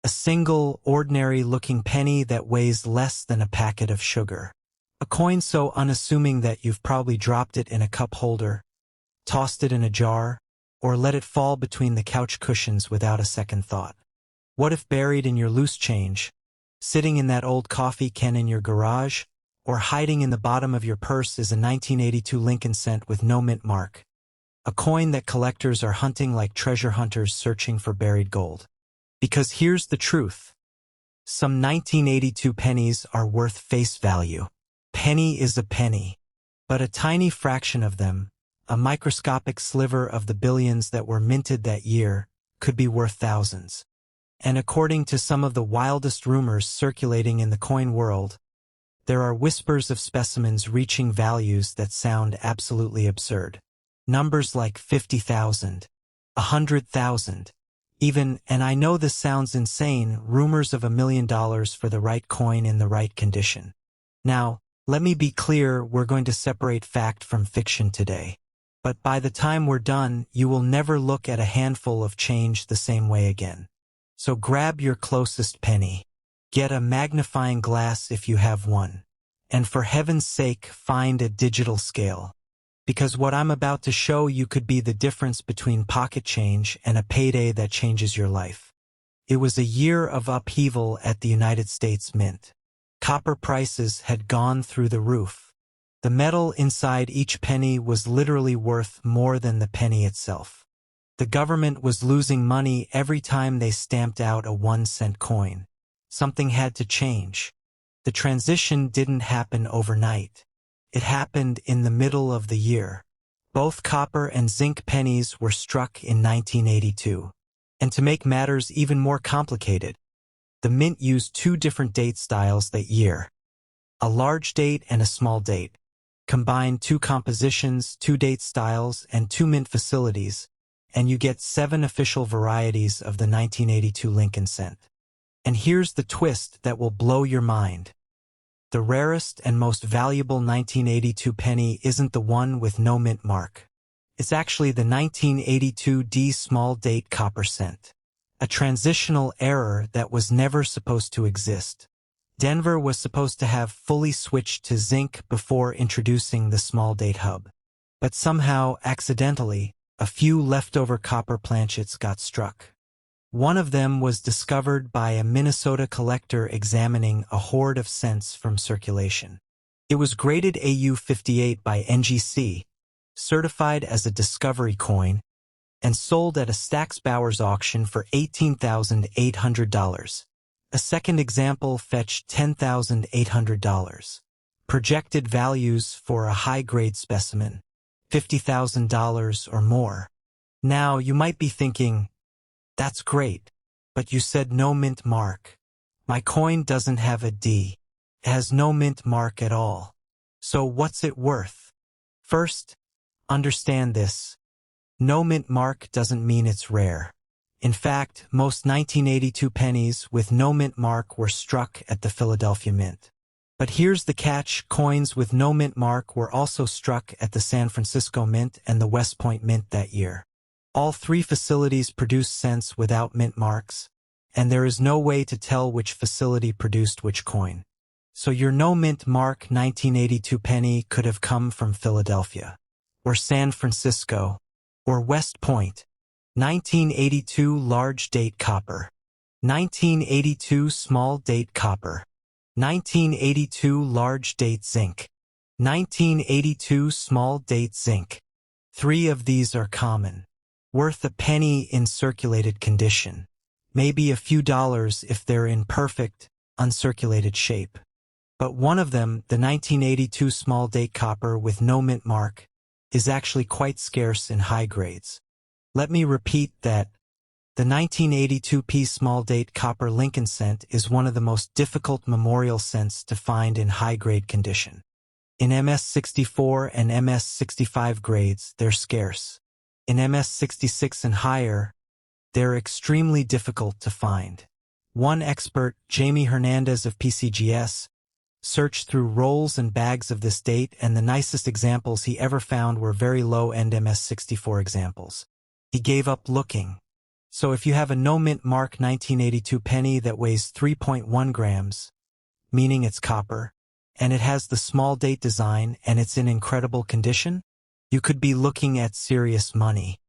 A single, ordinary-looking penny that weighs less than a packet of sugar. A coin so unassuming that you've probably dropped it in a cup holder, tossed it in a jar, or let it fall between the couch cushions without a second thought. What if buried in your loose change, sitting in that old coffee can in your garage, or hiding in the bottom of your purse is a 1982 Lincoln cent with no mint mark? A coin that collectors are hunting like treasure hunters searching for buried gold. Because here's the truth. Some 1982 pennies are worth face value. Penny is a penny. But a tiny fraction of them, a microscopic sliver of the billions that were minted that year, could be worth thousands. And according to some of the wildest rumors circulating in the coin world, there are whispers of specimens reaching values that sound absolutely absurd. Numbers like 50,000, 100,000, even, and I know this sounds insane, rumors of $1 million for the right coin in the right condition. Now, let me be clear, we're going to separate fact from fiction today. But by the time we're done, you will never look at a handful of change the same way again. So grab your closest penny. Get a magnifying glass if you have one. And for heaven's sake, find a digital scale. Because what I'm about to show you could be the difference between pocket change and a payday that changes your life. It was a year of upheaval at the United States Mint. Copper prices had gone through the roof. The metal inside each penny was literally worth more than the penny itself. The government was losing money every time they stamped out a 1-cent coin. Something had to change. The transition didn't happen overnight. It happened in the middle of the year. Both copper and zinc pennies were struck in 1982. And to make matters even more complicated, the mint used two different date styles that year. A large date and a small date. Combine two compositions, two date styles, and two mint facilities, and you get 7 official varieties of the 1982 Lincoln cent. And here's the twist that will blow your mind. The rarest and most valuable 1982 penny isn't the one with no mint mark. It's actually the 1982 D small date copper cent. A transitional error that was never supposed to exist. Denver was supposed to have fully switched to zinc before introducing the small date hub. But somehow, accidentally, a few leftover copper planchets got struck. One of them was discovered by a Minnesota collector examining a hoard of cents from circulation. It was graded AU58 by NGC, certified as a discovery coin, and sold at a Stack's Bowers auction for $18,800. A second example fetched $10,800. Projected values for a high-grade specimen, $50,000 or more. Now, you might be thinking, that's great, but you said no mint mark. My coin doesn't have a D. It has no mint mark at all. So what's it worth? First, understand this. No mint mark doesn't mean it's rare. In fact, most 1982 pennies with no mint mark were struck at the Philadelphia Mint. But here's the catch, coins with no mint mark were also struck at the San Francisco Mint and the West Point Mint that year. All three facilities produced cents without mint marks, and there is no way to tell which facility produced which coin. So your no mint mark 1982 penny could have come from Philadelphia, or San Francisco, or West Point. 1982 large date copper. 1982 small date copper. 1982 large date zinc. 1982 small date zinc. 3 of these are common. Worth a penny in circulated condition. Maybe a few dollars if they're in perfect, uncirculated shape. But one of them, the 1982 small date copper with no mint mark, is actually quite scarce in high grades. Let me repeat that the 1982p small date copper Lincoln cent is one of the most difficult memorial cents to find in high-grade condition. In MS-64 and MS-65 grades, they're scarce. In MS-66 and higher, they're extremely difficult to find. One expert, Jamie Hernandez of PCGS, searched through rolls and bags of this date, and the nicest examples he ever found were very low-end MS-64 examples. He gave up looking. So if you have a no-mint mark 1982 penny that weighs 3.1 grams, meaning it's copper, and it has the small date design and it's in incredible condition, you could be looking at serious money.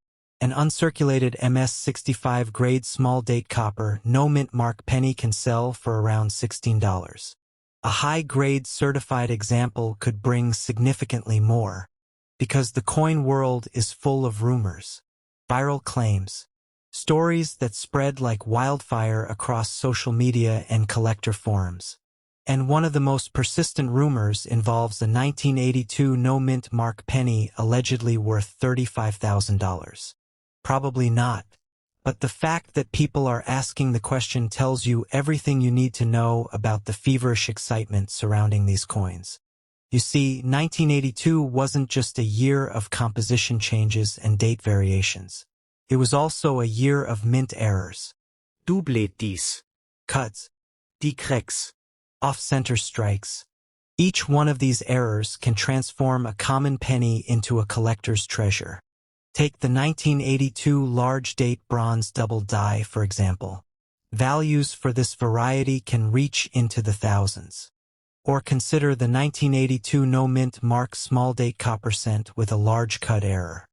An uncirculated MS65 grade small date copper no-mint mark penny can sell for around $16. A high-grade certified example could bring significantly more, because the coin world is full of rumors, viral claims, stories that spread like wildfire across social media and collector forums. And one of the most persistent rumors involves a 1982 no-mint mark penny allegedly worth $35,000. Probably not. But the fact that people are asking the question tells you everything you need to know about the feverish excitement surrounding these coins. You see, 1982 wasn't just a year of composition changes and date variations. It was also a year of mint errors. Doublettis. Cuts. Die Cracks. Off-center strikes. Each one of these errors can transform a common penny into a collector's treasure. Take the 1982 large-date bronze double die, for example. Values for this variety can reach into the thousands. Or consider the 1982 no-mint mark small-date copper cent with a large cut error.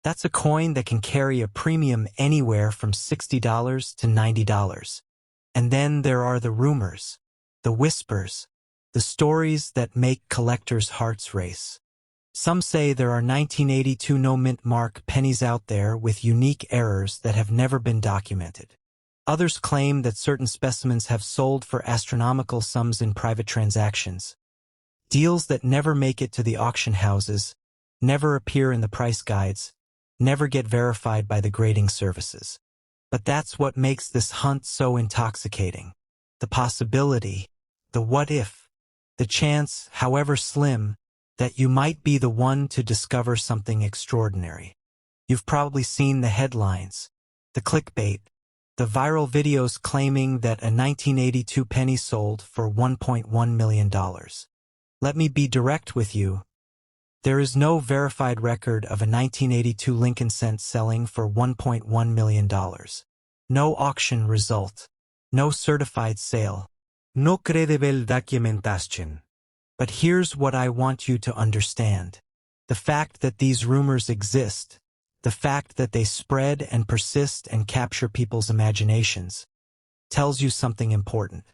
That's a coin that can carry a premium anywhere from $60 to $90. And then there are the rumors, the whispers, the stories that make collectors' hearts race. Some say there are 1982 no-mint mark pennies out there with unique errors that have never been documented. Others claim that certain specimens have sold for astronomical sums in private transactions. Deals that never make it to the auction houses, never appear in the price guides, never get verified by the grading services. But that's what makes this hunt so intoxicating. The possibility, the what if, the chance, however slim, that you might be the one to discover something extraordinary. You've probably seen the headlines, the clickbait, the viral videos claiming that a 1982 penny sold for $1.1 million. Let me be direct with you. There is no verified record of a 1982 Lincoln cent selling for $1.1 million. No auction result. No certified sale. No credible documentation. But here's what I want you to understand. The fact that these rumors exist, the fact that they spread and persist and capture people's imaginations, tells you something important.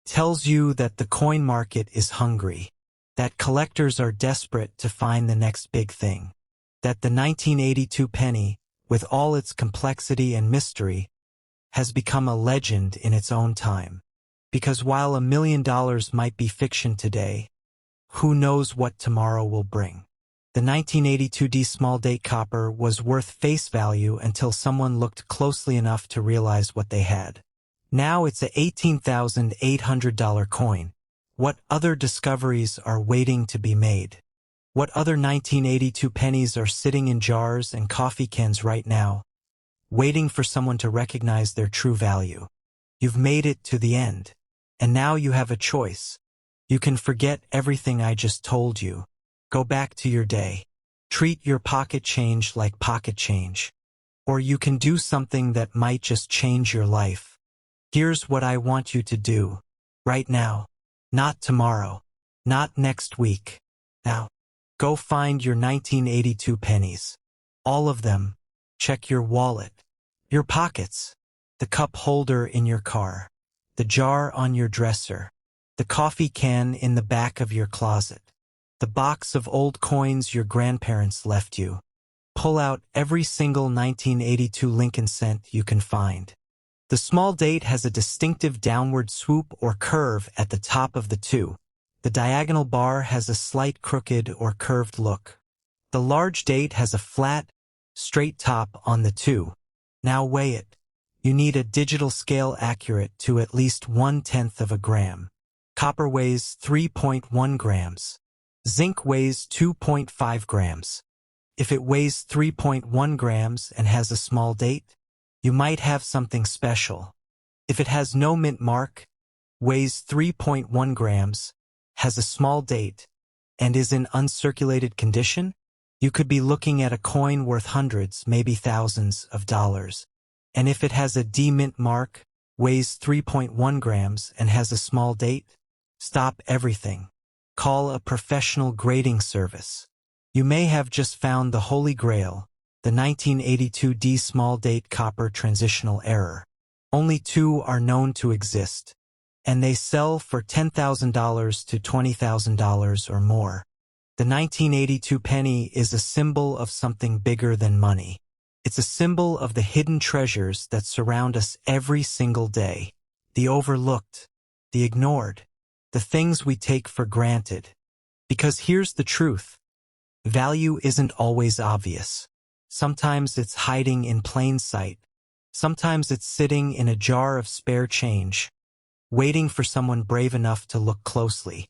Tells you that the coin market is hungry, that collectors are desperate to find the next big thing, that the 1982 penny, with all its complexity and mystery, has become a legend in its own time. Because while $1 million might be fiction today, who knows what tomorrow will bring? The 1982 D small date copper was worth face value until someone looked closely enough to realize what they had. Now it's a $18,800 coin. What other discoveries are waiting to be made? What other 1982 pennies are sitting in jars and coffee cans right now, waiting for someone to recognize their true value? You've made it to the end, and now you have a choice. You can forget everything I just told you. Go back to your day. Treat your pocket change like pocket change. Or you can do something that might just change your life. Here's what I want you to do. Right now. Not tomorrow. Not next week. Now. Go find your 1982 pennies. All of them. Check your wallet. Your pockets. The cup holder in your car. The jar on your dresser. The coffee can in the back of your closet. The box of old coins your grandparents left you. Pull out every single 1982 Lincoln cent you can find. The small date has a distinctive downward swoop or curve at the top of the two. The diagonal bar has a slight crooked or curved look. The large date has a flat, straight top on the two. Now weigh it. You need a digital scale accurate to at least 1/10 of a gram. Copper weighs 3.1 grams. Zinc weighs 2.5 grams. If it weighs 3.1 grams and has a small date, you might have something special. If it has no mint mark, weighs 3.1 grams, has a small date, and is in uncirculated condition, you could be looking at a coin worth hundreds, maybe thousands of dollars. And if it has a D mint mark, weighs 3.1 grams and has a small date, stop everything. Call a professional grading service. You may have just found the Holy Grail, the 1982 D small date copper transitional error. Only two are known to exist, and they sell for $10,000 to $20,000 or more. The 1982 penny is a symbol of something bigger than money. It's a symbol of the hidden treasures that surround us every single day. The overlooked, the ignored, the things we take for granted. Because here's the truth. Value isn't always obvious. Sometimes it's hiding in plain sight. Sometimes it's sitting in a jar of spare change, waiting for someone brave enough to look closely.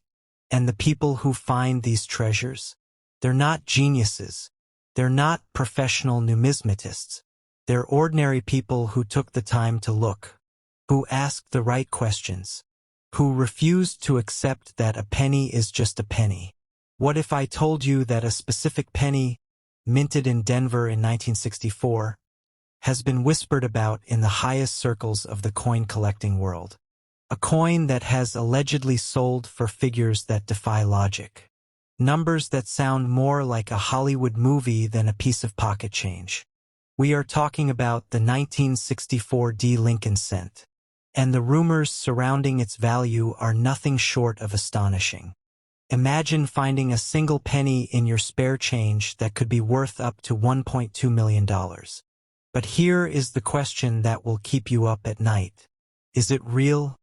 And the people who find these treasures, they're not geniuses. They're not professional numismatists. They're ordinary people who took the time to look, who asked the right questions, who refused to accept that a penny is just a penny. What if I told you that a specific penny, minted in Denver in 1964, has been whispered about in the highest circles of the coin collecting world? A coin that has allegedly sold for figures that defy logic. Numbers that sound more like a Hollywood movie than a piece of pocket change. We are talking about the 1964 D Lincoln cent. And the rumors surrounding its value are nothing short of astonishing. Imagine finding a single penny in your spare change that could be worth up to $1.2 million. But here is the question that will keep you up at night. Is it real?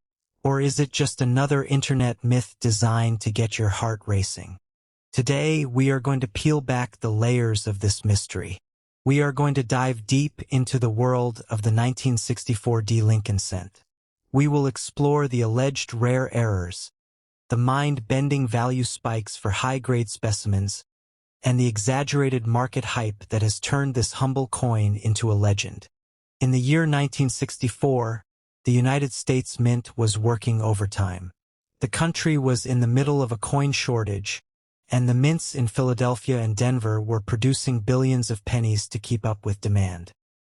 Or is it just another internet myth designed to get your heart racing? Today, we are going to peel back the layers of this mystery. We are going to dive deep into the world of the 1964 D Lincoln cent. We will explore the alleged rare errors, the mind-bending value spikes for high-grade specimens, and the exaggerated market hype that has turned this humble coin into a legend. In the year 1964, the United States Mint was working overtime. The country was in the middle of a coin shortage, and the mints in Philadelphia and Denver were producing billions of pennies to keep up with demand.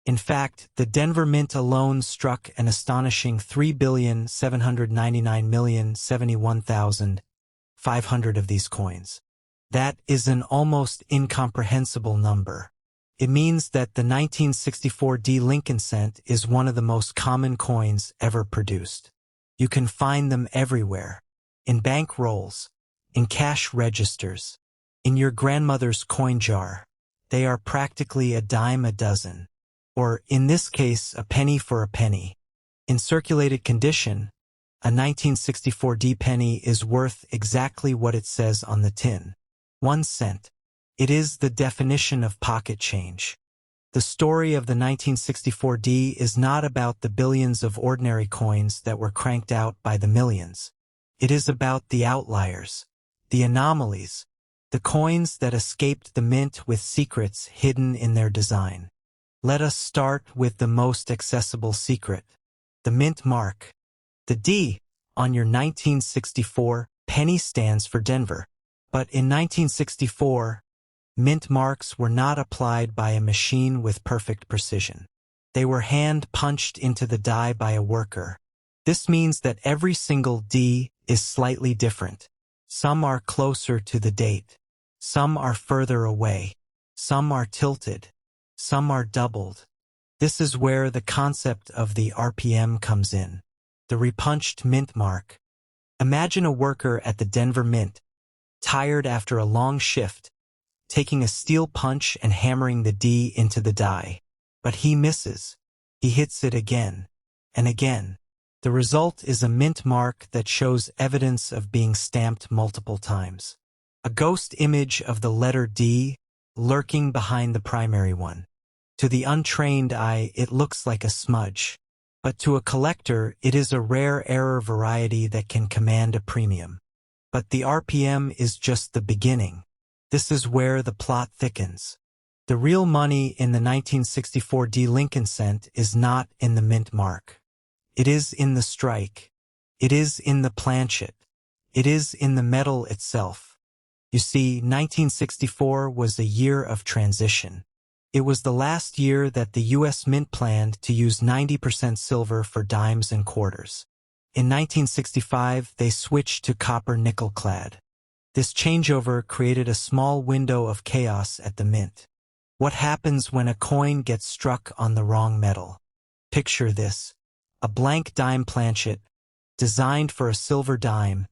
In fact, the Denver Mint alone struck an astonishing 3,799,071,500 of these coins. That is an almost incomprehensible number. It means that the 1964 D Lincoln cent is one of the most common coins ever produced. You can find them everywhere. In bank rolls, in cash registers, in your grandmother's coin jar. They are practically a dime a dozen. Or, in this case, a penny for a penny. In circulated condition, a 1964 D penny is worth exactly what it says on the tin. 1 cent. It is the definition of pocket change. The story of the 1964 D is not about the billions of ordinary coins that were cranked out by the millions. It is about the outliers, the anomalies, the coins that escaped the mint with secrets hidden in their design. Let us start with the most accessible secret, the mint mark. The D on your 1964 penny stands for Denver. But in 1964, mint marks were not applied by a machine with perfect precision. They were hand-punched into the die by a worker. This means that every single D is slightly different. Some are closer to the date. Some are further away. Some are tilted. Some are doubled. This is where the concept of the RPM comes in. The repunched mint mark. Imagine a worker at the Denver Mint, tired after a long shift, taking a steel punch and hammering the D into the die. But he misses. He hits it again and again. The result is a mint mark that shows evidence of being stamped multiple times. A ghost image of the letter D lurking behind the primary one. To the untrained eye, it looks like a smudge. But to a collector, it is a rare error variety that can command a premium. But the RPM is just the beginning. This is where the plot thickens. The real money in the 1964 D Lincoln cent is not in the mint mark. It is in the strike. It is in the planchet. It is in the metal itself. You see, 1964 was a year of transition. It was the last year that the U.S. Mint planned to use 90% silver for dimes and quarters. In 1965, they switched to copper-nickel clad. This changeover created a small window of chaos at the mint. What happens when a coin gets struck on the wrong metal? Picture this. A blank dime planchet, designed for a silver dime,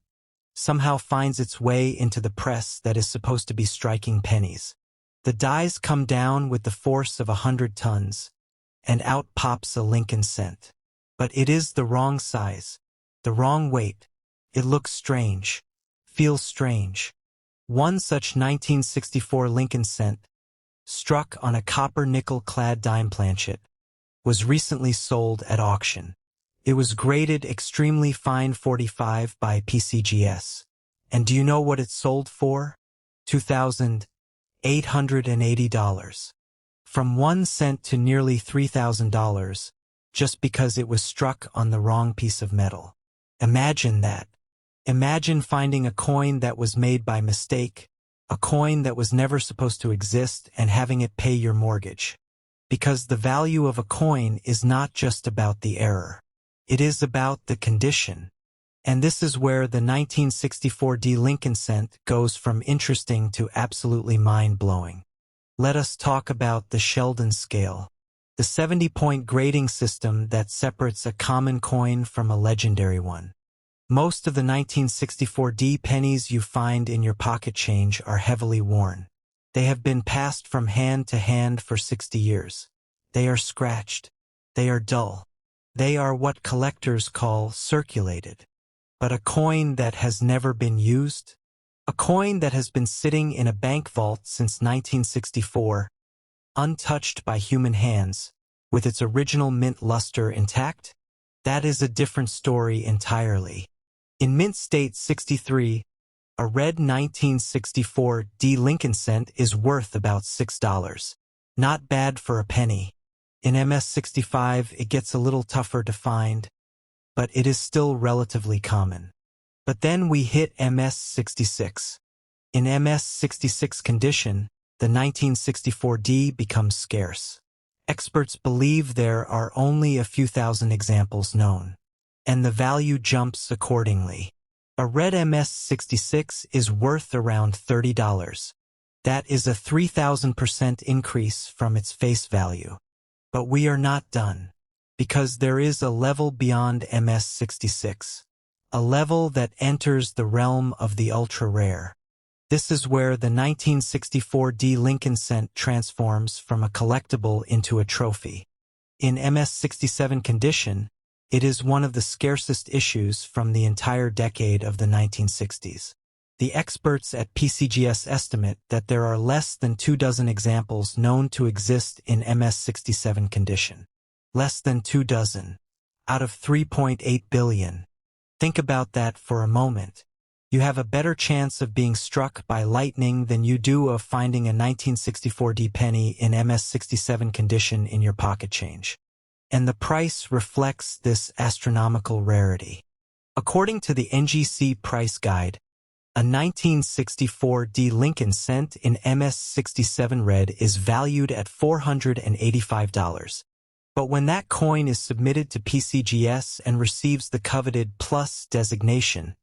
somehow finds its way into the press that is supposed to be striking pennies. The dies come down with the force of 100 tons, and out pops a Lincoln cent. But it is the wrong size, the wrong weight. It looks strange, feels strange. One such 1964 Lincoln cent, struck on a copper-nickel-clad dime planchet, was recently sold at auction. It was graded extremely fine 45 by PCGS. And do you know what it sold for? $2,880. From 1 cent to nearly $3,000, just because it was struck on the wrong piece of metal. Imagine that. Imagine finding a coin that was made by mistake, a coin that was never supposed to exist, and having it pay your mortgage. Because the value of a coin is not just about the error. It is about the condition. And this is where the 1964 D Lincoln cent goes from interesting to absolutely mind-blowing. Let us talk about the Sheldon scale, the 70-point grading system that separates a common coin from a legendary one. Most of the 1964 D pennies you find in your pocket change are heavily worn. They have been passed from hand to hand for 60 years. They are scratched. They are dull. They are what collectors call circulated. But a coin that has never been used? A coin that has been sitting in a bank vault since 1964, untouched by human hands, with its original mint luster intact? That is a different story entirely. In Mint State 63, a red 1964 D Lincoln cent is worth about $6. Not bad for a penny. In MS-65, it gets a little tougher to find, but it is still relatively common. But then we hit MS-66. In MS-66 condition, the 1964 D becomes scarce. Experts believe there are only a few thousand examples known, and the value jumps accordingly. A red MS-66 is worth around $30. That is a 3,000% increase from its face value. But we are not done, because there is a level beyond MS-66, a level that enters the realm of the ultra-rare. This is where the 1964 D Lincoln cent transforms from a collectible into a trophy. In MS-67 condition, it is one of the scarcest issues from the entire decade of the 1960s. The experts at PCGS estimate that there are less than 24 examples known to exist in MS-67 condition. Less than 24 out of 3.8 billion. Think about that for a moment. You have a better chance of being struck by lightning than you do of finding a 1964 D penny in MS-67 condition in your pocket change. And the price reflects this astronomical rarity. According to the NGC price guide, a 1964 D Lincoln cent in MS-67 red is valued at $485. But when that coin is submitted to PCGS and receives the coveted Plus designation,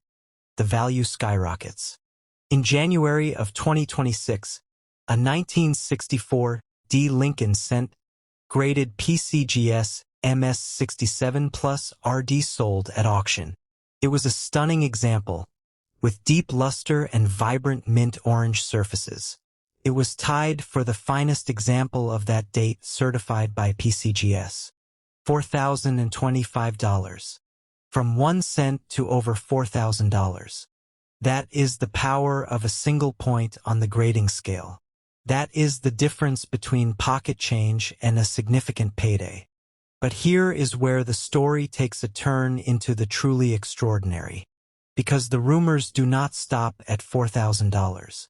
the value skyrockets. In January of 2026, a 1964 D Lincoln cent graded PCGS MS-67 Plus RD sold at auction. It was a stunning example, with deep luster and vibrant mint orange surfaces. It was tied for the finest example of that date certified by PCGS. $4,025. From 1 cent to over $4,000. That is the power of a single point on the grading scale. That is the difference between pocket change and a significant payday. But here is where the story takes a turn into the truly extraordinary. Because the rumors do not stop at $4,000.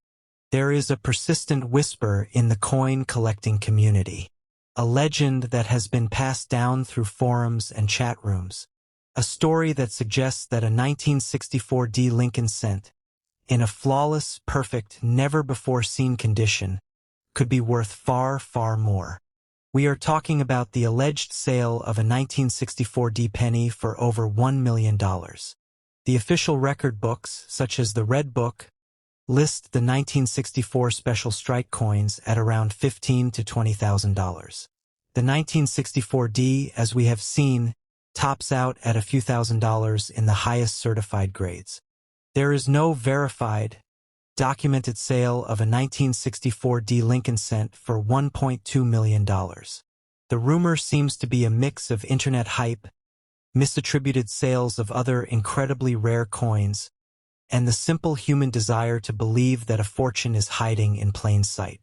There is a persistent whisper in the coin collecting community. A legend that has been passed down through forums and chat rooms. A story that suggests that a 1964 D Lincoln cent, in a flawless, perfect, never-before-seen condition, could be worth far, far more. We are talking about the alleged sale of a 1964 D penny for over $1 million. The official record books, such as the Red Book, list the 1964 special strike coins at around $15,000 to $20,000. The 1964 D, as we have seen, tops out at a few $1,000s in the highest certified grades. There is no verified, documented sale of a 1964 D Lincoln cent for $1.2 million. The rumor seems to be a mix of internet hype, misattributed sales of other incredibly rare coins, and the simple human desire to believe that a fortune is hiding in plain sight.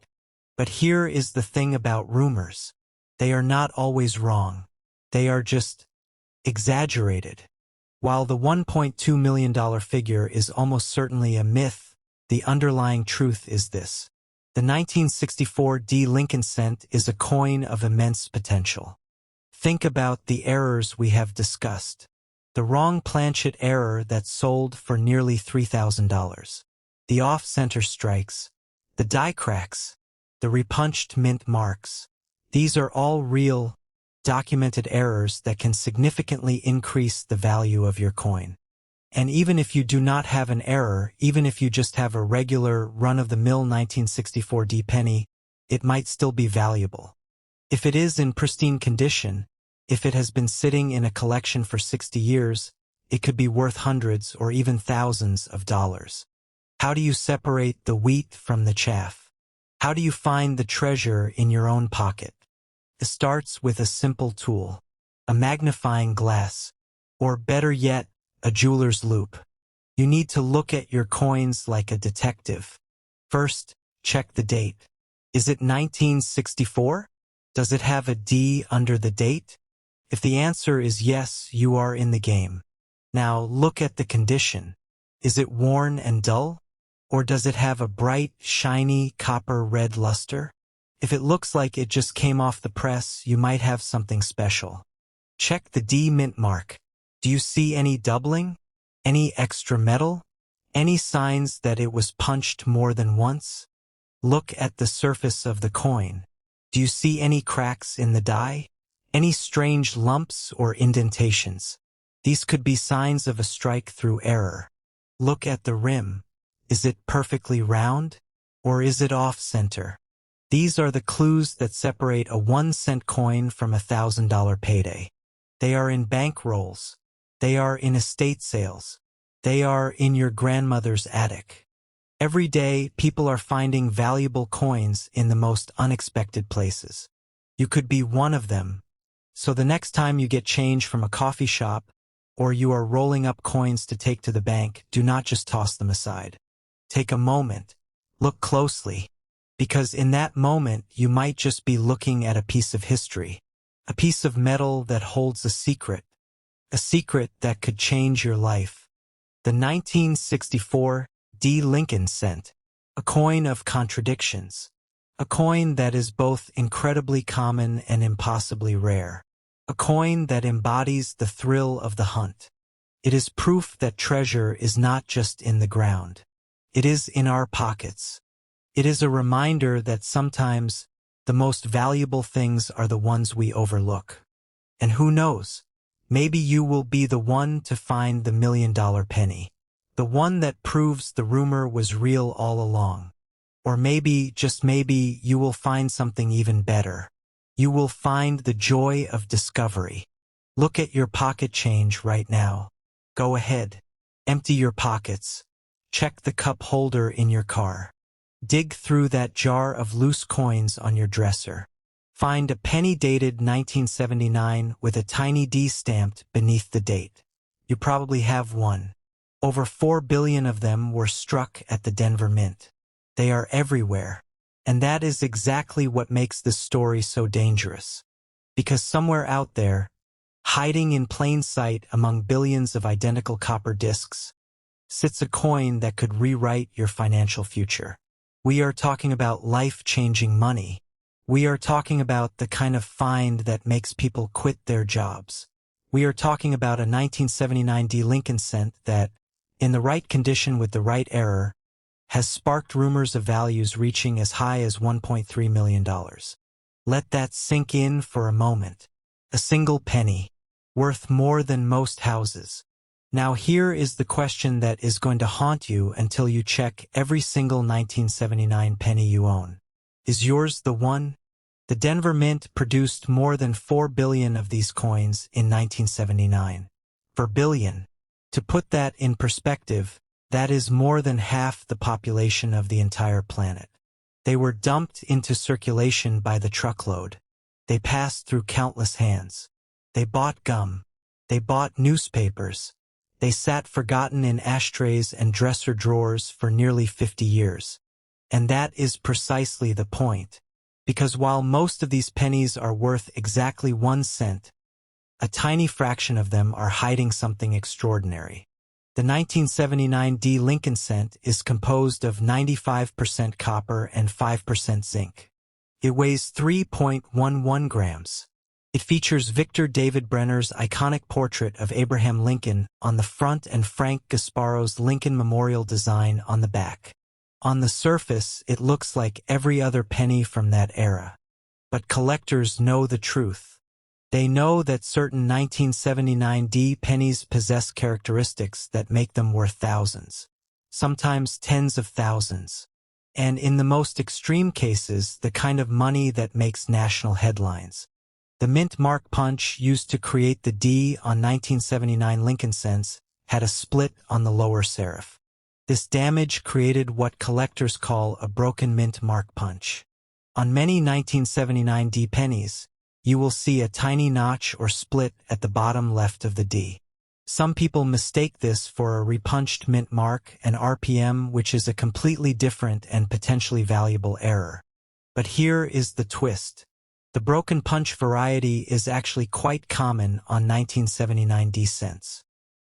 But here is the thing about rumors. They are not always wrong. They are just exaggerated. While the $1.2 million figure is almost certainly a myth, the underlying truth is this. The 1964 D Lincoln cent is a coin of immense potential. Think about the errors we have discussed. The wrong planchet error that sold for nearly $3,000. The off-center strikes. The die cracks. The repunched mint marks. These are all real, documented errors that can significantly increase the value of your coin. And even if you do not have an error, even if you just have a regular run-of-the-mill 1964 D penny, it might still be valuable. If it is in pristine condition, if it has been sitting in a collection for 60 years, it could be worth hundreds or even thousands of dollars. How do you separate the wheat from the chaff? How do you find the treasure in your own pocket? It starts with a simple tool, a magnifying glass, or better yet, a jeweler's loupe. You need to look at your coins like a detective. First, check the date. Is it 1964? Does it have a D under the date? If the answer is yes, you are in the game. Now look at the condition. Is it worn and dull? Or does it have a bright, shiny, copper-red luster? If it looks like it just came off the press, you might have something special. Check the D mint mark. Do you see any doubling? Any extra metal? Any signs that it was punched more than once? Look at the surface of the coin. Do you see any cracks in the die? Any strange lumps or indentations? These could be signs of a strike through error. Look at the rim. Is it perfectly round? Or is it off-center? These are the clues that separate a 1-cent coin from a $1,000 payday. They are in bank rolls. They are in estate sales. They are in your grandmother's attic. Every day, people are finding valuable coins in the most unexpected places. You could be one of them. So the next time you get change from a coffee shop, or you are rolling up coins to take to the bank, do not just toss them aside. Take a moment. Look closely. Because in that moment, you might just be looking at a piece of history. A piece of metal that holds a secret that could change your life. The 1964 D Lincoln cent, a coin of contradictions, a coin that is both incredibly common and impossibly rare, a coin that embodies the thrill of the hunt. It is proof that treasure is not just in the ground. It is in our pockets. It is a reminder that sometimes the most valuable things are the ones we overlook. And who knows? Maybe you will be the one to find the $1 million penny. The one that proves the rumor was real all along. Or maybe, just maybe, you will find something even better. You will find the joy of discovery. Look at your pocket change right now. Go ahead. Empty your pockets. Check the cup holder in your car. Dig through that jar of loose coins on your dresser. Find a penny dated 1979 with a tiny D stamped beneath the date. You probably have one. Over 4 billion of them were struck at the Denver Mint. They are everywhere. And that is exactly what makes this story so dangerous. Because somewhere out there, hiding in plain sight among billions of identical copper discs, sits a coin that could rewrite your financial future. We are talking about life-changing money. We are talking about the kind of find that makes people quit their jobs. We are talking about a 1979 D Lincoln cent that, in the right condition with the right error, has sparked rumors of values reaching as high as $1.3 million. Let that sink in for a moment. A single penny, worth more than most houses. Now here is the question that is going to haunt you until you check every single 1979 penny you own. Is yours the one? The Denver Mint produced more than 4 billion of these coins in 1979. 4 billion. To put that in perspective, that is more than half the population of the entire planet. They were dumped into circulation by the truckload. They passed through countless hands. They bought gum. They bought newspapers. They sat forgotten in ashtrays and dresser drawers for nearly 50 years. And that is precisely the point. Because while most of these pennies are worth exactly 1 cent, a tiny fraction of them are hiding something extraordinary. The 1979 D. Lincoln cent is composed of 95% copper and 5% zinc. It weighs 3.11 grams. It features Victor David Brenner's iconic portrait of Abraham Lincoln on the front and Frank Gasparo's Lincoln Memorial design on the back. On the surface, it looks like every other penny from that era. But collectors know the truth. They know that certain 1979 D pennies possess characteristics that make them worth thousands, sometimes tens of thousands, and in the most extreme cases, the kind of money that makes national headlines. The mint mark punch used to create the D on 1979 Lincoln cents had a split on the lower serif. This damage created what collectors call a broken mint mark punch. On many 1979 D pennies, you will see a tiny notch or split at the bottom left of the D. Some people mistake this for a repunched mint mark and RPM, which is a completely different and potentially valuable error. But here is the twist. The broken punch variety is actually quite common on 1979 D cents.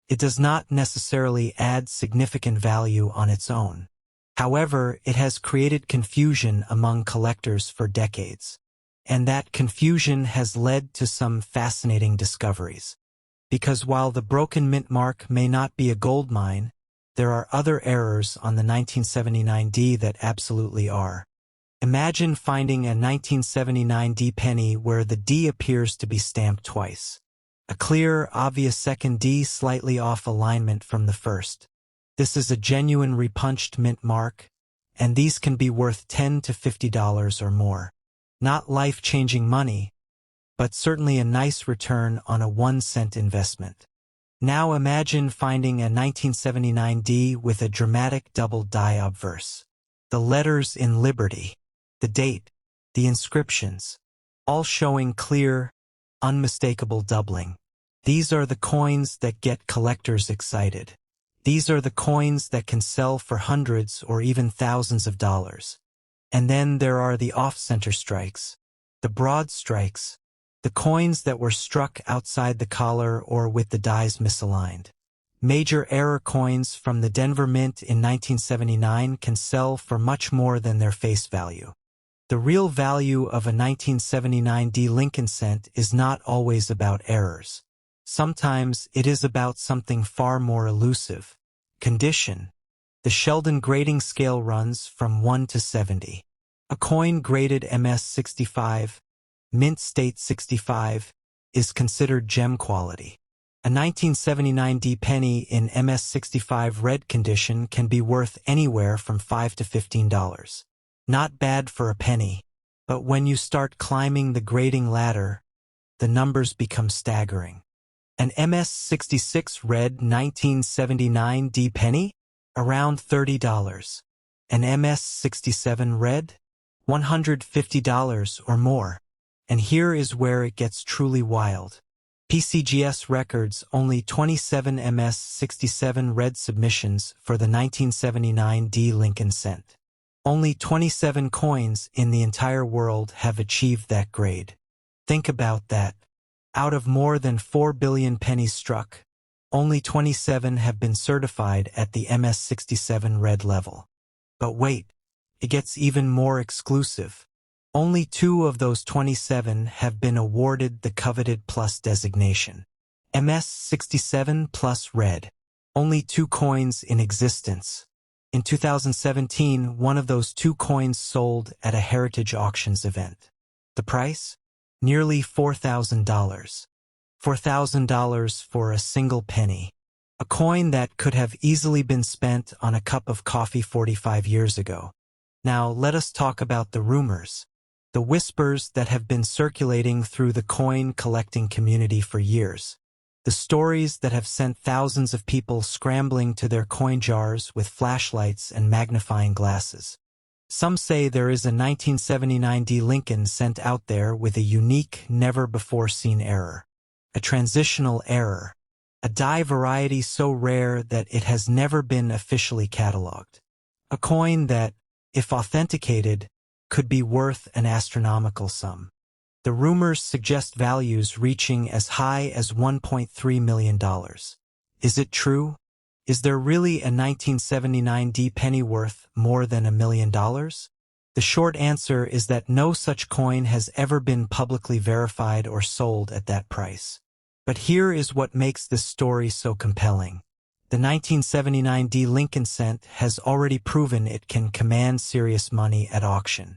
It does not necessarily add significant value on its own. However, it has created confusion among collectors for decades. And that confusion has led to some fascinating discoveries. Because while the broken mint mark may not be a gold mine, there are other errors on the 1979 D that absolutely are. Imagine finding a 1979 D penny where the D appears to be stamped twice. A clear, obvious second D slightly off alignment from the first. This is a genuine repunched mint mark, and these can be worth $10 to $50 or more. Not life-changing money, but certainly a nice return on a 1 cent investment. Now imagine finding a 1979 D with a dramatic double die obverse. The letters in Liberty, the date, the inscriptions, all showing clear, unmistakable doubling. These are the coins that get collectors excited. These are the coins that can sell for hundreds or even thousands of dollars. And then there are the off-center strikes, the broad strikes, the coins that were struck outside the collar or with the dies misaligned. Major error coins from the Denver Mint in 1979 can sell for much more than their face value. The real value of a 1979 D Lincoln cent is not always about errors. Sometimes it is about something far more elusive. Condition. The Sheldon grading scale runs from 1 to 70. A coin graded MS65, Mint State 65, is considered gem quality. A 1979 D penny in MS65 red condition can be worth anywhere from $5 to $15. Not bad for a penny, but when you start climbing the grading ladder, the numbers become staggering. An MS66 red 1979 D penny? Around $30. An MS67 red? $150 or more. And here is where it gets truly wild. PCGS records only 27 MS67 red submissions for the 1979 D Lincoln cent. Only 27 coins in the entire world have achieved that grade. Think about that. Out of more than 4 billion pennies struck, only 27 have been certified at the MS67 red level. But wait, it gets even more exclusive. Only 2 of those 27 have been awarded the coveted Plus designation. MS67 Plus Red. Only 2 coins in existence. In 2017, one of those two coins sold at a Heritage Auctions event. The price? Nearly $4,000. $4,000 for a single penny. A coin that could have easily been spent on a cup of coffee 45 years ago. Now let us talk about the rumors. The whispers that have been circulating through the coin collecting community for years. The stories that have sent thousands of people scrambling to their coin jars with flashlights and magnifying glasses. Some say there is a 1979 D Lincoln sent out there with a unique, never-before-seen error. A transitional error. A die variety so rare that it has never been officially cataloged. A coin that, if authenticated, could be worth an astronomical sum. The rumors suggest values reaching as high as $1.3 million. Is it true? Is there really a 1979 D penny worth more than $1 million? The short answer is that no such coin has ever been publicly verified or sold at that price. But here is what makes this story so compelling. The 1979 D Lincoln cent has already proven it can command serious money at auction.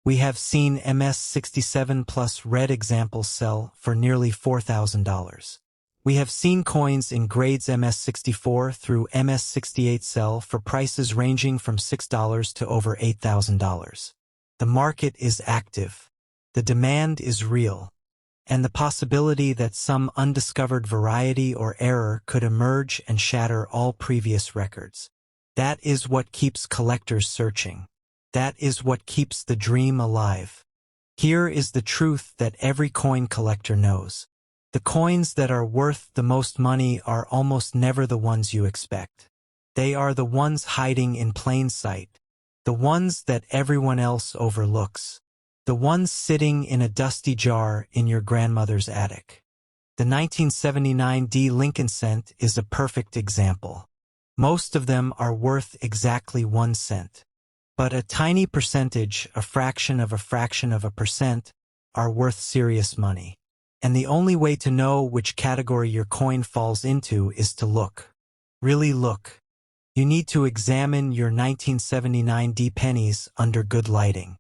We have seen MS-67 plus red examples sell for nearly $4,000. We have seen coins in grades MS-64 through MS-68 sell for prices ranging from $6 to over $8,000. The market is active. The demand is real. And the possibility that some undiscovered variety or error could emerge and shatter all previous records. That is what keeps collectors searching. That is what keeps the dream alive. Here is the truth that every coin collector knows. The coins that are worth the most money are almost never the ones you expect. They are the ones hiding in plain sight. The ones that everyone else overlooks. The ones sitting in a dusty jar in your grandmother's attic. The 1979 D Lincoln cent is a perfect example. Most of them are worth exactly 1 cent. But a tiny percentage, a fraction of a percent, are worth serious money. And the only way to know which category your coin falls into is to look. Really look. You need to examine your 1979 D pennies under good lighting.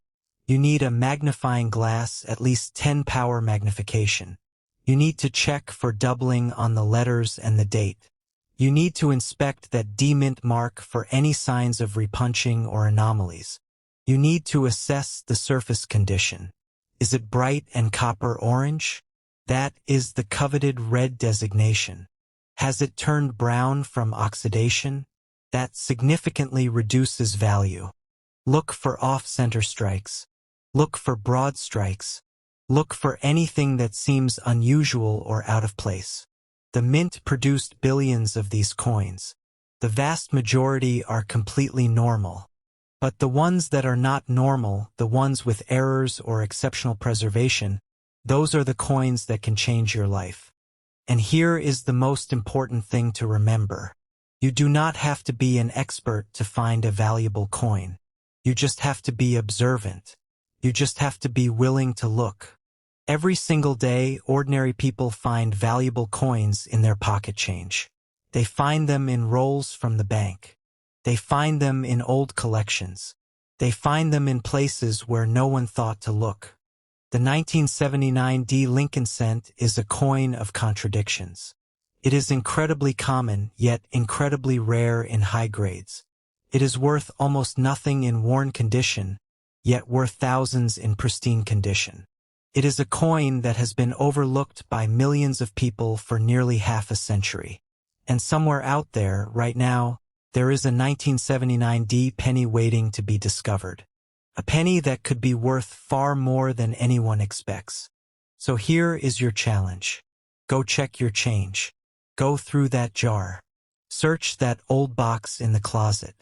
You need a magnifying glass, at least 10 power magnification. You need to check for doubling on the letters and the date. You need to inspect that D-mint mark for any signs of repunching or anomalies. You need to assess the surface condition. Is it bright and copper orange? That is the coveted red designation. Has it turned brown from oxidation? That significantly reduces value. Look for off-center strikes. Look for broad strikes. Look for anything that seems unusual or out of place. The mint produced billions of these coins. The vast majority are completely normal. But the ones that are not normal, the ones with errors or exceptional preservation, those are the coins that can change your life. And here is the most important thing to remember. You do not have to be an expert to find a valuable coin. You just have to be observant. You just have to be willing to look. Every single day, ordinary people find valuable coins in their pocket change. They find them in rolls from the bank. They find them in old collections. They find them in places where no one thought to look. The 1979 D Lincoln cent is a coin of contradictions. It is incredibly common, yet incredibly rare in high grades. It is worth almost nothing in worn condition, yet worth thousands in pristine condition. It is a coin that has been overlooked by millions of people for nearly half a century. And somewhere out there, right now, there is a 1979 D penny waiting to be discovered. A penny that could be worth far more than anyone expects. So here is your challenge. Go check your change. Go through that jar. Search that old box in the closet.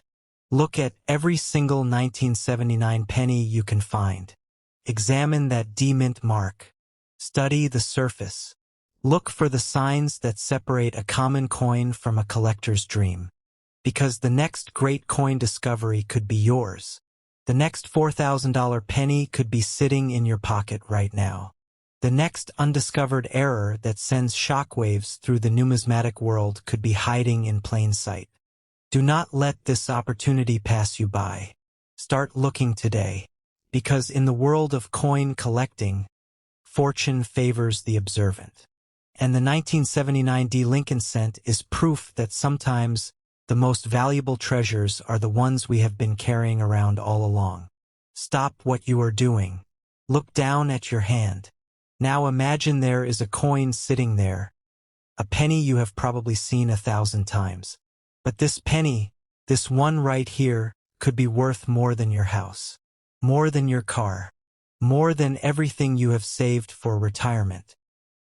Look at every single 1979 penny you can find. Examine that D-mint mark. Study the surface. Look for the signs that separate a common coin from a collector's dream. Because the next great coin discovery could be yours. The next $4,000 penny could be sitting in your pocket right now. The next undiscovered error that sends shockwaves through the numismatic world could be hiding in plain sight. Do not let this opportunity pass you by. Start looking today, because in the world of coin collecting, fortune favors the observant. And the 1979 D. Lincoln cent is proof that sometimes the most valuable treasures are the ones we have been carrying around all along. Stop what you are doing. Look down at your hand. Now imagine there is a coin sitting there, a penny you have probably seen 1,000 times. But this penny, this one right here, could be worth more than your house, more than your car, more than everything you have saved for retirement.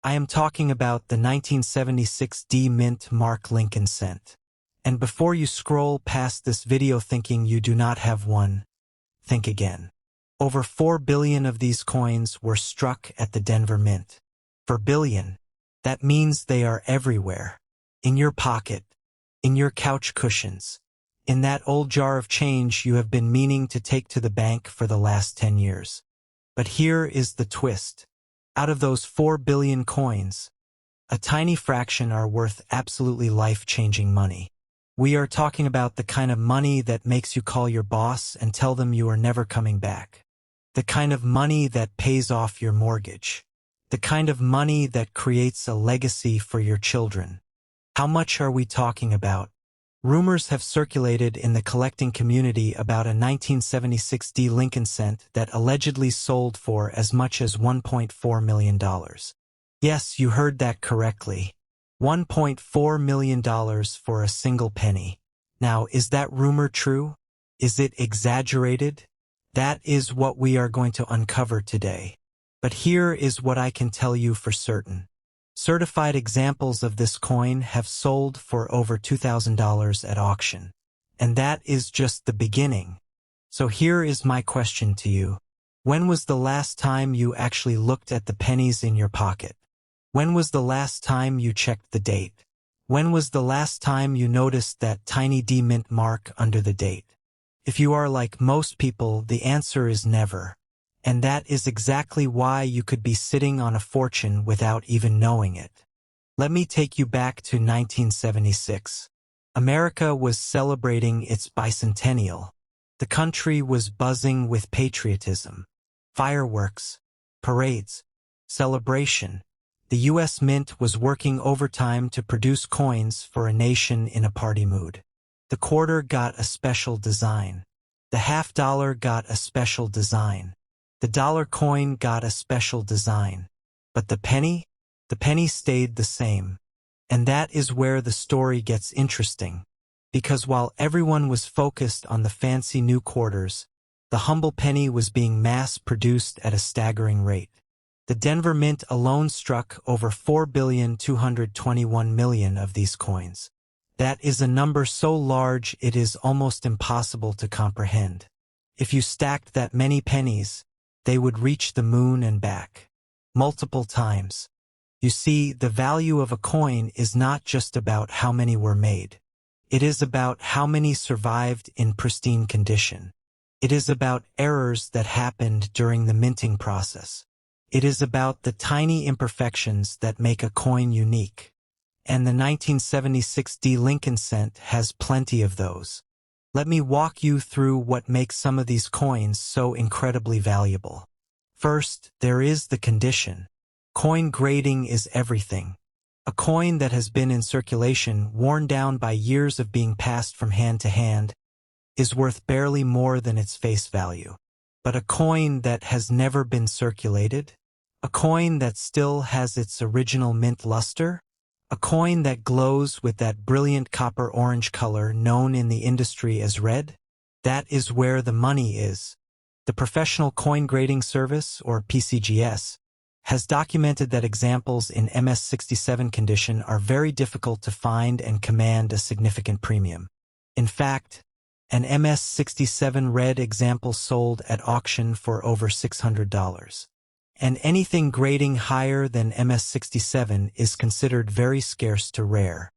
I am talking about the 1976 D. Mint Mark Lincoln cent. And before you scroll past this video thinking you do not have one, think again. Over 4 billion of these coins were struck at the Denver Mint. 4 billion. That means they are everywhere. In your pocket, in your couch cushions, in that old jar of change you have been meaning to take to the bank for the last 10 years. But here is the twist. Out of those 4 billion coins, a tiny fraction are worth absolutely life-changing money. We are talking about the kind of money that makes you call your boss and tell them you are never coming back. The kind of money that pays off your mortgage. The kind of money that creates a legacy for your children. How much are we talking about? Rumors have circulated in the collecting community about a 1976 D. Lincoln cent that allegedly sold for as much as $1.4 million. Yes, you heard that correctly. $1.4 million for a single penny. Now, is that rumor true? Is it exaggerated? That is what we are going to uncover today. But here is what I can tell you for certain. Certified examples of this coin have sold for over $2,000 at auction. And that is just the beginning. So here is my question to you. When was the last time you actually looked at the pennies in your pocket? When was the last time you checked the date? When was the last time you noticed that tiny D mint mark under the date? If you are like most people, the answer is never. And that is exactly why you could be sitting on a fortune without even knowing it. Let me take you back to 1976. America was celebrating its bicentennial. The country was buzzing with patriotism. Fireworks, parades, celebration. The U.S. Mint was working overtime to produce coins for a nation in a party mood. The quarter got a special design. The half dollar got a special design. The dollar coin got a special design. But the penny stayed the same. And that is where the story gets interesting. Because while everyone was focused on the fancy new quarters, the humble penny was being mass-produced at a staggering rate. The Denver Mint alone struck over 4,221,000,000 of these coins. That is a number so large it is almost impossible to comprehend. If you stacked that many pennies, they would reach the moon and back. Multiple times. You see, the value of a coin is not just about how many were made. It is about how many survived in pristine condition. It is about errors that happened during the minting process. It is about the tiny imperfections that make a coin unique. And the 1976 D. Lincoln cent has plenty of those. Let me walk you through what makes some of these coins so incredibly valuable. First, there is the condition. Coin grading is everything. A coin that has been in circulation, worn down by years of being passed from hand to hand, is worth barely more than its face value. But a coin that has never been circulated, a coin that still has its original mint luster, a coin that glows with that brilliant copper-orange color known in the industry as red, that is where the money is. The Professional Coin Grading Service, or PCGS, has documented that examples in MS67 condition are very difficult to find and command a significant premium. In fact, an MS67 red example sold at auction for over $600. And anything grading higher than MS67 is considered very scarce to rare.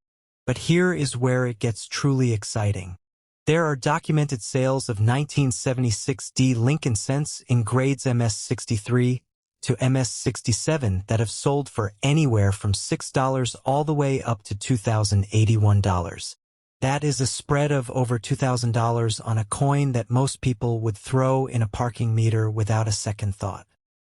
But here is where it gets truly exciting. There are documented sales of 1976 D. Lincoln cents in grades MS63 to MS67 that have sold for anywhere from $6 all the way up to $2,081. That is a spread of over $2,000 on a coin that most people would throw in a parking meter without a second thought.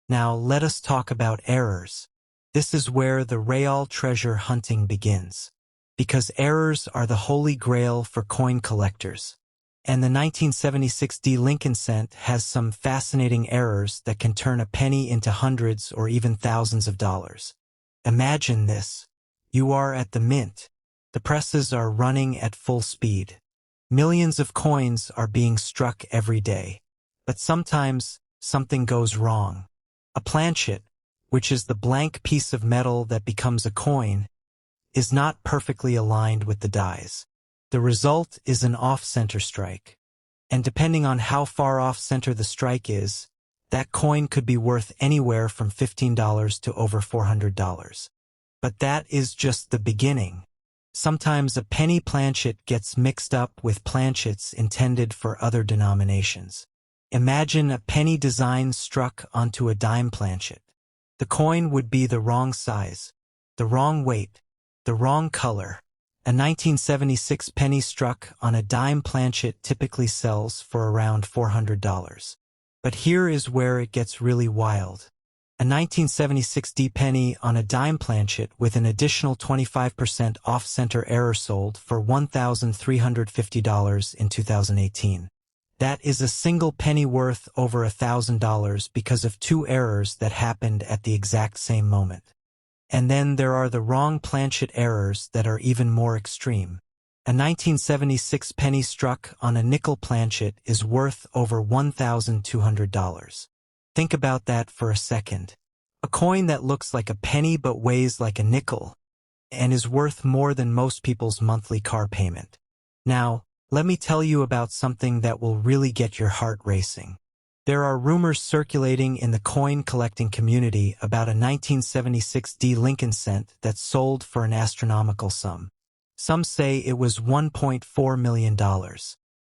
Now let us talk about errors. This is where the real treasure hunting begins. Because errors are the holy grail for coin collectors. And the 1976 D Lincoln cent has some fascinating errors that can turn a penny into hundreds or even thousands of dollars. Imagine this. You are at the mint. The presses are running at full speed. Millions of coins are being struck every day. But sometimes, something goes wrong. A planchet, which is the blank piece of metal that becomes a coin, is not perfectly aligned with the dies. The result is an off-center strike. And depending on how far off-center the strike is, that coin could be worth anywhere from $15 to over $400. But that is just the beginning. Sometimes a penny planchet gets mixed up with planchets intended for other denominations. Imagine a penny design struck onto a dime planchet. The coin would be the wrong size, the wrong weight, the wrong color. A 1976 penny struck on a dime planchet typically sells for around $400. But here is where it gets really wild. A 1976 D penny on a dime planchet with an additional 25% off-center error sold for $1,350 in 2018. That is a single penny worth over $1,000 because of two errors that happened at the exact same moment. And then there are the wrong planchet errors that are even more extreme. A 1976 penny struck on a nickel planchet is worth over $1,200. Think about that for a second. A coin that looks like a penny but weighs like a nickel, and is worth more than most people's monthly car payment. Now, let me tell you about something that will really get your heart racing. There are rumors circulating in the coin collecting community about a 1976 D Lincoln cent that sold for an astronomical sum. Some say it was $1.4 million.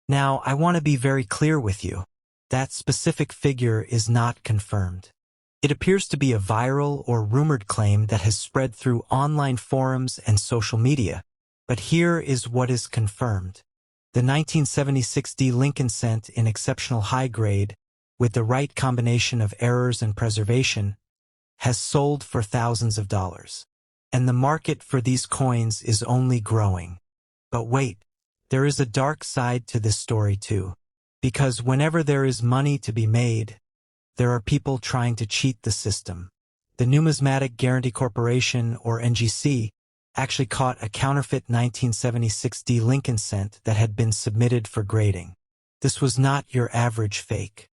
Now, I want to be very clear with you. That specific figure is not confirmed. It appears to be a viral or rumored claim that has spread through online forums and social media. But here is what is confirmed. The 1976 D Lincoln cent in exceptional high grade, with the right combination of errors and preservation, has sold for thousands of dollars. And the market for these coins is only growing. But wait, there is a dark side to this story too. Because whenever there is money to be made, there are people trying to cheat the system. The Numismatic Guarantee Corporation, or NGC, actually caught a counterfeit 1976 D Lincoln cent that had been submitted for grading. This was not your average fake.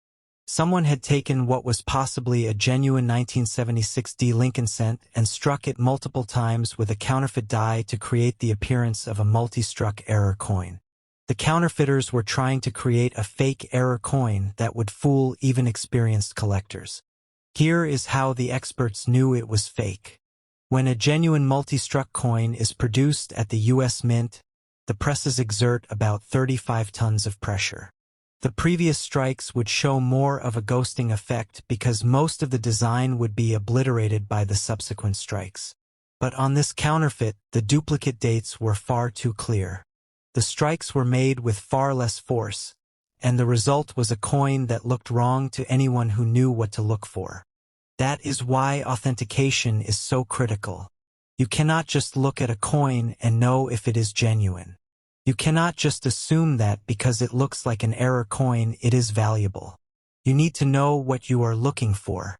Someone had taken what was possibly a genuine 1976 D Lincoln cent and struck it multiple times with a counterfeit die to create the appearance of a multi-struck error coin. The counterfeiters were trying to create a fake error coin that would fool even experienced collectors. Here is how the experts knew it was fake. When a genuine multi-struck coin is produced at the U.S. Mint, the presses exert about 35 tons of pressure. The previous strikes would show more of a ghosting effect because most of the design would be obliterated by the subsequent strikes. But on this counterfeit, the duplicate dates were far too clear. The strikes were made with far less force, and the result was a coin that looked wrong to anyone who knew what to look for. That is why authentication is so critical. You cannot just look at a coin and know if it is genuine. You cannot just assume that because it looks like an error coin it is valuable. You need to know what you are looking for.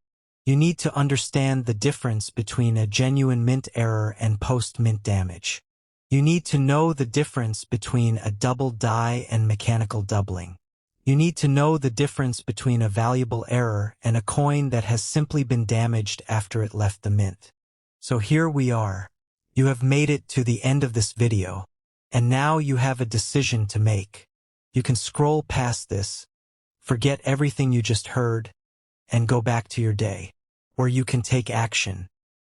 You need to understand the difference between a genuine mint error and post-mint damage. You need to know the difference between a double die and mechanical doubling. You need to know the difference between a valuable error and a coin that has simply been damaged after it left the mint. So here we are. You have made it to the end of this video. And now you have a decision to make. You can scroll past this, forget everything you just heard, and go back to your day. Or you can take action.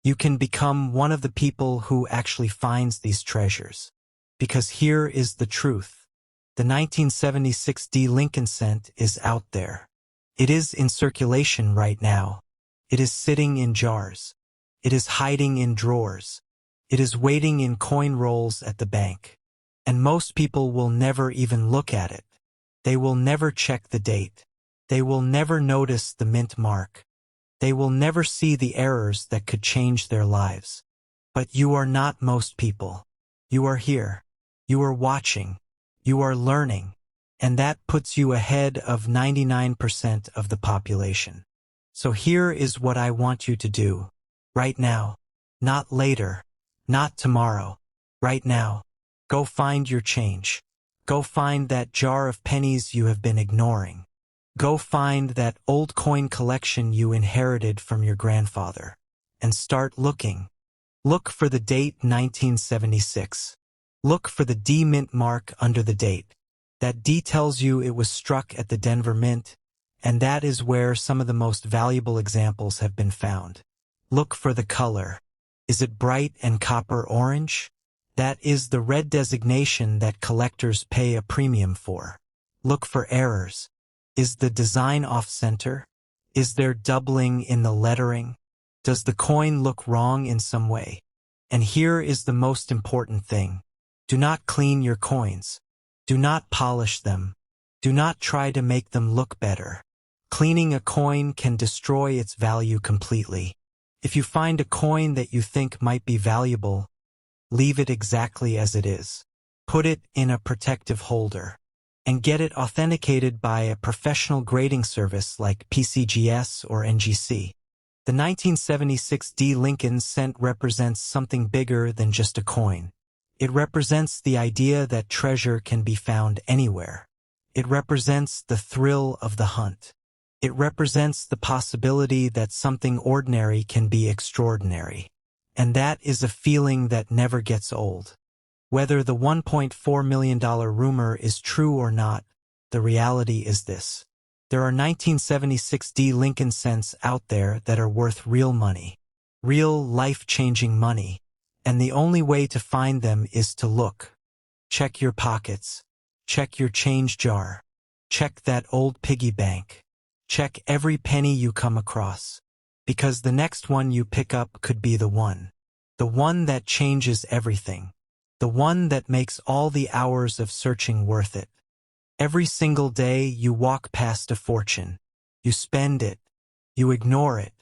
You can become one of the people who actually finds these treasures. Because here is the truth. The 1976 D Lincoln cent is out there. It is in circulation right now. It is sitting in jars. It is hiding in drawers. It is waiting in coin rolls at the bank. And most people will never even look at it. They will never check the date. They will never notice the mint mark. They will never see the errors that could change their lives. But you are not most people. You are here. You are watching. You are learning. And that puts you ahead of 99% of the population. So here is what I want you to do. Right now. Not later. Not tomorrow. Right now. Go find your change. Go find that jar of pennies you have been ignoring. Go find that old coin collection you inherited from your grandfather. And start looking. Look for the date 1976. Look for the D mint mark under the date. That D tells you it was struck at the Denver Mint, and that is where some of the most valuable examples have been found. Look for the color. Is it bright and copper orange? That is the red designation that collectors pay a premium for. Look for errors. Is the design off-center? Is there doubling in the lettering? Does the coin look wrong in some way? And here is the most important thing. Do not clean your coins. Do not polish them. Do not try to make them look better. Cleaning a coin can destroy its value completely. If you find a coin that you think might be valuable, leave it exactly as it is. Put it in a protective holder. And get it authenticated by a professional grading service like PCGS or NGC. The 1976 D Lincoln cent represents something bigger than just a coin. It represents the idea that treasure can be found anywhere. It represents the thrill of the hunt. It represents the possibility that something ordinary can be extraordinary. And that is a feeling that never gets old. Whether the $1.4 million rumor is true or not, the reality is this. There are 1976 D Lincoln cents out there that are worth real money. Real life-changing money. And the only way to find them is to look. Check your pockets. Check your change jar. Check that old piggy bank. Check every penny you come across. Because the next one you pick up could be the one. The one that changes everything. The one that makes all the hours of searching worth it. Every single day you walk past a fortune. You spend it. You ignore it.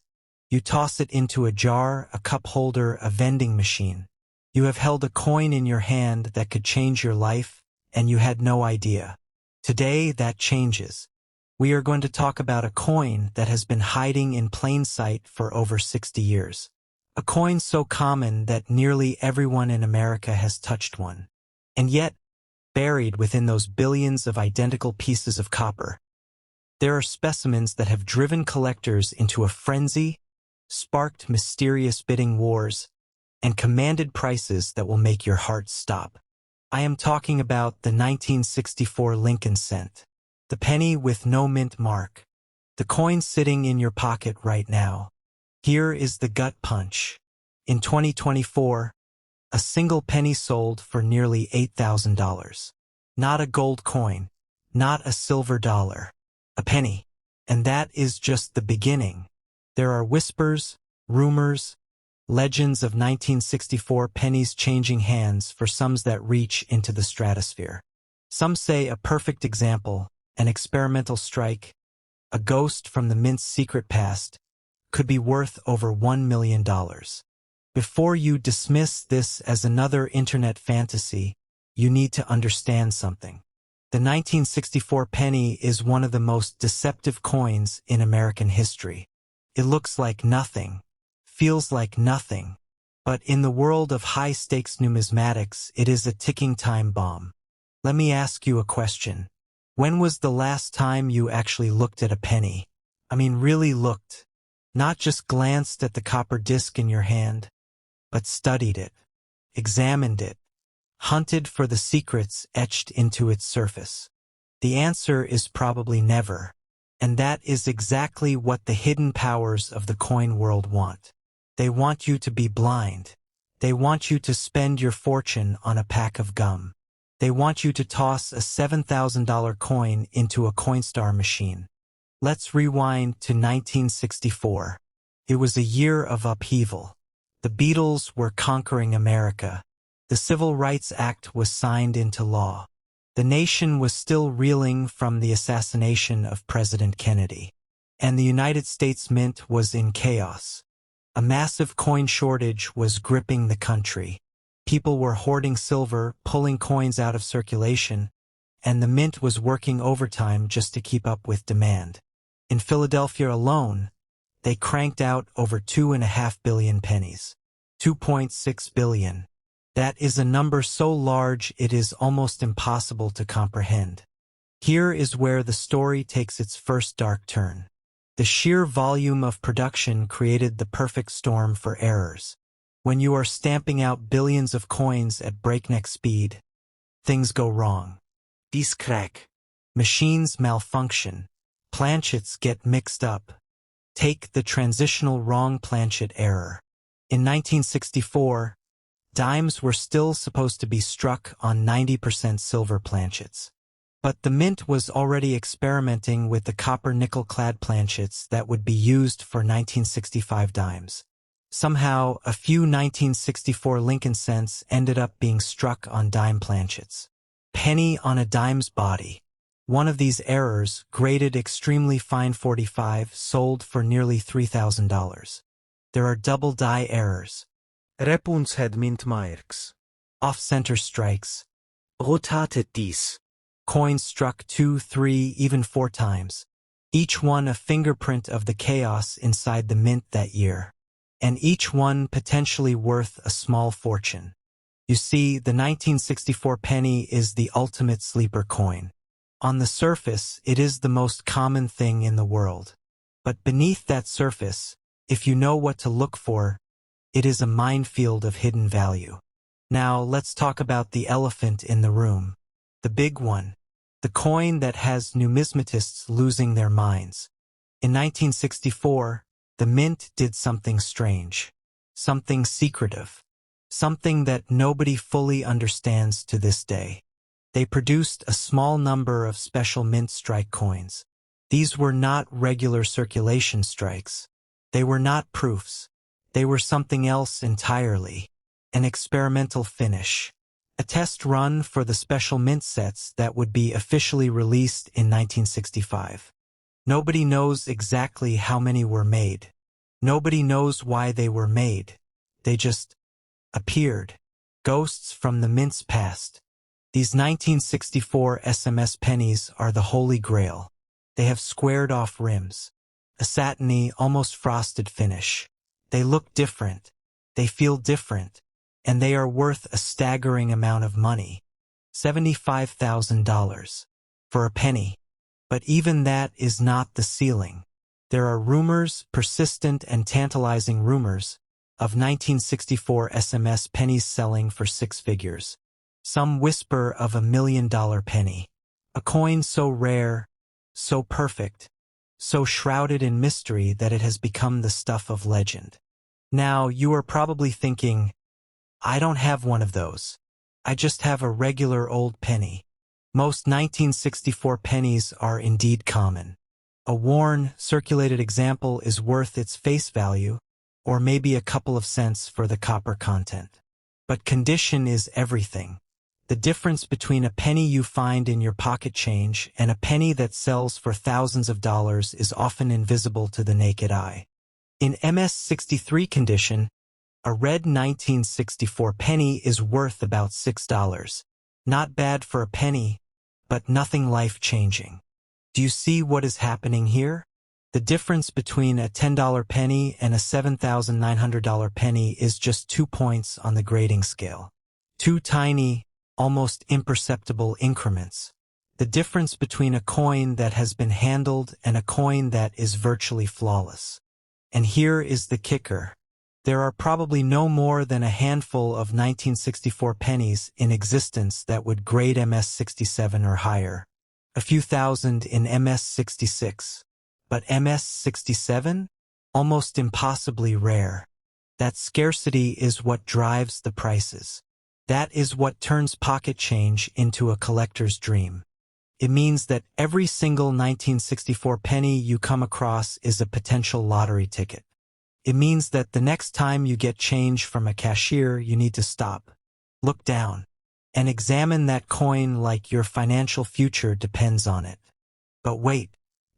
You toss it into a jar, a cup holder, a vending machine. You have held a coin in your hand that could change your life, and you had no idea. Today, that changes. We are going to talk about a coin that has been hiding in plain sight for over 60 years. A coin so common that nearly everyone in America has touched one. And yet, buried within those billions of identical pieces of copper, there are specimens that have driven collectors into a frenzy, sparked mysterious bidding wars, and commanded prices that will make your heart stop. I am talking about the 1964 Lincoln cent, the penny with no mint mark, the coin sitting in your pocket right now. Here is the gut punch. In 2024, a single penny sold for nearly $8,000. Not a gold coin, not a silver dollar, a penny. And that is just the beginning. There are whispers, rumors, legends of 1964 pennies changing hands for sums that reach into the stratosphere. Some say a perfect example, an experimental strike, a ghost from the mint's secret past, could be worth over $1 million. Before you dismiss this as another internet fantasy, you need to understand something. The 1964 penny is one of the most deceptive coins in American history. It looks like nothing, feels like nothing, but in the world of high-stakes numismatics, it is a ticking time bomb. Let me ask you a question. When was the last time you actually looked at a penny? I mean, really looked. Not just glanced at the copper disc in your hand, but studied it, examined it, hunted for the secrets etched into its surface. The answer is probably never. And that is exactly what the hidden powers of the coin world want. They want you to be blind. They want you to spend your fortune on a pack of gum. They want you to toss a $7,000 coin into a Coinstar machine. Let's rewind to 1964. It was a year of upheaval. The Beatles were conquering America. The Civil Rights Act was signed into law. The nation was still reeling from the assassination of President Kennedy. And the United States Mint was in chaos. A massive coin shortage was gripping the country. People were hoarding silver, pulling coins out of circulation, and the mint was working overtime just to keep up with demand. In Philadelphia alone, they cranked out over 2.5 billion pennies. 2.6 billion. That is a number so large it is almost impossible to comprehend. Here is where the story takes its first dark turn. The sheer volume of production created the perfect storm for errors. When you are stamping out billions of coins at breakneck speed, things go wrong. Dies crack. Machines malfunction. Planchets get mixed up. Take the transitional wrong planchet error. In 1964, dimes were still supposed to be struck on 90% silver planchets. But the mint was already experimenting with the copper nickel-clad planchets that would be used for 1965 dimes. Somehow, a few 1964 Lincoln cents ended up being struck on dime planchets. Penny on a dime's body. One of these errors, graded extremely fine 45, sold for nearly $3,000. There are double die errors. Repunshead mint marks. Off-center strikes. Rotated dies. Coins struck 2, 3, even 4 times. Each one a fingerprint of the chaos inside the mint that year. And each one potentially worth a small fortune. You see, the 1964 penny is the ultimate sleeper coin. On the surface, it is the most common thing in the world. But beneath that surface, if you know what to look for, it is a minefield of hidden value. Now, let's talk about the elephant in the room. The big one. The coin that has numismatists losing their minds. In 1964, the mint did something strange. Something secretive. Something that nobody fully understands to this day. They produced a small number of special mint strike coins. These were not regular circulation strikes. They were not proofs. They were something else entirely. An experimental finish. A test run for the special mint sets that would be officially released in 1965. Nobody knows exactly how many were made. Nobody knows why they were made. They just appeared. Ghosts from the mint's past. These 1964 SMS pennies are the holy grail. They have squared-off rims. A satiny, almost frosted finish. They look different. They feel different. And they are worth a staggering amount of money. $75,000. For a penny. But even that is not the ceiling. There are rumors, persistent and tantalizing rumors, of 1964 SMS pennies selling for 6 figures. Some whisper of $1 million penny. A coin so rare, so perfect, so shrouded in mystery that it has become the stuff of legend. Now, you are probably thinking, I don't have one of those. I just have a regular old penny. Most 1964 pennies are indeed common. A worn, circulated example is worth its face value, or maybe a couple of cents for the copper content. But condition is everything. The difference between a penny you find in your pocket change and a penny that sells for thousands of dollars is often invisible to the naked eye. In MS-63 condition, a red 1964 penny is worth about $6. Not bad for a penny, but nothing life-changing. Do you see what is happening here? The difference between a $10 penny and a $7,900 penny is just 2 points on the grading scale. 2 tiny, almost imperceptible increments. The difference between a coin that has been handled and a coin that is virtually flawless. And here is the kicker. There are probably no more than a handful of 1964 pennies in existence that would grade MS-67 or higher. A few thousand in MS-66. But MS-67? Almost impossibly rare. That scarcity is what drives the prices. That is what turns pocket change into a collector's dream. It means that every single 1964 penny you come across is a potential lottery ticket. It means that the next time you get change from a cashier, you need to stop, Look down and examine that coin like your financial future depends on it. But wait,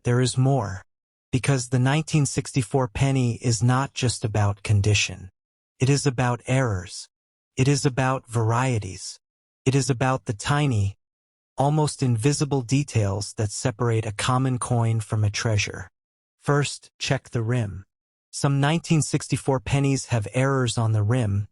there is more. Because the 1964 penny is not just about condition. It is about errors. It is about varieties. It is about the tiny, almost invisible details that separate a common coin from a treasure. First, check the rim. Some 1964 pennies have errors on the rim,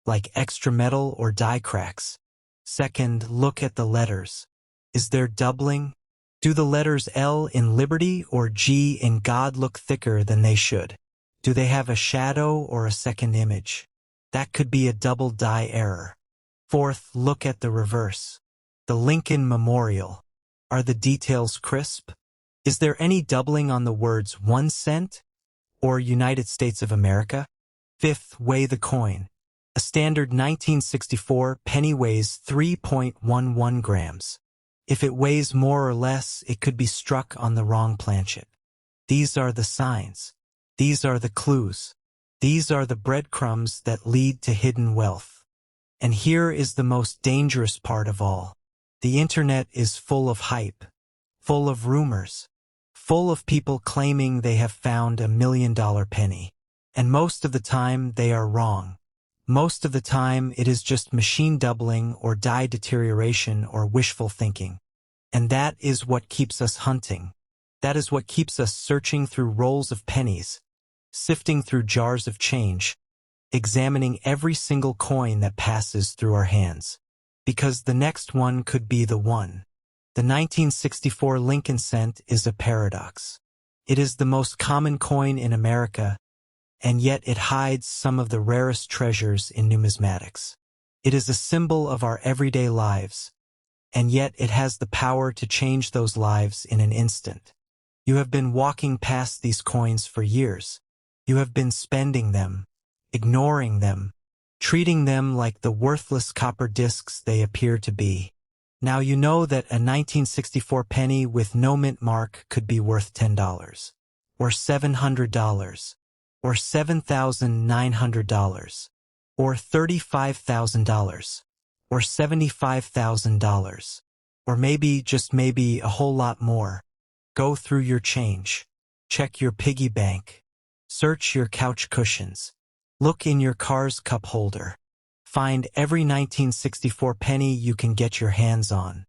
like extra metal or die cracks. Second, look at the letters. Is there doubling? Do the letters L in Liberty or G in God look thicker than they should? Do they have a shadow or a second image? That could be a double die error. Fourth, look at the reverse. The Lincoln Memorial. Are the details crisp? Is there any doubling on the words 1 cent or United States of America? Fifth, weigh the coin. A standard 1964 penny weighs 3.11 grams. If it weighs more or less, it could be struck on the wrong planchet. These are the signs. These are the clues. These are the breadcrumbs that lead to hidden wealth. And here is the most dangerous part of all. The internet is full of hype, full of rumors, full of people claiming they have found $1 million penny. And most of the time, they are wrong. Most of the time, it is just machine doubling or die deterioration or wishful thinking. And that is what keeps us hunting. That is what keeps us searching through rolls of pennies, sifting through jars of change, examining every single coin that passes through our hands. Because the next one could be the one. The 1964 Lincoln cent is a paradox. It is the most common coin in America, and yet it hides some of the rarest treasures in numismatics. It is a symbol of our everyday lives, and yet it has the power to change those lives in an instant. You have been walking past these coins for years. You have been spending them, ignoring them, treating them like the worthless copper discs they appear to be. Now you know that a 1964 penny with no mint mark could be worth $10, or $700, or $7,900, or $35,000, or $75,000, or maybe, just maybe, a whole lot more. Go through your change. Check your piggy bank. Search your couch cushions. Look in your car's cup holder. Find every 1964 penny you can get your hands on.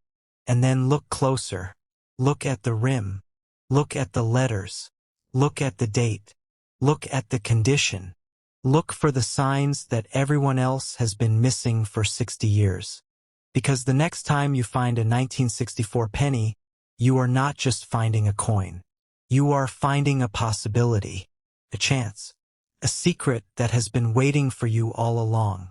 And then look closer. Look at the rim. Look at the letters. Look at the date. Look at the condition. Look for the signs that everyone else has been missing for 60 years. Because the next time you find a 1964 penny, you are not just finding a coin. You are finding a possibility, a chance, a secret that has been waiting for you all along.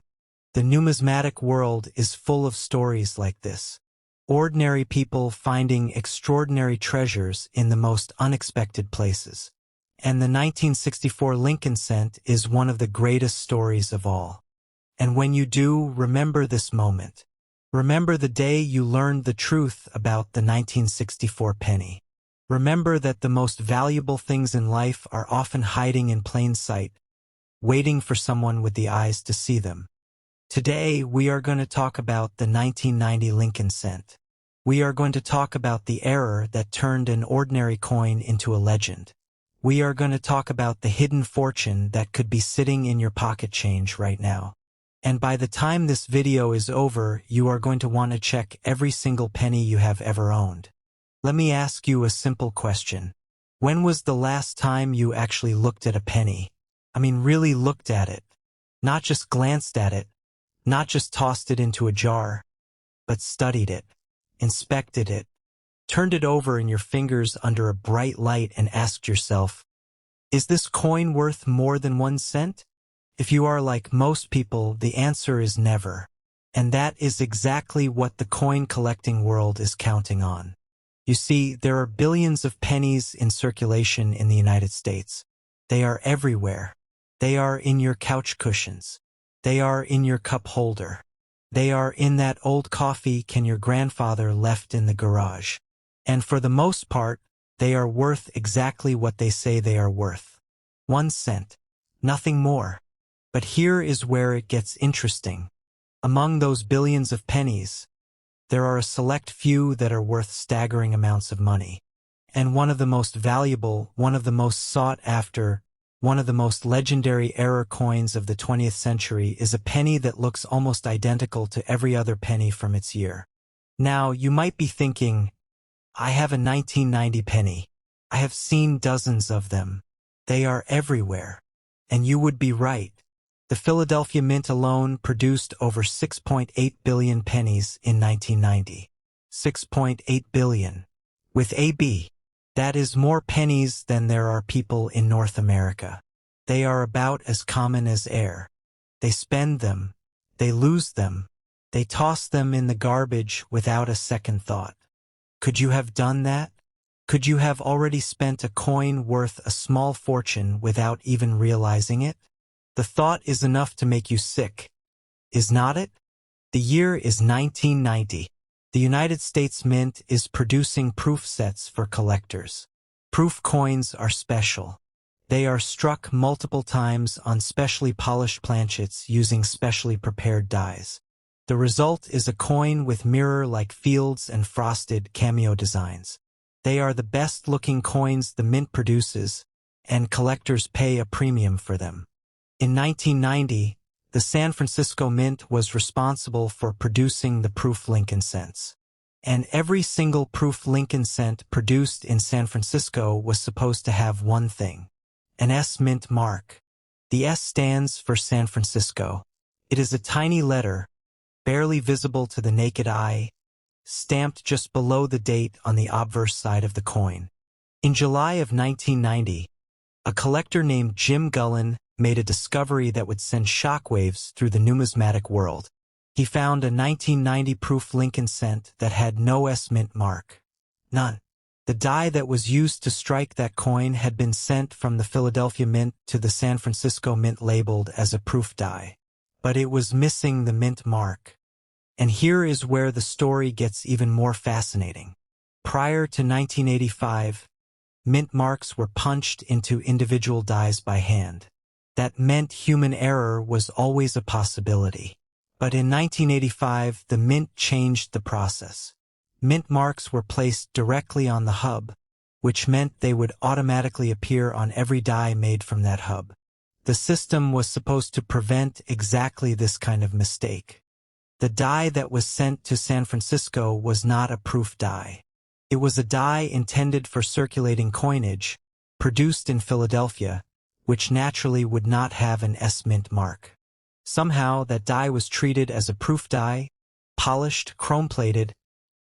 The numismatic world is full of stories like this. Ordinary people finding extraordinary treasures in the most unexpected places. And the 1964 Lincoln cent is one of the greatest stories of all. And when you do, remember this moment. Remember the day you learned the truth about the 1964 penny. Remember that the most valuable things in life are often hiding in plain sight, waiting for someone with the eyes to see them. Today, we are going to talk about the 1990 Lincoln cent. We are going to talk about the error that turned an ordinary coin into a legend. We are going to talk about the hidden fortune that could be sitting in your pocket change right now. And by the time this video is over, you are going to want to check every single penny you have ever owned. Let me ask you a simple question. When was the last time you actually looked at a penny? I mean, really looked at it. Not just glanced at it. Not just tossed it into a jar, but studied it, inspected it, turned it over in your fingers under a bright light and asked yourself, is this coin worth more than 1 cent? If you are like most people, the answer is never. And that is exactly what the coin collecting world is counting on. You see, there are billions of pennies in circulation in the United States. They are everywhere. They are in your couch cushions. They are in your cup holder. They are in that old coffee can your grandfather left in the garage. And for the most part, they are worth exactly what they say they are worth. 1 cent. Nothing more. But here is where it gets interesting. Among those billions of pennies, there are a select few that are worth staggering amounts of money. And one of the most valuable, one of the most sought after, one of the most legendary error coins of the 20th century is a penny that looks almost identical to every other penny from its year. Now, you might be thinking, I have a 1990 penny. I have seen dozens of them. They are everywhere. And you would be right. The Philadelphia Mint alone produced over 6.8 billion pennies in 1990. 6.8 billion. With AB. That is more pennies than there are people in North America. They are about as common as air. They spend them. They lose them. They toss them in the garbage without a second thought. Could you have done that? Could you have already spent a coin worth a small fortune without even realizing it? The thought is enough to make you sick. Is not it? The year is 1990. The United States Mint is producing proof sets for collectors. Proof coins are special. They are struck multiple times on specially polished planchets using specially prepared dies. The result is a coin with mirror-like fields and frosted cameo designs. They are the best-looking coins the Mint produces, and collectors pay a premium for them. In 1990, the San Francisco Mint was responsible for producing the proof Lincoln cents. And every single proof Lincoln cent produced in San Francisco was supposed to have one thing: an S Mint mark. The S stands for San Francisco. It is a tiny letter, barely visible to the naked eye, stamped just below the date on the obverse side of the coin. In July of 1990, a collector named Jim Gullen made a discovery that would send shockwaves through the numismatic world. He found a 1990 proof Lincoln cent that had no S Mint mark. None. The die that was used to strike that coin had been sent from the Philadelphia Mint to the San Francisco Mint labeled as a proof die. But it was missing the Mint mark. And here is where the story gets even more fascinating. Prior to 1985, Mint marks were punched into individual dies by hand. That meant human error was always a possibility. But in 1985, the Mint changed the process. Mint marks were placed directly on the hub, which meant they would automatically appear on every die made from that hub. The system was supposed to prevent exactly this kind of mistake. The die that was sent to San Francisco was not a proof die. It was a die intended for circulating coinage, produced in Philadelphia, which naturally would not have an S Mint mark. Somehow that die was treated as a proof die, polished, chrome-plated,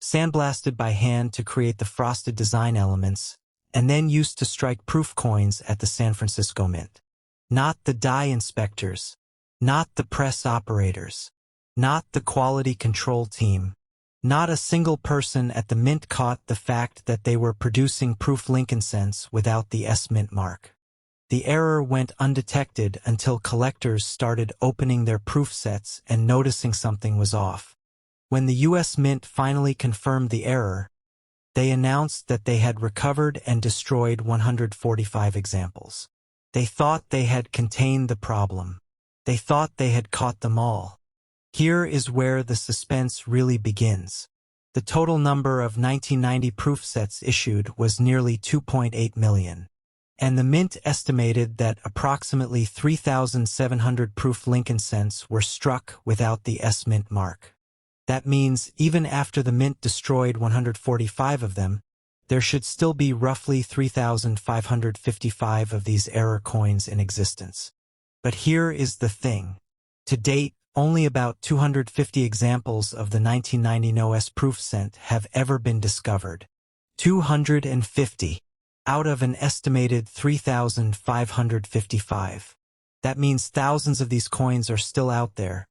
sandblasted by hand to create the frosted design elements, and then used to strike proof coins at the San Francisco Mint. Not the die inspectors, not the press operators, not the quality control team, not a single person at the Mint caught the fact that they were producing proof Lincoln cents without the S Mint mark. The error went undetected until collectors started opening their proof sets and noticing something was off. When the U.S. Mint finally confirmed the error, they announced that they had recovered and destroyed 145 examples. They thought they had contained the problem. They thought they had caught them all. Here is where the suspense really begins. The total number of 1990 proof sets issued was nearly 2.8 million. And the Mint estimated that approximately 3,700 proof Lincoln cents were struck without the S Mint mark. That means even after the Mint destroyed 145 of them, there should still be roughly 3,555 of these error coins in existence. But here is the thing. To date, only about 250 examples of the 1990 no-S proof cent have ever been discovered. 250. Out of an estimated 3,555. That means thousands of these coins are still out there,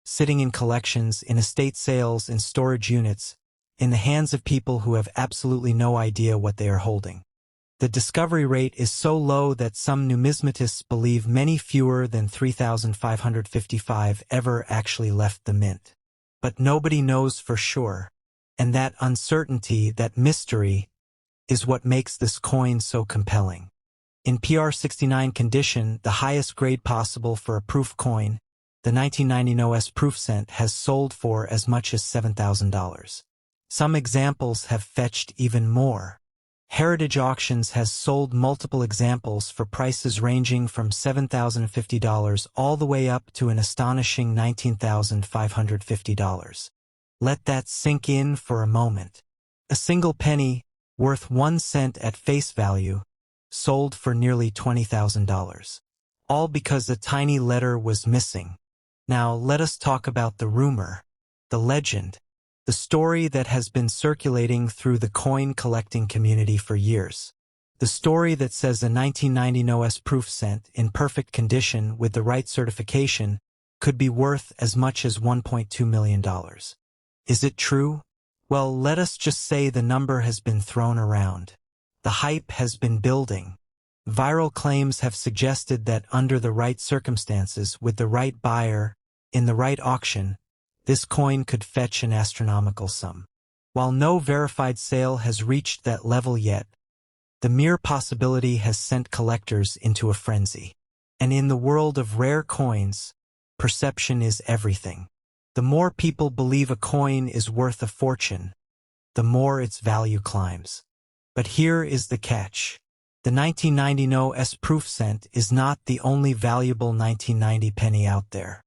sitting in collections, in estate sales, in storage units, in the hands of people who have absolutely no idea what they are holding. The discovery rate is so low that some numismatists believe many fewer than 3,555 ever actually left the Mint. But nobody knows for sure, and that uncertainty, that mystery, is what makes this coin so compelling. In PR69 condition, the highest grade possible for a proof coin, the 1990 NOS proof cent has sold for as much as $7,000. Some examples have fetched even more. Heritage Auctions has sold multiple examples for prices ranging from $7,050 all the way up to an astonishing $19,550. Let that sink in for a moment. A single penny, worth 1 cent at face value, sold for nearly $20,000. All because a tiny letter was missing. Now let us talk about the rumor, the legend, the story that has been circulating through the coin collecting community for years. The story that says a 1990 NOS proof cent in perfect condition with the right certification could be worth as much as $1.2 million. Is it true? Well, let us just say the number has been thrown around. The hype has been building. Viral claims have suggested that under the right circumstances, with the right buyer, in the right auction, this coin could fetch an astronomical sum. While no verified sale has reached that level yet, the mere possibility has sent collectors into a frenzy. And in the world of rare coins, perception is everything. The more people believe a coin is worth a fortune, the more its value climbs. But here is the catch. The 1990 NOS proof cent is not the only valuable 1990 penny out there.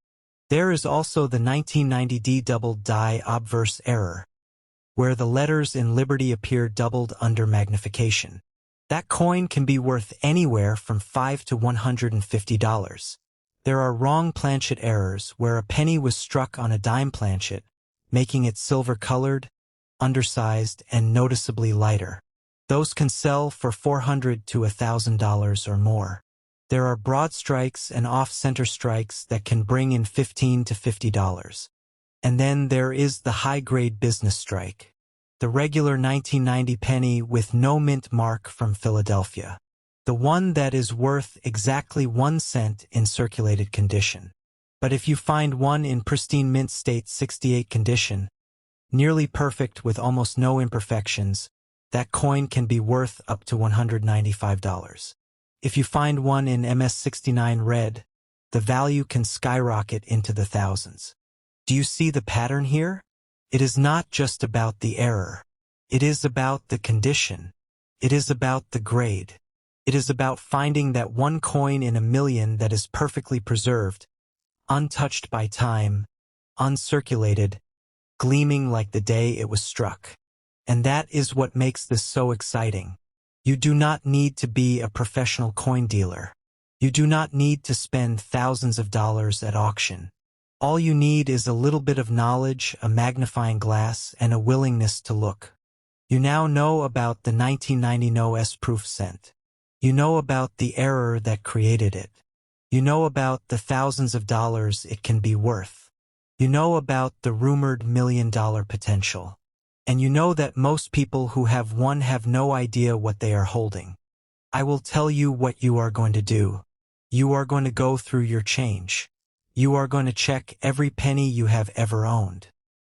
There is also the 1990 D double die obverse error, where the letters in Liberty appear doubled under magnification. That coin can be worth anywhere from $5 to $150. There are wrong planchet errors where a penny was struck on a dime planchet, making it silver-colored, undersized, and noticeably lighter. Those can sell for $400 to $1,000 or more. There are broad strikes and off-center strikes that can bring in $15 to $50. And then there is the high-grade business strike, the regular 1990 penny with no mint mark from Philadelphia, the one that is worth exactly 1 cent in circulated condition. But if you find one in pristine mint state 68 condition, nearly perfect with almost no imperfections, that coin can be worth up to $195. If you find one in MS69 red, the value can skyrocket into the thousands. Do you see the pattern here? It is not just about the error. It is about the condition. It is about the grade. It is about finding that one coin in a million that is perfectly preserved, untouched by time, uncirculated, gleaming like the day it was struck. And that is what makes this so exciting. You do not need to be a professional coin dealer. You do not need to spend thousands of dollars at auction. All you need is a little bit of knowledge, a magnifying glass, and a willingness to look. You now know about the 1990 NOS proof cent. You know about the error that created it. You know about the thousands of dollars it can be worth. You know about the rumored $1 million potential. And you know that most people who have one have no idea what they are holding. I will tell you what you are going to do. You are going to go through your change. You are going to check every penny you have ever owned.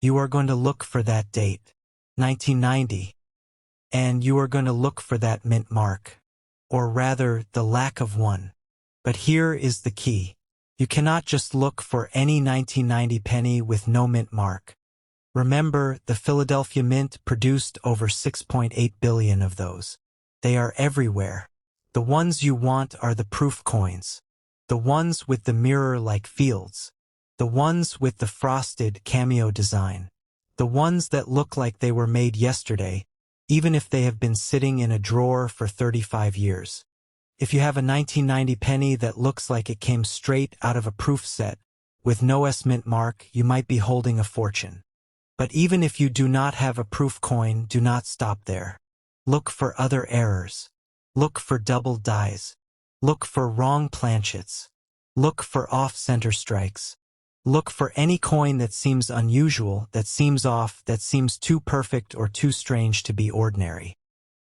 You are going to look for that date, 1990. And you are going to look for that mint mark. Or rather, the lack of one. But here is the key. You cannot just look for any 1990 penny with no mint mark. Remember, the Philadelphia Mint produced over 6.8 billion of those. They are everywhere. The ones you want are the proof coins. The ones with the mirror-like fields. The ones with the frosted cameo design. The ones that look like they were made yesterday, even if they have been sitting in a drawer for 35 years. If you have a 1990 penny that looks like it came straight out of a proof set, with no S mint mark, you might be holding a fortune. But even if you do not have a proof coin, do not stop there. Look for other errors. Look for double dies. Look for wrong planchets. Look for off-center strikes. Look for any coin that seems unusual, that seems off, that seems too perfect or too strange to be ordinary.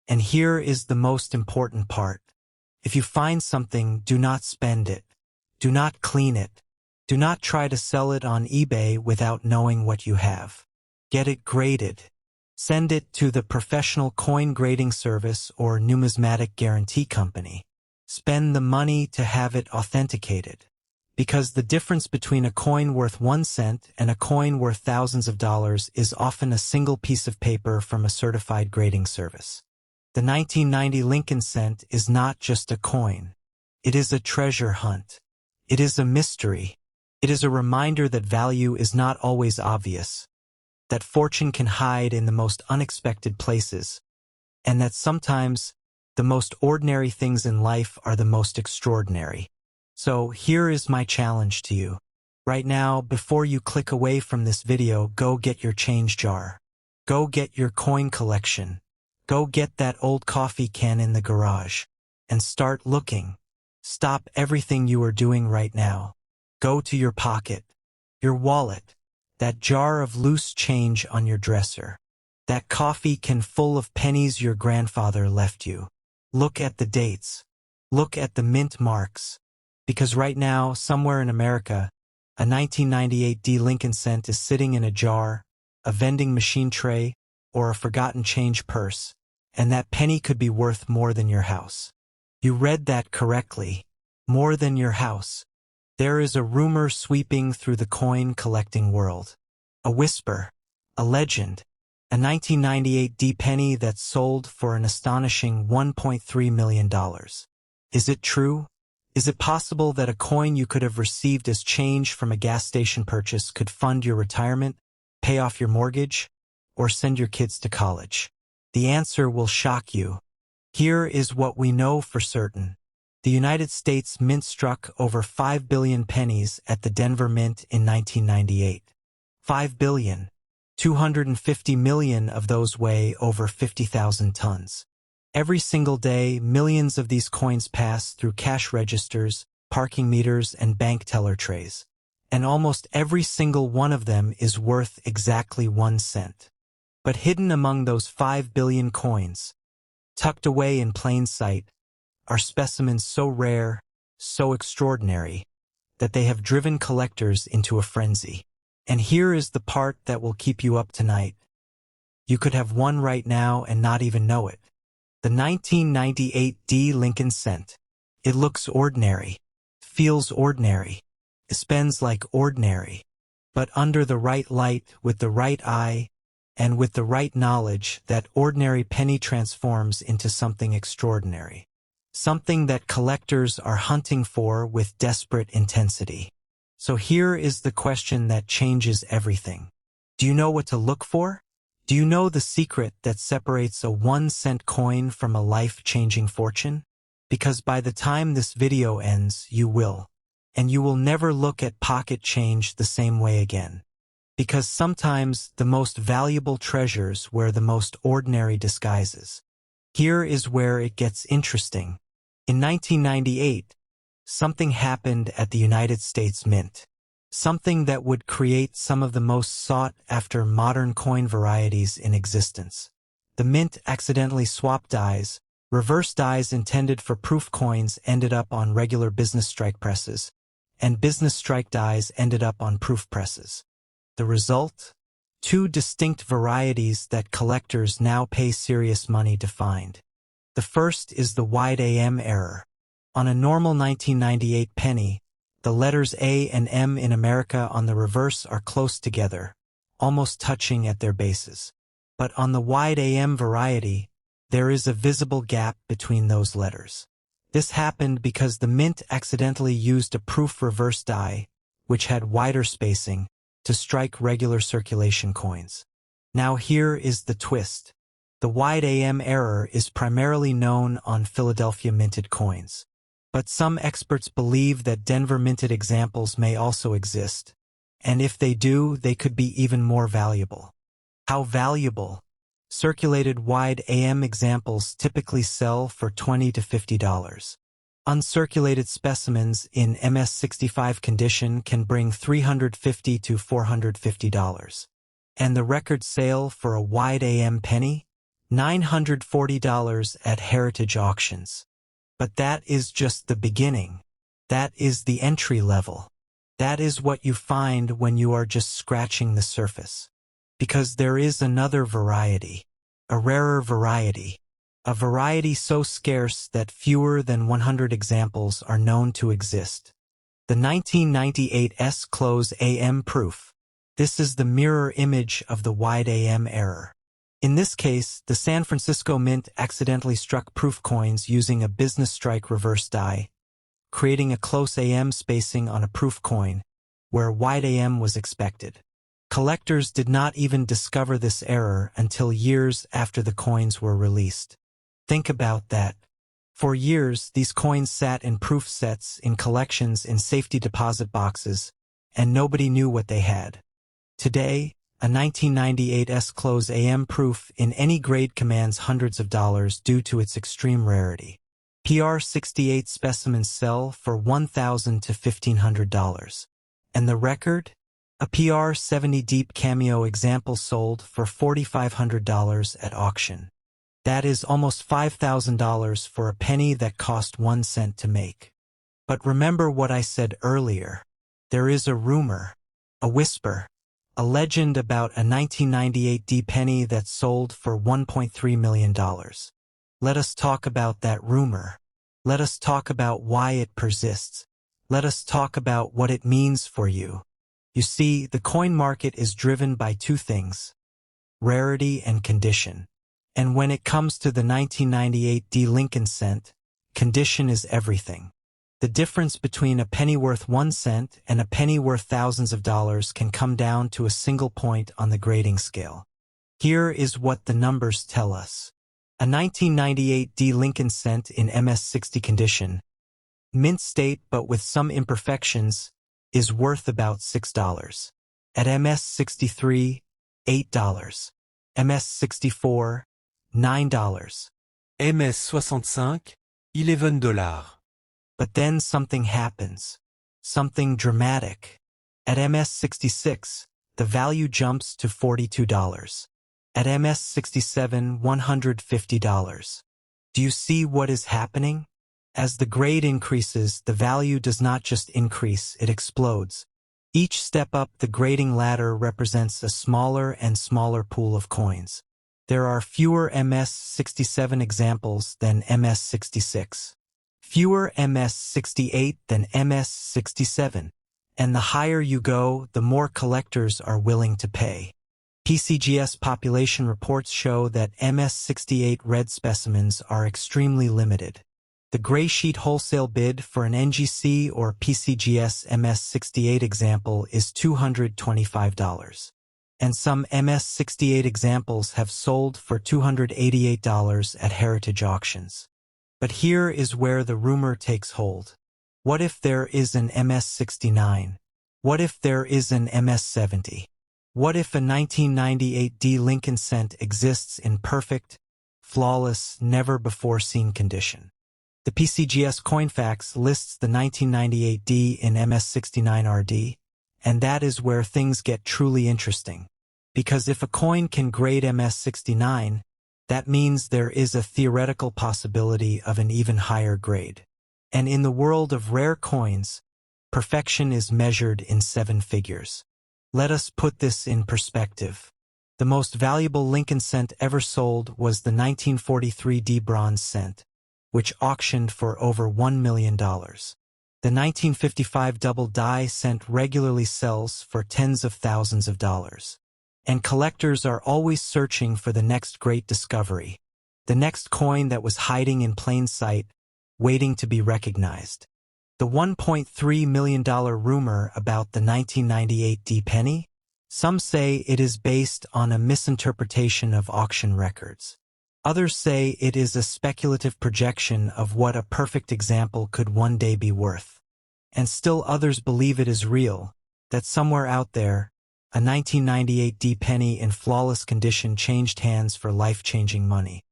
And here is the most important part. If you find something, do not spend it. Do not clean it. Do not try to sell it on eBay without knowing what you have. Get it graded. Send it to the professional coin grading service or numismatic guarantee company. Spend the money to have it authenticated. because the difference between a coin worth 1 cent and a coin worth thousands of dollars is often a single piece of paper from a certified grading service. The 1990 Lincoln cent is not just a coin. It is a treasure hunt. It is a mystery. It is a reminder that value is not always obvious, that fortune can hide in the most unexpected places, and that sometimes the most ordinary things in life are the most extraordinary. So here is my challenge to you. Right now, before you click away from this video, go get your change jar. Go get your coin collection. Go get that old coffee can in the garage. And start looking. Stop everything you are doing right now. Go to your pocket, your wallet, that jar of loose change on your dresser, that coffee can full of pennies your grandfather left you. Look at the dates. Look at the mint marks. Because right now, somewhere in America, a 1998 D. Lincoln cent is sitting in a jar, a vending machine tray, or a forgotten change purse, and that penny could be worth more than your house. You read that correctly. More than your house. There is a rumor sweeping through the coin-collecting world. A whisper, a legend, a 1998 D penny that sold for an astonishing $1.3 million. Is it true? Is it possible that a coin you could have received as change from a gas station purchase could fund your retirement, pay off your mortgage, or send your kids to college? The answer will shock you. Here is what we know for certain. The United States Mint struck over 5 billion pennies at the Denver Mint in 1998. 5 billion. 250 million of those weigh over 50,000 tons. Every single day, millions of these coins pass through cash registers, parking meters, and bank teller trays. And almost every single one of them is worth exactly 1 cent. But hidden among those 5 billion coins, tucked away in plain sight, are specimens so rare, so extraordinary, that they have driven collectors into a frenzy. And here is the part that will keep you up tonight. You could have one right now and not even know it. The 1998 D. Lincoln cent. It looks ordinary, feels ordinary, spends like ordinary. But under the right light, with the right eye, and with the right knowledge, that ordinary penny transforms into something extraordinary. Something that collectors are hunting for with desperate intensity. So here is the question that changes everything. Do you know what to look for? Do you know the secret that separates a 1 cent coin from a life-changing fortune? Because by the time this video ends, you will. And you will never look at pocket change the same way again. Because sometimes the most valuable treasures wear the most ordinary disguises. Here is where it gets interesting. In 1998, something happened at the United States Mint. Something that would create some of the most sought-after modern coin varieties in existence. The Mint accidentally swapped dies. Reverse dies intended for proof coins ended up on regular business strike presses, and business strike dies ended up on proof presses. The result? 2 distinct varieties that collectors now pay serious money to find. The first is the wide AM error. On a normal 1998 penny, the letters A and M in America on the reverse are close together, almost touching at their bases. But on the wide AM variety, there is a visible gap between those letters. This happened because the Mint accidentally used a proof reverse die, which had wider spacing, to strike regular circulation coins. Now here is the twist. The wide AM error is primarily known on Philadelphia minted coins. But some experts believe that Denver minted examples may also exist, and if they do, they could be even more valuable. How valuable? Circulated wide AM examples typically sell for $20 to $50. Uncirculated specimens in MS65 condition can bring $350 to $450. And the record sale for a wide AM penny? $940 at heritage auctions. But that is just the beginning. That is the entry level. That is what you find when you are just scratching the surface. Because there is another variety, a rarer variety, a variety so scarce that fewer than 100 examples are known to exist. The 1998 S-Close AM proof. This is the mirror image of the wide AM error. In this case, the San Francisco Mint accidentally struck proof coins using a business strike reverse die, creating a close AM spacing on a proof coin, where wide AM was expected. Collectors did not even discover this error until years after the coins were released. Think about that. For years, these coins sat in proof sets in collections in safety deposit boxes, and nobody knew what they had. Today, a 1998 S-Close AM proof in any grade commands hundreds of dollars due to its extreme rarity. PR68 specimens sell for $1,000 to $1,500. And the record? A PR70 Deep Cameo example sold for $4,500 at auction. That is almost $5,000 for a penny that cost 1 cent to make. But remember what I said earlier. There is a rumor, a whisper, a legend about a 1998 D penny that sold for $1.3 million. Let us talk about that rumor. Let us talk about why it persists. Let us talk about what it means for you. You see, the coin market is driven by two things: rarity and condition. And when it comes to the 1998 D Lincoln cent, condition is everything. The difference between a penny worth 1 cent and a penny worth thousands of dollars can come down to a single point on the grading scale. Here is what the numbers tell us. A 1998 D Lincoln cent in MS60 condition, mint state but with some imperfections, is worth about $6. At MS63, $8. MS64, $9. MS65, $11. But then something happens. Something dramatic. At MS66, the value jumps to $42. At MS67, $150. Do you see what is happening? As the grade increases, the value does not just increase, it explodes. Each step up the grading ladder represents a smaller and smaller pool of coins. There are fewer MS67 examples than MS66. Fewer MS68 than MS67. And the higher you go, the more collectors are willing to pay. PCGS population reports show that MS68 red specimens are extremely limited. The gray sheet wholesale bid for an NGC or PCGS MS68 example is $225. And some MS68 examples have sold for $288 at heritage auctions. But here is where the rumor takes hold. What if there is an MS69? What if there is an MS70? What if a 1998 D Lincoln cent exists in perfect, flawless, never-before-seen condition? The PCGS Coinfax lists the 1998 D in MS69RD, and that is where things get truly interesting. Because if a coin can grade MS69, that means there is a theoretical possibility of an even higher grade. And in the world of rare coins, perfection is measured in 7 figures. Let us put this in perspective. The most valuable Lincoln cent ever sold was the 1943 D bronze cent, which auctioned for over $1 million. The 1955 double die cent regularly sells for tens of thousands of dollars. And collectors are always searching for the next great discovery, the next coin that was hiding in plain sight, waiting to be recognized. The $1.3 million rumor about the 1998 D penny? Some say it is based on a misinterpretation of auction records. Others say it is a speculative projection of what a perfect example could one day be worth. And still others believe it is real, that somewhere out there, a 1998 D penny in flawless condition changed hands for life-changing money.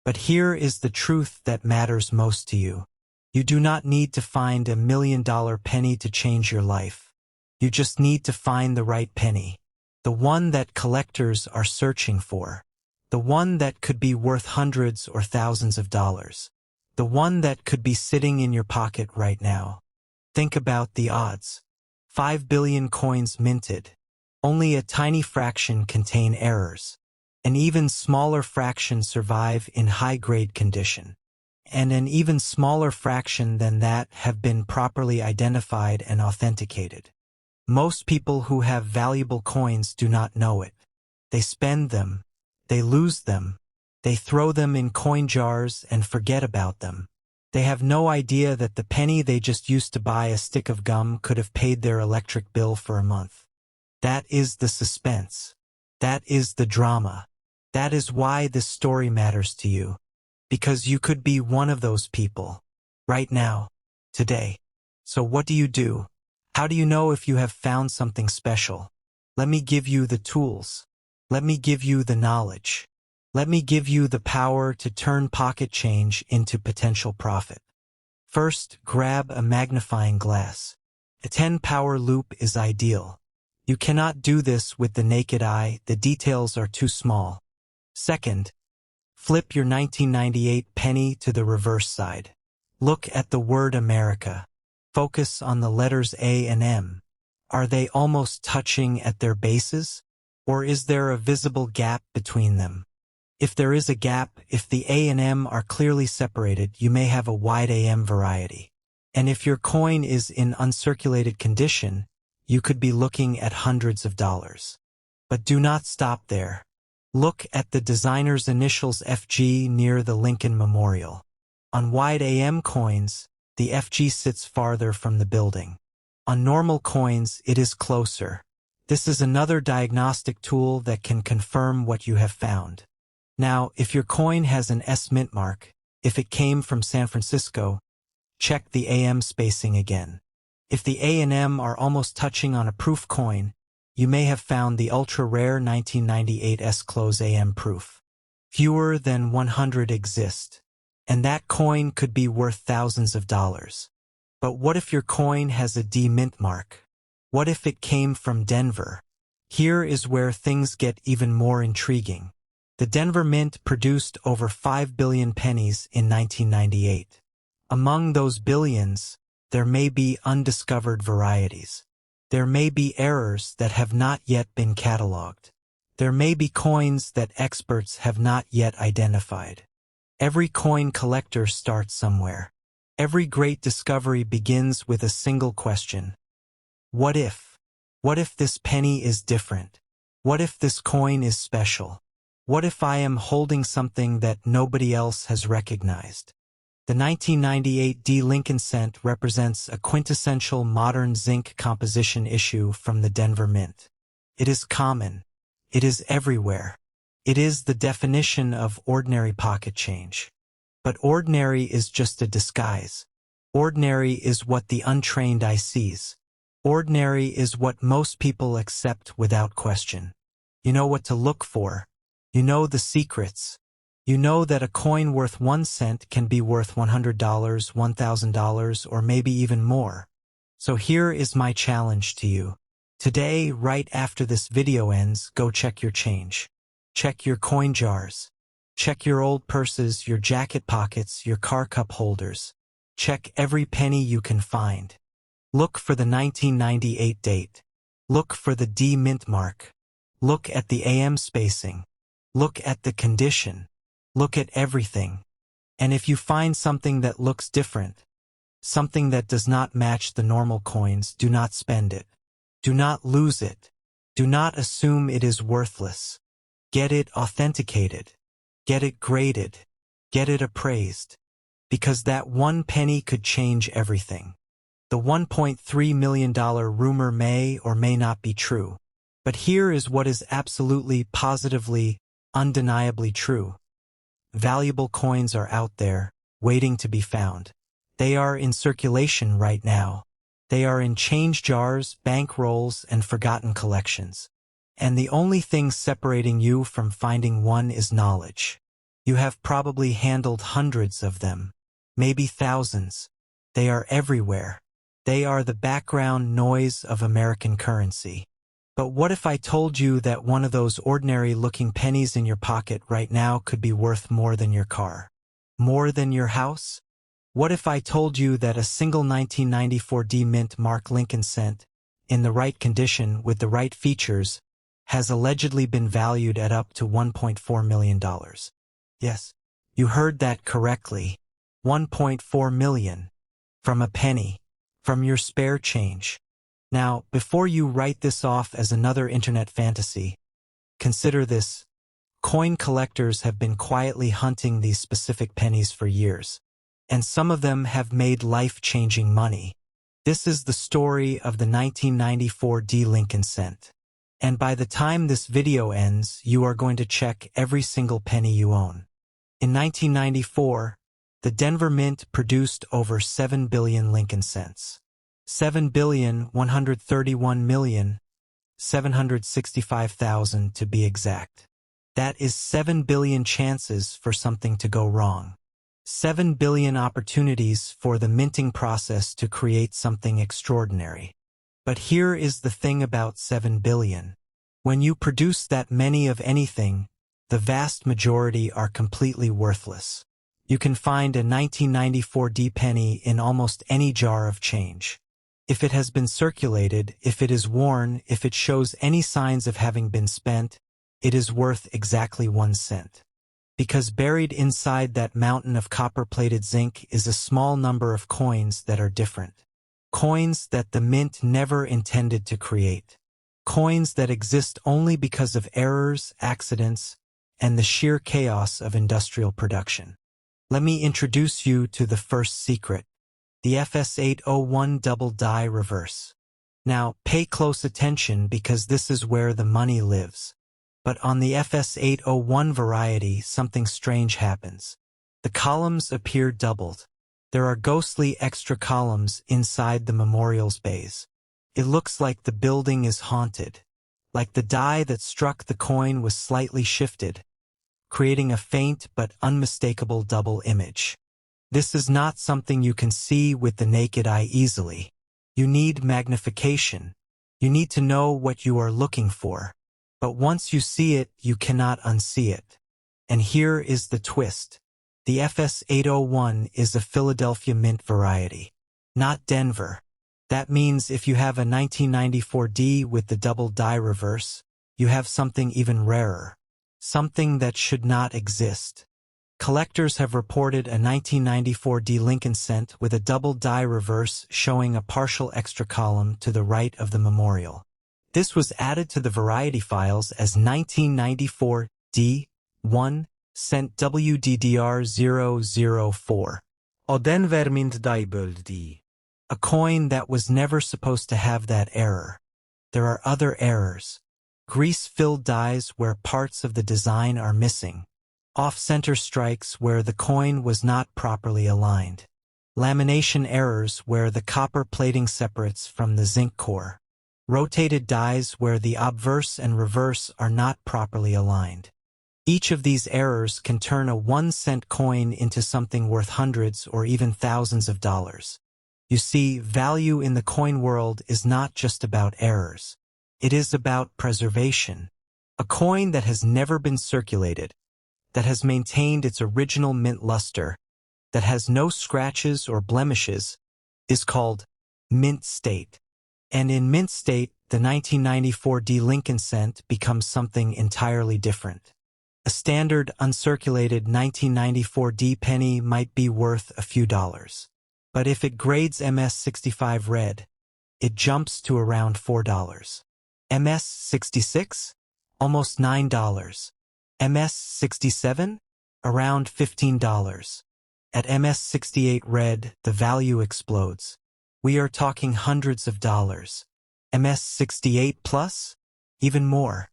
But here is the truth that matters most to you. You do not need to find $1 million penny to change your life. You just need to find the right penny. The one that collectors are searching for. The one that could be worth hundreds or thousands of dollars. The one that could be sitting in your pocket right now. Think about the odds. 5 billion coins minted. Only a tiny fraction contain errors. An even smaller fraction survive in high-grade condition. and an even smaller fraction than that have been properly identified and authenticated. Most people who have valuable coins do not know it. They spend them, they lose them, they throw them in coin jars and forget about them. They have no idea that the penny they just used to buy a stick of gum could have paid their electric bill for a month. That is the suspense. That is the drama. That is why this story matters to you. Because you could be one of those people. Right now. Today. So what do you do? How do you know if you have found something special? Let me give you the tools. Let me give you the knowledge. Let me give you the power to turn pocket change into potential profit. First, grab a magnifying glass. A 10-power loupe is ideal. You cannot do this with the naked eye, the details are too small. Second, flip your 1998 penny to the reverse side. Look at the word America. Focus on the letters A and M. Are they almost touching at their bases? Or is there a visible gap between them? If there is a gap, if the A and M are clearly separated, you may have a wide AM variety. And if your coin is in uncirculated condition, you could be looking at hundreds of dollars. But do not stop there. Look at the designer's initials FG near the Lincoln Memorial. On wide AM coins, the FG sits farther from the building. On normal coins, it is closer. This is another diagnostic tool that can confirm what you have found. Now, if your coin has an S mint mark, if it came from San Francisco, check the AM spacing again. If the A and M are almost touching on a proof coin, you may have found the ultra-rare 1998 S-Close AM proof. Fewer than 100 exist, and that coin could be worth thousands of dollars. But what if your coin has a D mint mark? What if it came from Denver? Here is where things get even more intriguing. The Denver Mint produced over 5 billion pennies in 1998. Among those billions, there may be undiscovered varieties. There may be errors that have not yet been cataloged. There may be coins that experts have not yet identified. Every coin collector starts somewhere. Every great discovery begins with a single question. What if? What if this penny is different? What if this coin is special? What if I am holding something that nobody else has recognized? The 1998 D. Lincoln cent represents a quintessential modern zinc composition issue from the Denver Mint. It is common. It is everywhere. It is the definition of ordinary pocket change. But ordinary is just a disguise. Ordinary is what the untrained eye sees. Ordinary is what most people accept without question. You know what to look for. You know the secrets. You know that a coin worth 1 cent can be worth $100, $1,000, or maybe even more. So here is my challenge to you. Today, right after this video ends, go check your change. Check your coin jars. Check your old purses, your jacket pockets, your car cup holders. Check every penny you can find. Look for the 1998 date. Look for the D mint mark. Look at the AM spacing. Look at the condition. Look at everything. And if you find something that looks different, something that does not match the normal coins, do not spend it. Do not lose it. Do not assume it is worthless. Get it authenticated. Get it graded. Get it appraised. Because that 1 penny could change everything. The $1.3 million rumor may or may not be true. But here is what is absolutely, positively, undeniably true. Valuable coins are out there, waiting to be found. They are in circulation right now. They are in change jars, bank rolls, and forgotten collections. And the only thing separating you from finding one is knowledge. You have probably handled hundreds of them, maybe thousands. They are everywhere. They are the background noise of American currency. But what if I told you that one of those ordinary-looking pennies in your pocket right now could be worth more than your car? More than your house? What if I told you that a single 1994 D Mint Mark Lincoln cent, in the right condition with the right features, has allegedly been valued at up to $1.4 million? Yes, you heard that correctly. 1.4 million. From a penny. From your spare change. Now, before you write this off as another internet fantasy, consider this. Coin collectors have been quietly hunting these specific pennies for years, and some of them have made life-changing money. This is the story of the 1994 D. Lincoln cent. And by the time this video ends, you are going to check every single penny you own. In 1994, the Denver Mint produced over 7 billion Lincoln cents. 7,131,765,000 to be exact. That is 7 billion chances for something to go wrong. 7 billion opportunities for the minting process to create something extraordinary. But here is the thing about 7 billion. When you produce that many of anything, the vast majority are completely worthless. You can find a 1994 D penny in almost any jar of change. If it has been circulated, if it is worn, if it shows any signs of having been spent, it is worth exactly 1 cent. Because buried inside that mountain of copper-plated zinc is a small number of coins that are different. Coins that the mint never intended to create. Coins that exist only because of errors, accidents, and the sheer chaos of industrial production. Let me introduce you to the first secret, the FS801 double die reverse. Now, pay close attention because this is where the money lives. But on the FS801 variety, something strange happens. The columns appear doubled. There are ghostly extra columns inside the memorial's bays. It looks like the building is haunted, like the die that struck the coin was slightly shifted, creating a faint but unmistakable double image. This is not something you can see with the naked eye easily. You need magnification. You need to know what you are looking for. But once you see it, you cannot unsee it. And here is the twist. The FS801 is a Philadelphia Mint variety, not Denver. That means if you have a 1994 D with the double die reverse, you have something even rarer. Something that should not exist. Collectors have reported a 1994 D Lincoln cent with a double die reverse showing a partial extra column to the right of the memorial. This was added to the variety files as 1994 D 1 cent WDDR004. Och den Vermint Diebold D. A coin that was never supposed to have that error. There are other errors. Grease-filled dies where parts of the design are missing. Off-center strikes where the coin was not properly aligned. Lamination errors where the copper plating separates from the zinc core. Rotated dies where the obverse and reverse are not properly aligned. Each of these errors can turn a 1-cent coin into something worth hundreds or even thousands of dollars. You see, value in the coin world is not just about errors. It is about preservation. A coin that has never been circulated, that has maintained its original mint luster, that has no scratches or blemishes, is called mint state. And in mint state, the 1994 D Lincoln cent becomes something entirely different. A standard uncirculated 1994 D penny might be worth a few dollars. But if it grades MS65 red, it jumps to around $4. MS66? Almost $9. MS67? Around $15. At MS68 red, the value explodes. We are talking hundreds of dollars. MS68 plus? Even more.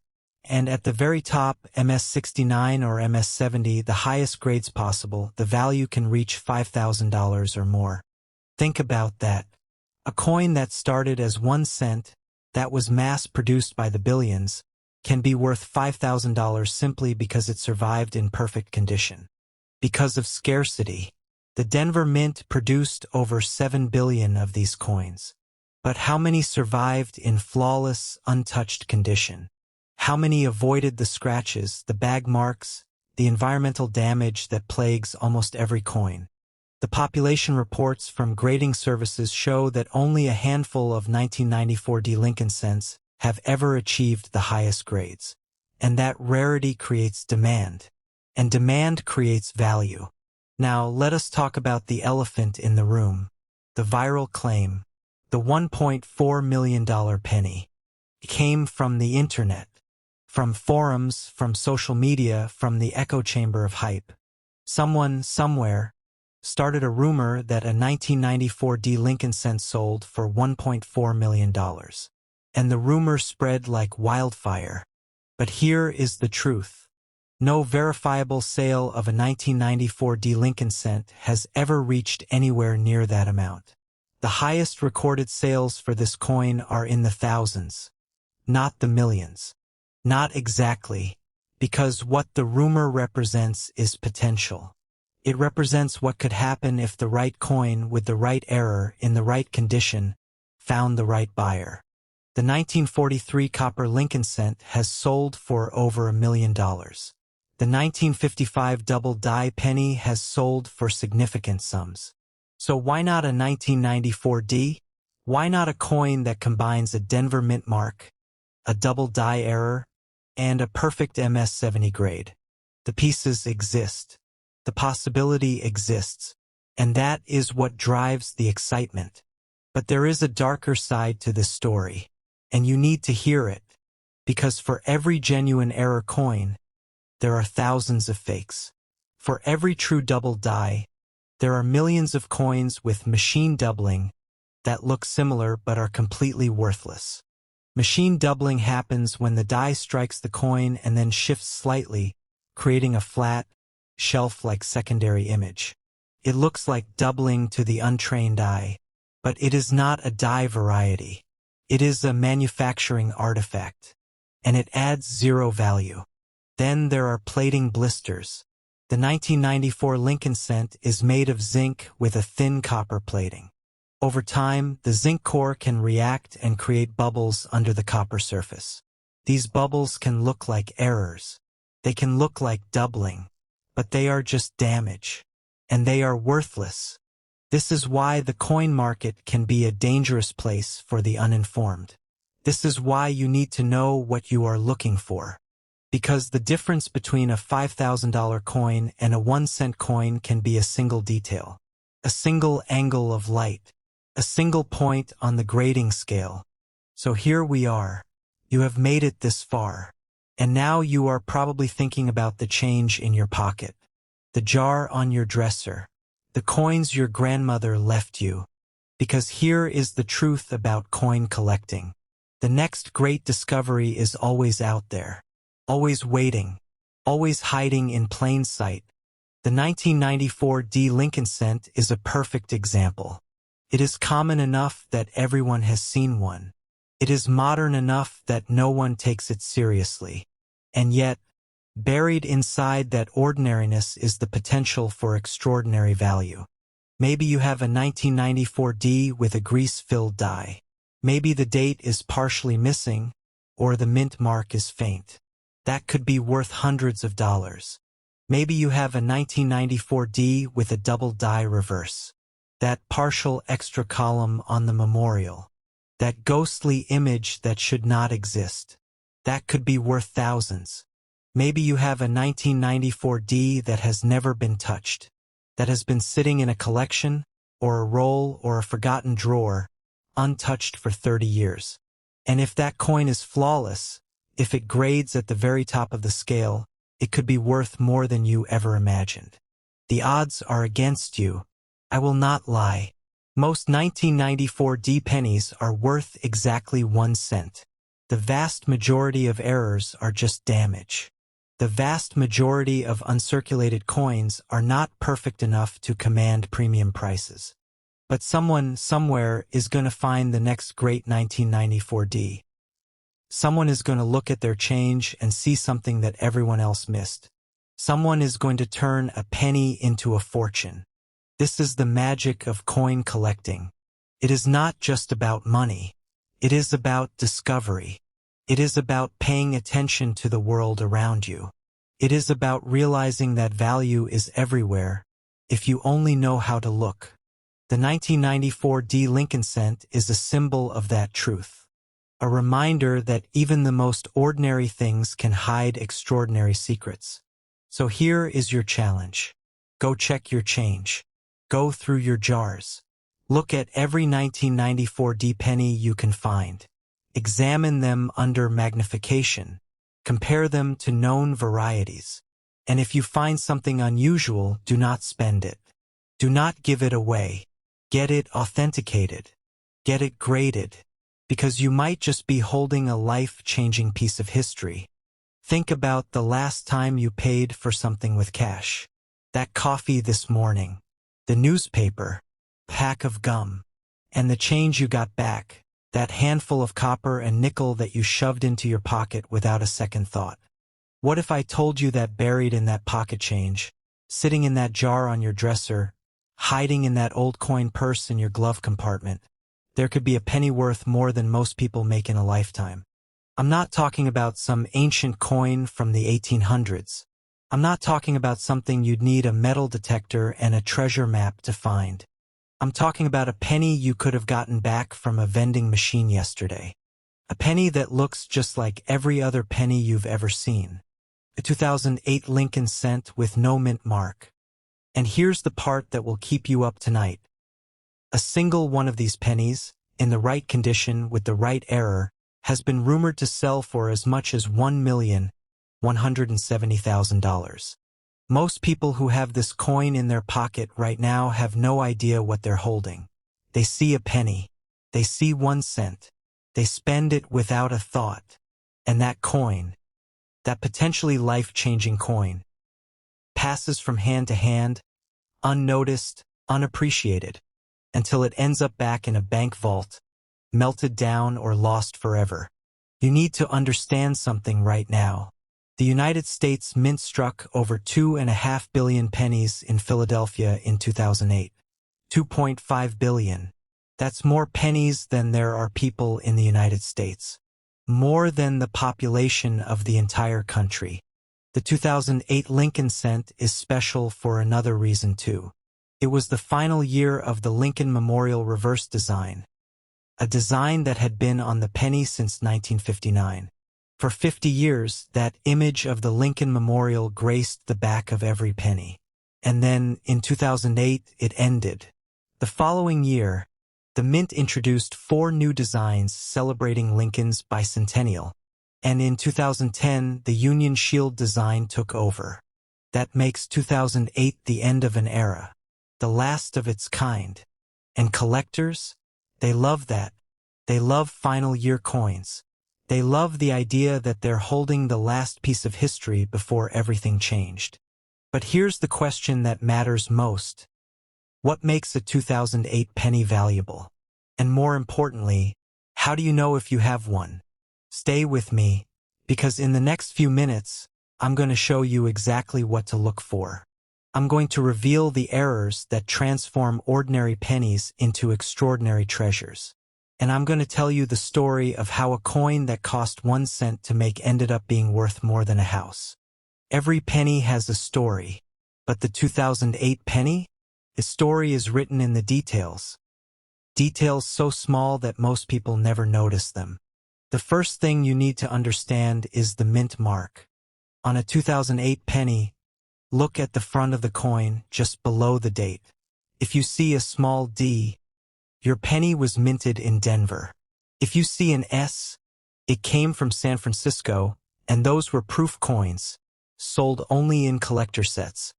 And at the very top, MS69 or MS70, the highest grades possible, the value can reach $5,000 or more. Think about that. A coin that started as 1 cent, that was mass-produced by the billions, can be worth $5,000 simply because it survived in perfect condition. Because of scarcity, the Denver Mint produced over 7 billion of these coins. But how many survived in flawless, untouched condition? How many avoided the scratches, the bag marks, the environmental damage that plagues almost every coin? The population reports from grading services show that only a handful of 1994 D Lincoln cents have ever achieved the highest grades. And that rarity creates demand. And demand creates value. Now let us talk about the elephant in the room. The viral claim. The $1.4 million penny. It came from the internet. From forums, from social media, from the echo chamber of hype. Someone, somewhere, started a rumor that a 1994 D Lincoln Cent sold for $1.4 million. And the rumor spread like wildfire. But here is the truth. No verifiable sale of a 1994 D Lincoln Cent has ever reached anywhere near that amount. The highest recorded sales for this coin are in the thousands, not the millions. Not exactly, because what the rumor represents is potential. It represents what could happen if the right coin with the right error in the right condition found the right buyer. The 1943 copper Lincoln Cent has sold for over $1 million. The 1955 double die penny has sold for significant sums. So why not a 1994 D? Why not a coin that combines a Denver Mint mark, a double die error, and a perfect MS-70 grade? The pieces exist. The possibility exists. And that is what drives the excitement. But there is a darker side to this story. And you need to hear it. Because for every genuine error coin, there are thousands of fakes. For every true double die, there are millions of coins with machine doubling that look similar but are completely worthless. Machine doubling happens when the die strikes the coin and then shifts slightly, creating a flat, shelf-like secondary image. It looks like doubling to the untrained eye, but it is not a die variety. It is a manufacturing artifact, and it adds zero value. Then there are plating blisters. The 1994 Lincoln Cent is made of zinc with a thin copper plating. Over time, the zinc core can react and create bubbles under the copper surface. These bubbles can look like errors. They can look like doubling, but they are just damage. And they are worthless. This is why the coin market can be a dangerous place for the uninformed. This is why you need to know what you are looking for. Because the difference between a $5,000 coin and a 1-cent coin can be a single detail, a single angle of light, a single point on the grading scale. So here we are. You have made it this far. And now you are probably thinking about the change in your pocket, the jar on your dresser, the coins your grandmother left you. Because here is the truth about coin collecting. The next great discovery is always out there. Always waiting, always hiding in plain sight. The 1994 D Lincoln Cent is a perfect example. It is common enough that everyone has seen one. It is modern enough that no one takes it seriously. And yet, buried inside that ordinariness is the potential for extraordinary value. Maybe you have a 1994 D with a grease-filled die. Maybe the date is partially missing, or the mint mark is faint. That could be worth hundreds of dollars. Maybe you have a 1994 D with a double die reverse. That partial extra column on the memorial. That ghostly image that should not exist. That could be worth thousands. Maybe you have a 1994 D that has never been touched. That has been sitting in a collection, or a roll, or a forgotten drawer, untouched for 30 years. And if that coin is flawless, if it grades at the very top of the scale, it could be worth more than you ever imagined. The odds are against you. I will not lie. Most 1994 D pennies are worth exactly 1 cent. The vast majority of errors are just damage. The vast majority of uncirculated coins are not perfect enough to command premium prices. But someone, somewhere, is going to find the next great 1994 D. Someone is going to look at their change and see something that everyone else missed. Someone is going to turn a penny into a fortune. This is the magic of coin collecting. It is not just about money. It is about discovery. It is about paying attention to the world around you. It is about realizing that value is everywhere, if you only know how to look. The 1994 D Lincoln Cent is a symbol of that truth. A reminder that even the most ordinary things can hide extraordinary secrets. So here is your challenge. Go check your change. Go through your jars. Look at every 1994 D-penny you can find. Examine them under magnification. Compare them to known varieties. And if you find something unusual, do not spend it. Do not give it away. Get it authenticated. Get it graded. Because you might just be holding a life-changing piece of history. Think about the last time you paid for something with cash. That coffee this morning, the newspaper, pack of gum, and the change you got back, that handful of copper and nickel that you shoved into your pocket without a second thought. What if I told you that buried in that pocket change, sitting in that jar on your dresser, hiding in that old coin purse in your glove compartment, there could be a penny worth more than most people make in a lifetime? I'm not talking about some ancient coin from the 1800s. I'm not talking about something you'd need a metal detector and a treasure map to find. I'm talking about a penny you could have gotten back from a vending machine yesterday. A penny that looks just like every other penny you've ever seen. A 2008 Lincoln cent with no mint mark. And here's the part that will keep you up tonight. A single one of these pennies, in the right condition with the right error, has been rumored to sell for as much as $1,170,000. Most people who have this coin in their pocket right now have no idea what they're holding. They see a penny. They see 1 cent. They spend it without a thought. And that coin, that potentially life-changing coin, passes from hand to hand, unnoticed, unappreciated, until it ends up back in a bank vault, melted down or lost forever. You need to understand something right now. The United States Mint struck over 2.5 billion pennies in Philadelphia in 2008. 2.5 billion. That's more pennies than there are people in the United States. More than the population of the entire country. The 2008 Lincoln cent is special for another reason too. It was the final year of the Lincoln Memorial reverse design. A design that had been on the penny since 1959. For 50 years, that image of the Lincoln Memorial graced the back of every penny. And then, in 2008, it ended. The following year, the Mint introduced 4 new designs celebrating Lincoln's bicentennial. And in 2010, the Union Shield design took over. That makes 2008 the end of an era. The last of its kind. And collectors? They love that. They love final year coins. They love the idea that they're holding the last piece of history before everything changed. But here's the question that matters most. What makes a 2008 penny valuable? And more importantly, how do you know if you have one? Stay with me, because in the next few minutes, I'm going to show you exactly what to look for. I'm going to reveal the errors that transform ordinary pennies into extraordinary treasures. And I'm going to tell you the story of how a coin that cost 1 cent to make ended up being worth more than a house. Every penny has a story, but the 2008 penny? The story is written in the details. Details so small that most people never notice them. The first thing you need to understand is the mint mark. On a 2008 penny, look at the front of the coin just below the date. If you see a small D, your penny was minted in Denver. If you see an S, it came from San Francisco, and those were proof coins, sold only in collector sets.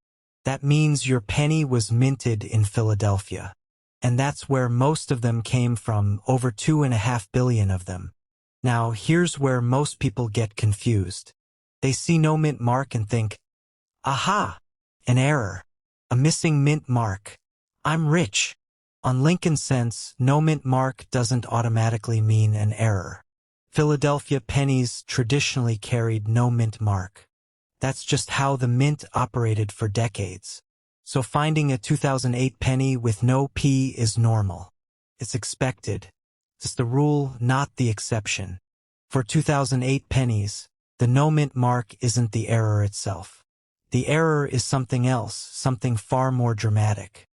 That means your penny was minted in Philadelphia. And that's where most of them came from, over 2.5 billion of them. Now, here's where most people get confused. They see no mint mark and think, aha, an error, a missing mint mark. I'm rich. On Lincoln cents, no mint mark doesn't automatically mean an error. Philadelphia pennies traditionally carried no mint mark. That's just how the mint operated for decades. So finding a 2008 penny with no P is normal. It's expected. It's the rule, not the exception. For 2008 pennies, the no mint mark isn't the error itself. The error is something else, something far more dramatic.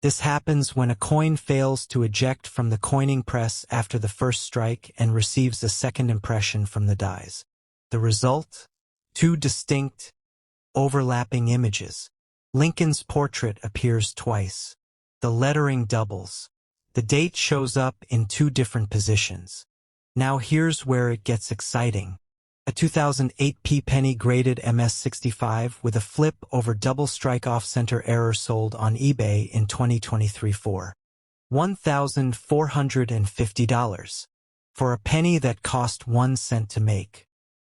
This happens when a coin fails to eject from the coining press after the first strike and receives a second impression from the dies. The result? 2 distinct, overlapping images. Lincoln's portrait appears twice. The lettering doubles. The date shows up in two different positions. Now here's where it gets exciting. A 2008 p-penny graded MS65 with a flip over double strike off-center error sold on eBay in 2023 for $1,450 for a penny that cost 1 cent to make.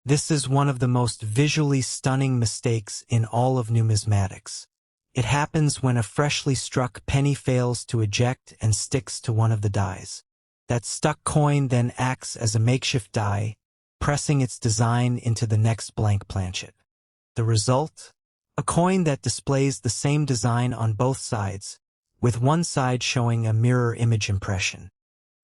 This is one of the most visually stunning mistakes in all of numismatics. It happens when a freshly struck penny fails to eject and sticks to one of the dies. That stuck coin then acts as a makeshift die, pressing its design into the next blank planchet. The result? A coin that displays the same design on both sides, with one side showing a mirror image impression.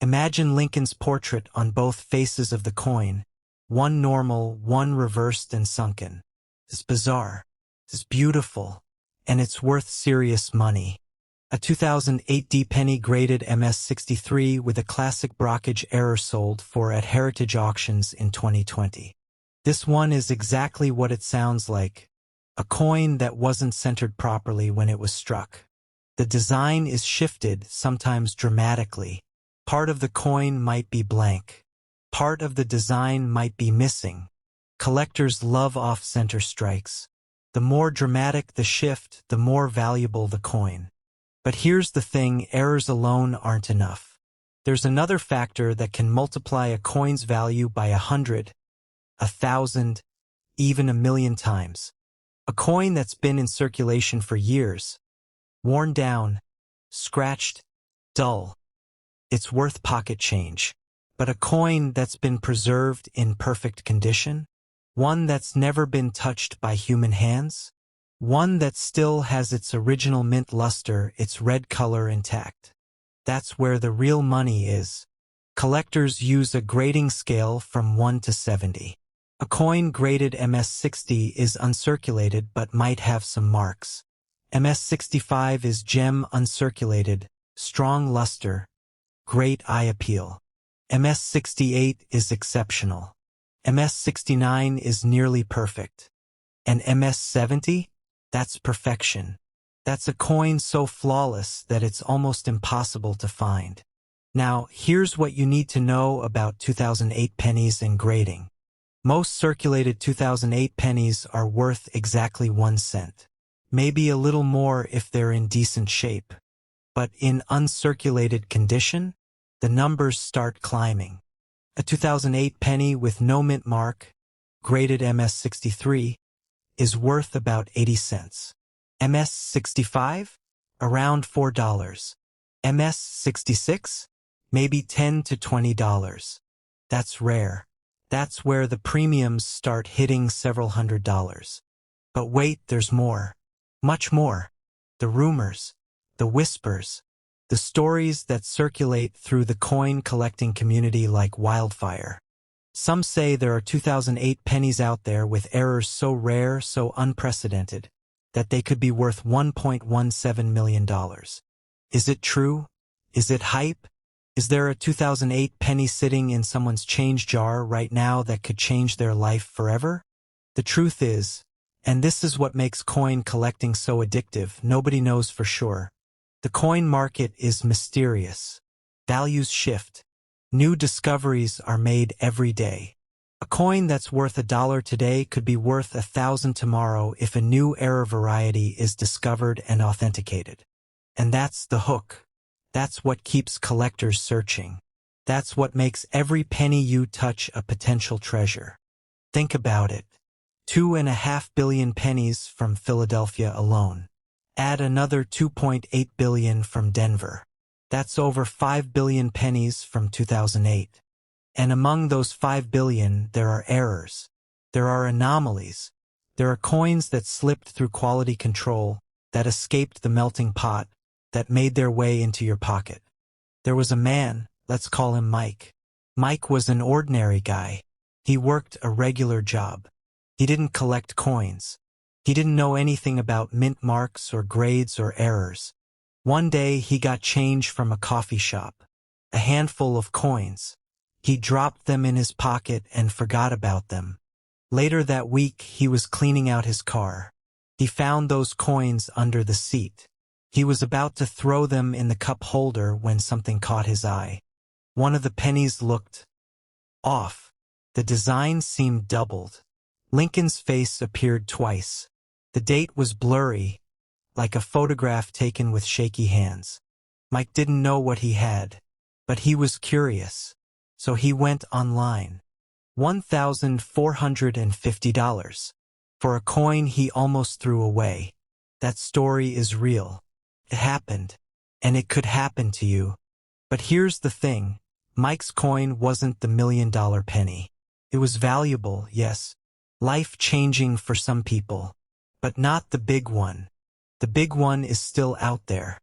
Imagine Lincoln's portrait on both faces of the coin, one normal, one reversed and sunken. It's bizarre. It's beautiful. And it's worth serious money. A 2008 d-penny graded MS63 with a classic Brockage error sold for at Heritage Auctions in 2020. This one is exactly what it sounds like. A coin that wasn't centered properly when it was struck. The design is shifted, sometimes dramatically. Part of the coin might be blank. Part of the design might be missing. Collectors love off-center strikes. The more dramatic the shift, the more valuable the coin. But here's the thing, errors alone aren't enough. There's another factor that can multiply a coin's value by 100, 1,000, even 1,000,000 times. A coin that's been in circulation for years, worn down, scratched, dull. It's worth pocket change. But a coin that's been preserved in perfect condition? One that's never been touched by human hands? One that still has its original mint luster, its red color intact. That's where the real money is. Collectors use a grading scale from 1 to 70. A coin graded MS60 is uncirculated but might have some marks. MS65 is gem uncirculated, strong luster, great eye appeal. MS68 is exceptional. MS69 is nearly perfect. And MS70? That's perfection. That's a coin so flawless that it's almost impossible to find. Now, here's what you need to know about 2008 pennies and grading. Most circulated 2008 pennies are worth exactly 1 cent. Maybe a little more if they're in decent shape. But in uncirculated condition, the numbers start climbing. A 2008 penny with no mint mark, graded MS63, is worth about 80 cents. MS65? Around $4. MS66? Maybe $10 to $20. That's rare. That's where the premiums start hitting several $100s. But wait, there's more. Much more. The rumors. The whispers. The stories that circulate through the coin collecting community like wildfire. Some say there are 2008 pennies out there with errors so rare, so unprecedented, that they could be worth $1.17 million. Is it true? Is it hype? Is there a 2008 penny sitting in someone's change jar right now that could change their life forever? The truth is, and this is what makes coin collecting so addictive, nobody knows for sure. The coin market is mysterious. Values shift. New discoveries are made every day. A coin that's worth $1 today could be worth 1,000 tomorrow if a new error variety is discovered and authenticated. And that's the hook. That's what keeps collectors searching. That's what makes every penny you touch a potential treasure. Think about it. 2.5 billion pennies from Philadelphia alone. Add another 2.8 billion from Denver. That's over 5 billion pennies from 2008. And among those 5 billion, there are errors. There are anomalies. There are coins that slipped through quality control, that escaped the melting pot, that made their way into your pocket. There was a man, let's call him Mike. Mike was an ordinary guy. He worked a regular job. He didn't collect coins. He didn't know anything about mint marks or grades or errors. One day he got change from a coffee shop. A handful of coins. He dropped them in his pocket and forgot about them. Later that week he was cleaning out his car. He found those coins under the seat. He was about to throw them in the cup holder when something caught his eye. One of the pennies looked off. The design seemed doubled. Lincoln's face appeared twice. The date was blurry, like a photograph taken with shaky hands. Mike didn't know what he had, but he was curious. So he went online. $1,450. For a coin he almost threw away. That story is real. It happened. And it could happen to you. But here's the thing. Mike's coin wasn't the $1 million penny. It was valuable, yes. Life-changing for some people. But not the big one. The big one is still out there.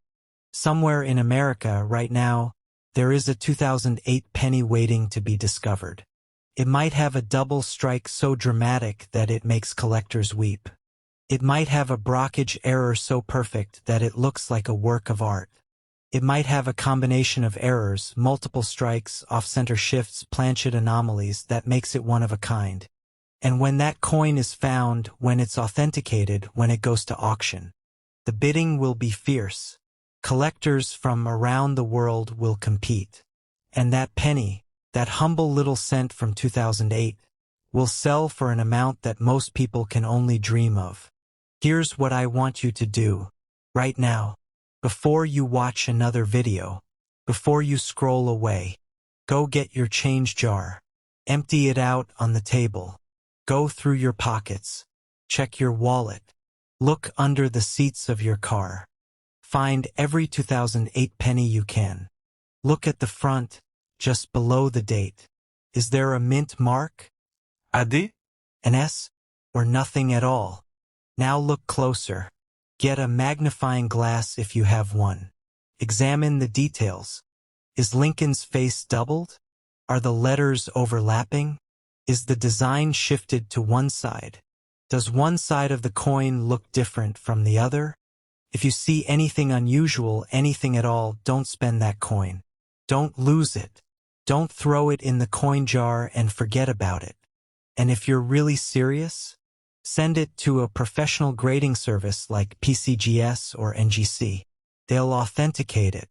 Somewhere in America right now, there is a 2008 penny waiting to be discovered. It might have a double strike so dramatic that it makes collectors weep. It might have a blockage error so perfect that it looks like a work of art. It might have a combination of errors, multiple strikes, off-center shifts, planchet anomalies that makes it one of a kind. And when that coin is found, when it's authenticated, when it goes to auction, the bidding will be fierce. Collectors from around the world will compete. And that penny, that humble little cent from 2008, will sell for an amount that most people can only dream of. Here's what I want you to do, right now, before you watch another video, before you scroll away. Go get your change jar. Empty it out on the table. Go through your pockets. Check your wallet. Look under the seats of your car. Find every 2008 penny you can. Look at the front, just below the date. Is there a mint mark? AD? An S? Or nothing at all? Now look closer. Get a magnifying glass if you have one. Examine the details. Is Lincoln's face doubled? Are the letters overlapping? Is the design shifted to one side? Does one side of the coin look different from the other? If you see anything unusual, anything at all, don't spend that coin. Don't lose it. Don't throw it in the coin jar and forget about it. And if you're really serious, send it to a professional grading service like PCGS or NGC. They'll authenticate it.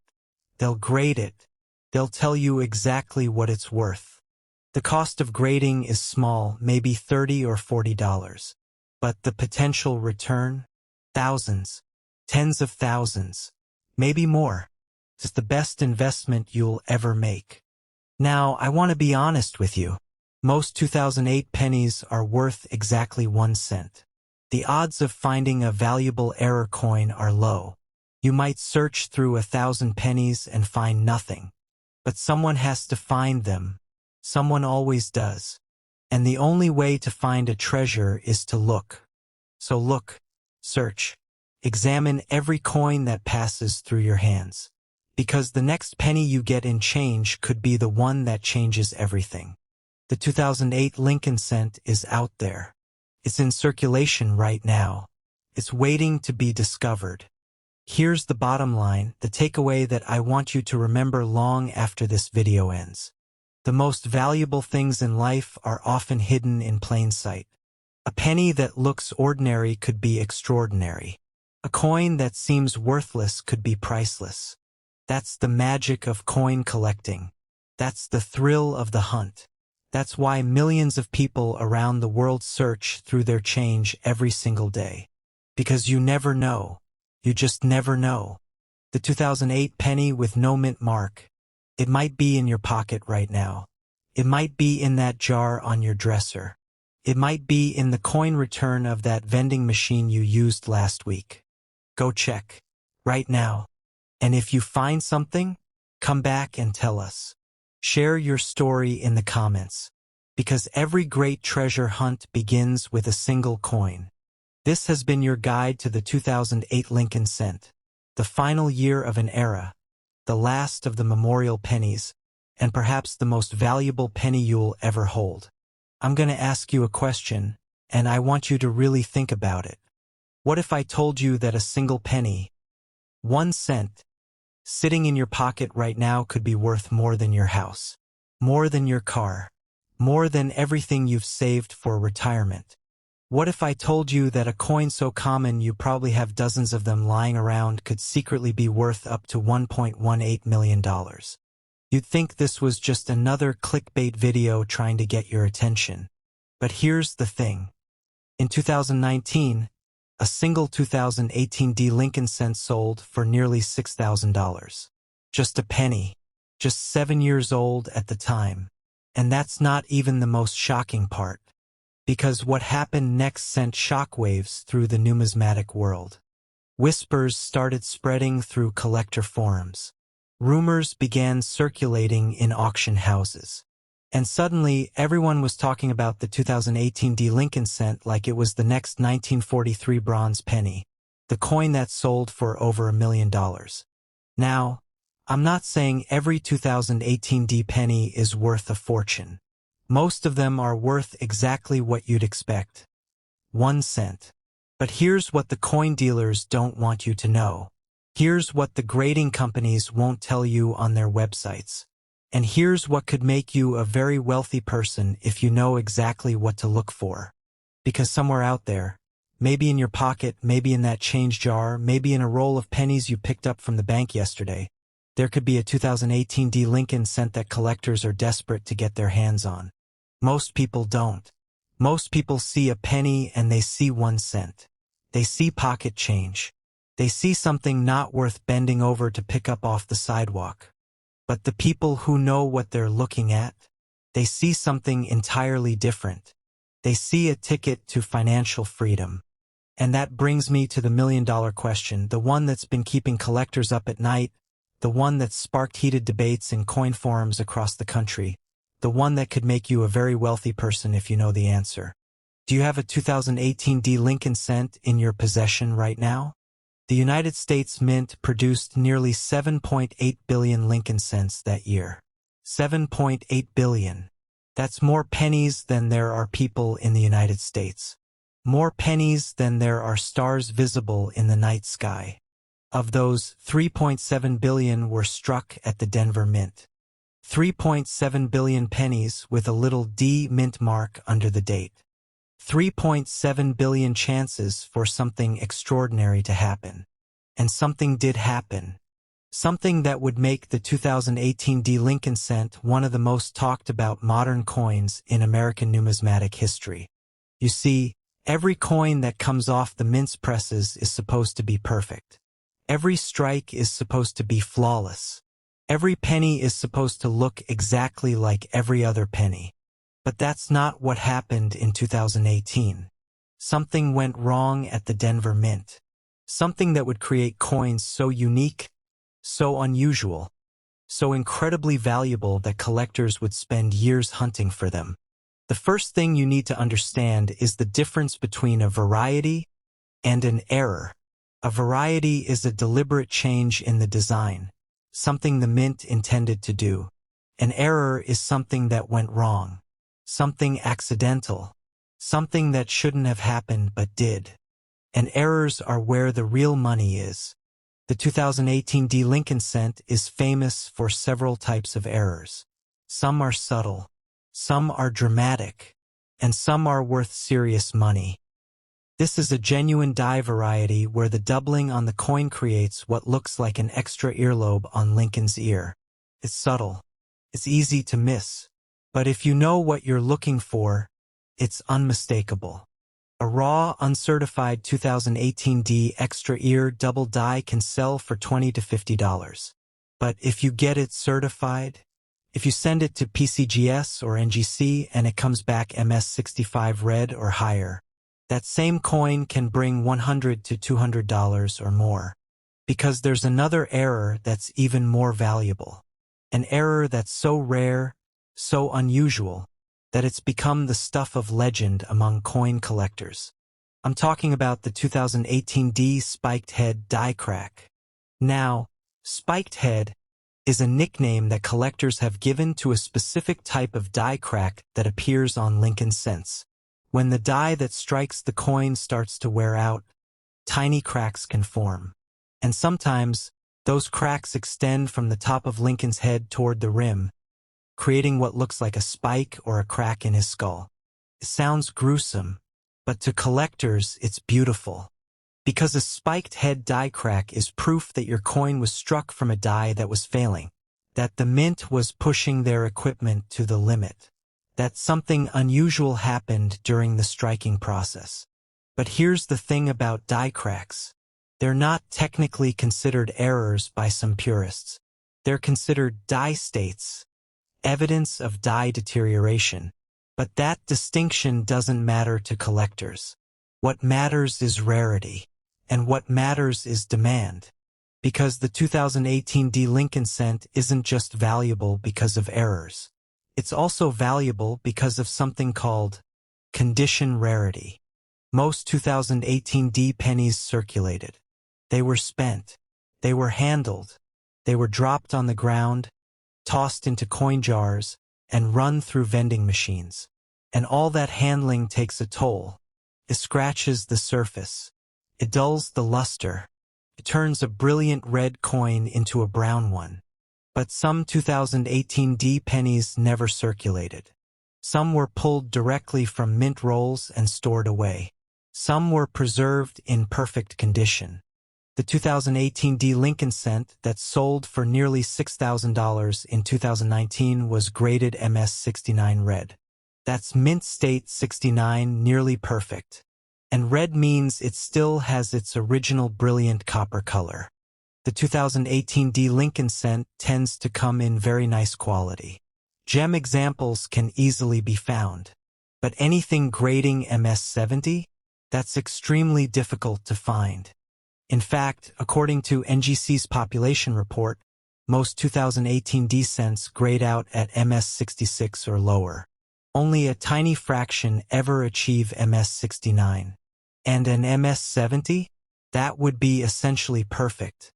They'll grade it. They'll tell you exactly what it's worth. The cost of grading is small, maybe $30 or $40. But the potential return? Thousands. Tens of thousands. Maybe more. It's the best investment you'll ever make. Now, I want to be honest with you. Most 2008 pennies are worth exactly 1 cent. The odds of finding a valuable error coin are low. You might search through 1,000 pennies and find nothing. But someone has to find them. Someone always does. And the only way to find a treasure is to look. So look, search, examine every coin that passes through your hands. Because the next penny you get in change could be the one that changes everything. The 2008 Lincoln cent is out there. It's in circulation right now. It's waiting to be discovered. Here's the bottom line, the takeaway that I want you to remember long after this video ends. The most valuable things in life are often hidden in plain sight. A penny that looks ordinary could be extraordinary. A coin that seems worthless could be priceless. That's the magic of coin collecting. That's the thrill of the hunt. That's why millions of people around the world search through their change every single day. Because you never know. You just never know. The 2008 penny with no mint mark. It might be in your pocket right now. It might be in that jar on your dresser. It might be in the coin return of that vending machine you used last week. Go check. Right now. And if you find something, come back and tell us. Share your story in the comments. Because every great treasure hunt begins with a single coin. This has been your guide to the 2008 Lincoln cent. The final year of an era. The last of the memorial pennies. And perhaps the most valuable penny you'll ever hold. I'm going to ask you a question, and I want you to really think about it. What if I told you that a single penny, 1 cent, sitting in your pocket right now could be worth more than your house, more than your car, more than everything you've saved for retirement? What if I told you that a coin so common you probably have dozens of them lying around could secretly be worth up to $1.18 million? You'd think this was just another clickbait video trying to get your attention. But here's the thing. In 2019, a single 2018 D Lincoln cent sold for nearly $6,000. Just a penny. Just 7 years old at the time. And that's not even the most shocking part. Because what happened next sent shockwaves through the numismatic world. Whispers started spreading through collector forums. Rumors began circulating in auction houses. And suddenly, everyone was talking about the 2018 D Lincoln cent like it was the next 1943 bronze penny, the coin that sold for over $1 million. Now, I'm not saying every 2018 D penny is worth a fortune. Most of them are worth exactly what you'd expect. 1 cent. But here's what the coin dealers don't want you to know. Here's what the grading companies won't tell you on their websites. And here's what could make you a very wealthy person if you know exactly what to look for. Because somewhere out there, maybe in your pocket, maybe in that change jar, maybe in a roll of pennies you picked up from the bank yesterday, there could be a 2018 D Lincoln cent that collectors are desperate to get their hands on. Most people don't. Most people see a penny and they see 1 cent. They see pocket change. They see something not worth bending over to pick up off the sidewalk. But the people who know what they're looking at, they see something entirely different. They see a ticket to financial freedom. And that brings me to the million-dollar question, the one that's been keeping collectors up at night, the one that's sparked heated debates in coin forums across the country, the one that could make you a very wealthy person if you know the answer. Do you have a 2018 D Lincoln cent in your possession right now? The United States Mint produced nearly 7.8 billion Lincoln cents that year. 7.8 billion. That's more pennies than there are people in the United States. More pennies than there are stars visible in the night sky. Of those, 3.7 billion were struck at the Denver Mint. 3.7 billion pennies with a little D mint mark under the date. 3.7 billion chances for something extraordinary to happen. And something did happen. Something that would make the 2018 D Lincoln cent one of the most talked about modern coins in American numismatic history. You see, every coin that comes off the mint's presses is supposed to be perfect. Every strike is supposed to be flawless. Every penny is supposed to look exactly like every other penny. But that's not what happened in 2018. Something went wrong at the Denver Mint. Something that would create coins so unique, so unusual, so incredibly valuable that collectors would spend years hunting for them. The first thing you need to understand is the difference between a variety and an error. A variety is a deliberate change in the design, something the mint intended to do. An error is something that went wrong. Something accidental, something that shouldn't have happened but did. And errors are where the real money is. The 2018 D Lincoln cent is famous for several types of errors. Some are subtle, some are dramatic, and some are worth serious money. This is a genuine die variety where the doubling on the coin creates what looks like an extra earlobe on Lincoln's ear. It's subtle. It's easy to miss. But if you know what you're looking for, it's unmistakable. A raw, uncertified 2018 D extra ear double die can sell for $20 to $50. But if you get it certified, if you send it to PCGS or NGC and it comes back MS65 red or higher, that same coin can bring $100 to $200 or more. Because there's another error that's even more valuable. An error that's so rare, so unusual, that it's become the stuff of legend among coin collectors. I'm talking about the 2018 D Spiked Head die crack. Now, spiked head is a nickname that collectors have given to a specific type of die crack that appears on Lincoln cents. When the die that strikes the coin starts to wear out, tiny cracks can form. And sometimes, those cracks extend from the top of Lincoln's head toward the rim, creating what looks like a spike or a crack in his skull. It sounds gruesome, But to collectors, it's beautiful. Because a spiked head die crack is proof that your coin was struck from a die that was failing, that the mint was pushing their equipment to the limit, that something unusual happened during the striking process. But here's the thing about die cracks. They're not technically considered errors by some purists. They're considered die states, evidence of die deterioration. But that distinction doesn't matter to collectors. What matters is rarity, and what matters is demand. Because the 2018 D Lincoln Cent isn't just valuable because of errors. It's also valuable because of something called condition rarity. Most 2018 D pennies circulated. They were spent. They were handled. They were dropped on the ground, tossed into coin jars, and run through vending machines. And all that handling takes a toll. It scratches the surface. It dulls the luster. It turns a brilliant red coin into a brown one. But some 2018 D pennies never circulated. Some were pulled directly from mint rolls and stored away. Some were preserved in perfect condition. The 2018 D Lincoln Cent that sold for nearly $6,000 in 2019 was graded MS69 red. That's mint state 69, nearly perfect. And red means it still has its original brilliant copper color. The 2018 D Lincoln Cent tends to come in very nice quality. Gem examples can easily be found. But anything grading MS70? That's extremely difficult to find. In fact, according to NGC's population report, most 2018 D cents grade out at MS66 or lower. Only a tiny fraction ever achieve MS69. And an MS70? That would be essentially perfect.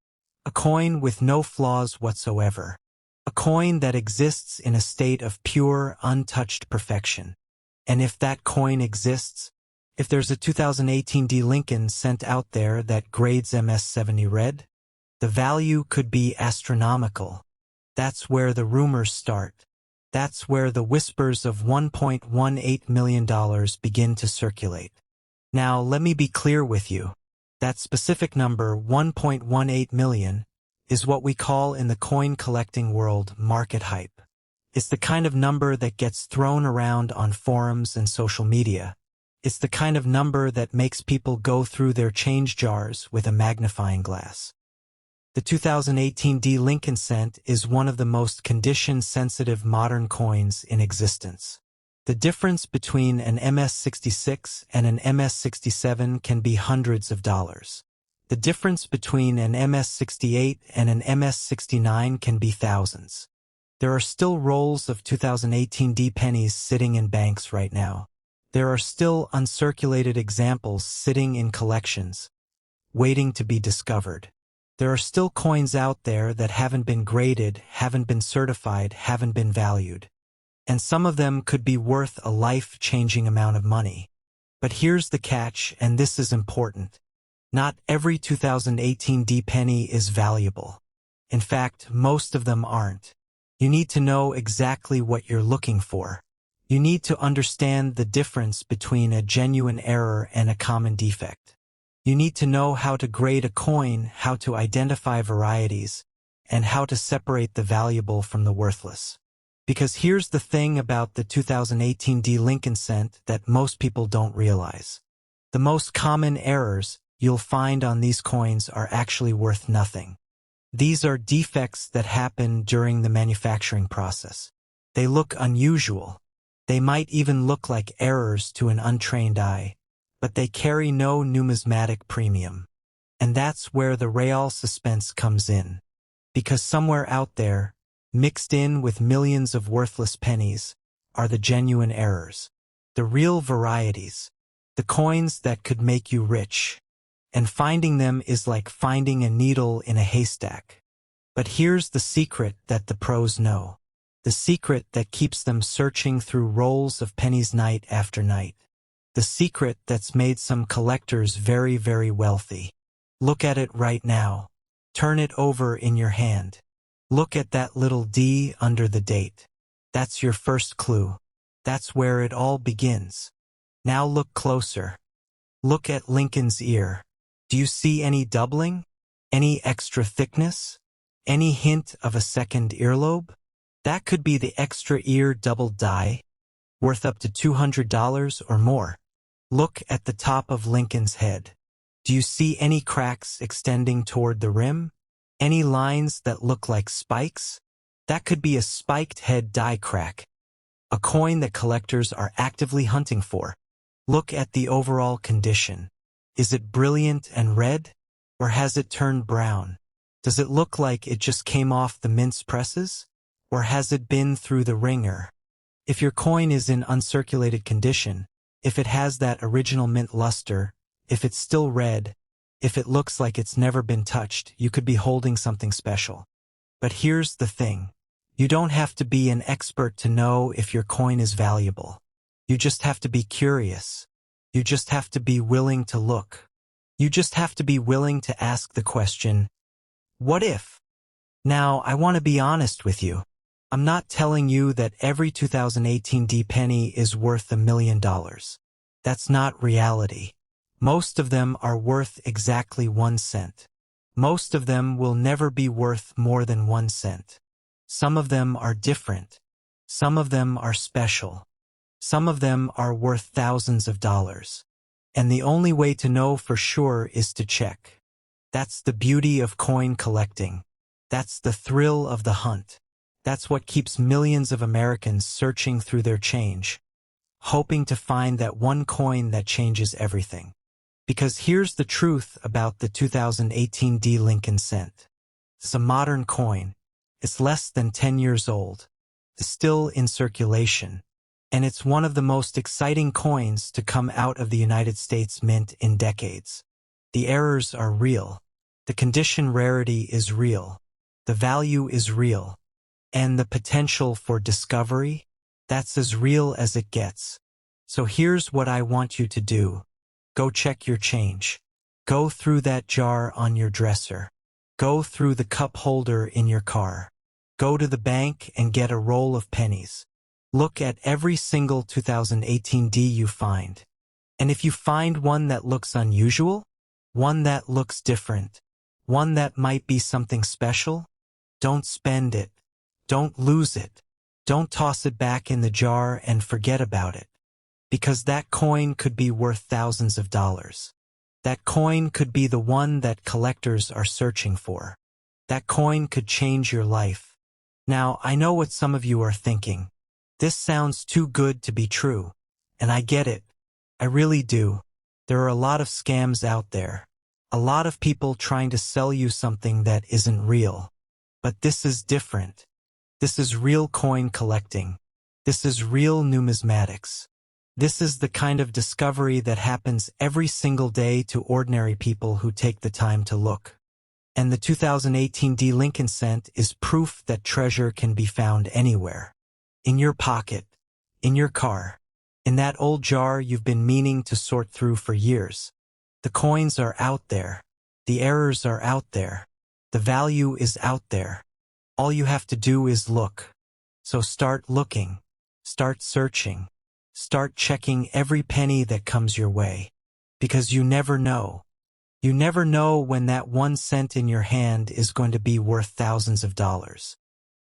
A coin with no flaws whatsoever. A coin that exists in a state of pure, untouched perfection. And if that coin exists, if there's a 2018 D Lincoln Cent out there that grades MS70 red, the value could be astronomical. That's where the rumors start. That's where the whispers of $1.18 million begin to circulate. Now, let me be clear with you. That specific number, 1.18 million, is what we call in the coin collecting world market hype. It's the kind of number that gets thrown around on forums and social media. It's the kind of number that makes people go through their change jars with a magnifying glass. The 2018 D Lincoln Cent is one of the most condition-sensitive modern coins in existence. The difference between an MS66 and an MS67 can be hundreds of dollars. The difference between an MS68 and an MS69 can be thousands. There are still rolls of 2018 D pennies sitting in banks right now. There are still uncirculated examples sitting in collections, waiting to be discovered. There are still coins out there that haven't been graded, haven't been certified, haven't been valued. And some of them could be worth a life-changing amount of money. But here's the catch, and this is important. Not every 2018 D penny is valuable. In fact, most of them aren't. You need to know exactly what you're looking for. You need to understand the difference between a genuine error and a common defect. You need to know how to grade a coin, how to identify varieties, and how to separate the valuable from the worthless. Because here's the thing about the 2018 D Lincoln Cent that most people don't realize. The most common errors you'll find on these coins are actually worth nothing. These are defects that happen during the manufacturing process. They look unusual. They might even look like errors to an untrained eye, but they carry no numismatic premium. And that's where the real suspense comes in. Because somewhere out there, mixed in with millions of worthless pennies, are the genuine errors. The real varieties. The coins that could make you rich. And finding them is like finding a needle in a haystack. But here's the secret that the pros know. The secret that keeps them searching through rolls of pennies night after night. The secret that's made some collectors very, very wealthy. Look at it right now. Turn it over in your hand. Look at that little D under the date. That's your first clue. That's where it all begins. Now look closer. Look at Lincoln's ear. Do you see any doubling? Any extra thickness? Any hint of a second earlobe? That could be the extra ear double die, worth up to $200 or more. Look at the top of Lincoln's head. Do you see any cracks extending toward the rim? Any lines that look like spikes? That could be a spiked head die crack, a coin that collectors are actively hunting for. Look at the overall condition. Is it brilliant and red, or has it turned brown? Does it look like it just came off the mince presses, or has it been through the wringer? If your coin is in uncirculated condition, if it has that original mint luster, if it's still red, if it looks like it's never been touched, you could be holding something special. But here's the thing. You don't have to be an expert to know if your coin is valuable. You just have to be curious. You just have to be willing to look. You just have to be willing to ask the question, what if? Now, I want to be honest with you. I'm not telling you that every 2018 D penny is worth $1 million. That's not reality. Most of them are worth exactly 1 cent. Most of them will never be worth more than 1 cent. Some of them are different. Some of them are special. Some of them are worth thousands of dollars. And the only way to know for sure is to check. That's the beauty of coin collecting. That's the thrill of the hunt. That's what keeps millions of Americans searching through their change, hoping to find that one coin that changes everything. Because here's the truth about the 2018 D Lincoln cent. It's a modern coin. It's less than 10 years old. It's still in circulation. And it's one of the most exciting coins to come out of the United States Mint in decades. The errors are real. The condition rarity is real. The value is real. And the potential for discovery, that's as real as it gets. So here's what I want you to do. Go check your change. Go through that jar on your dresser. Go through the cup holder in your car. Go to the bank and get a roll of pennies. Look at every single 2018 D you find. And if you find one that looks unusual, one that looks different, one that might be something special, don't spend it. Don't lose it. Don't toss it back in the jar and forget about it. Because that coin could be worth thousands of dollars. That coin could be the one that collectors are searching for. That coin could change your life. Now, I know what some of you are thinking. This sounds too good to be true. And I get it. I really do. There are a lot of scams out there. A lot of people trying to sell you something that isn't real. But this is different. This is real coin collecting. This is real numismatics. This is the kind of discovery that happens every single day to ordinary people who take the time to look. And the 2018 D Lincoln cent is proof that treasure can be found anywhere. In your pocket, in your car, in that old jar you've been meaning to sort through for years. The coins are out there. The errors are out there. The value is out there. All you have to do is look. So start looking. Start searching. Start checking every penny that comes your way. Because you never know. You never know when that 1 cent in your hand is going to be worth thousands of dollars.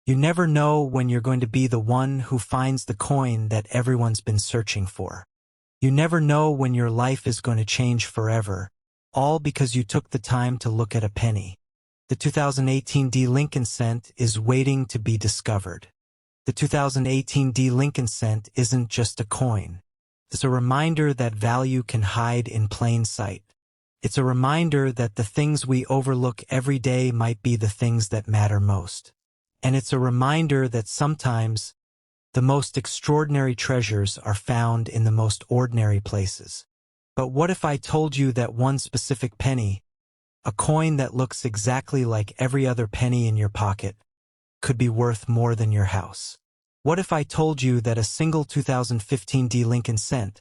You never know when you're going to be the one who finds the coin that everyone's been searching for. You never know when your life is going to change forever, all because you took the time to look at a penny. The 2018 D Lincoln cent is waiting to be discovered. The 2018 D Lincoln cent isn't just a coin. It's a reminder that value can hide in plain sight. It's a reminder that the things we overlook every day might be the things that matter most. And it's a reminder that sometimes the most extraordinary treasures are found in the most ordinary places. But what if I told you that one specific penny, a coin that looks exactly like every other penny in your pocket, could be worth more than your house? What if I told you that a single 2015 D Lincoln cent,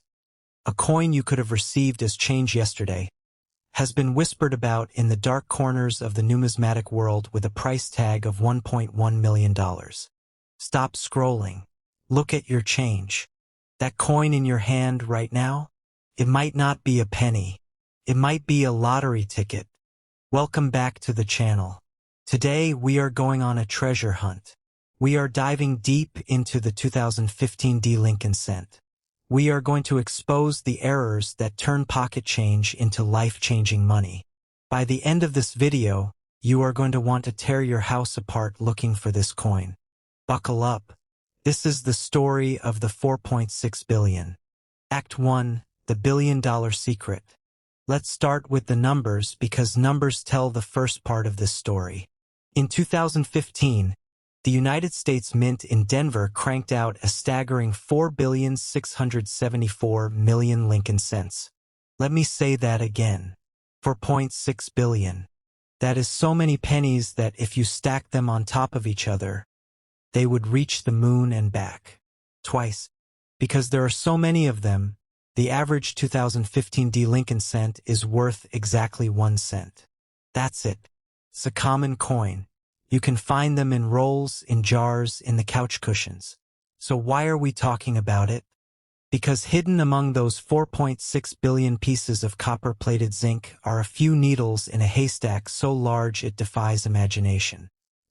a coin you could have received as change yesterday, has been whispered about in the dark corners of the numismatic world with a price tag of $1.1 million? Stop scrolling. Look at your change. That coin in your hand right now, It might not be a penny. It might be a lottery ticket. Welcome back to the channel. Today we are going on a treasure hunt. We are diving deep into the 2015 D Lincoln cent. We are going to expose the errors that turn pocket change into life-changing money. By the end of this video, you are going to want to tear your house apart looking for this coin. Buckle up. This is the story of the 4.6 billion. Act 1, the billion-dollar secret. Let's start with the numbers because numbers tell the first part of this story. In 2015, the United States Mint in Denver cranked out a staggering 4,674,000,000 Lincoln cents. Let me say that again. 4.6 billion. That is so many pennies that if you stack them on top of each other, they would reach the moon and back. Twice. Because there are so many of them, the average 2015 D Lincoln cent is worth exactly 1 cent. That's it. It's a common coin. You can find them in rolls, in jars, in the couch cushions. So why are we talking about it? Because hidden among those 4.6 billion pieces of copper-plated zinc are a few needles in a haystack so large it defies imagination.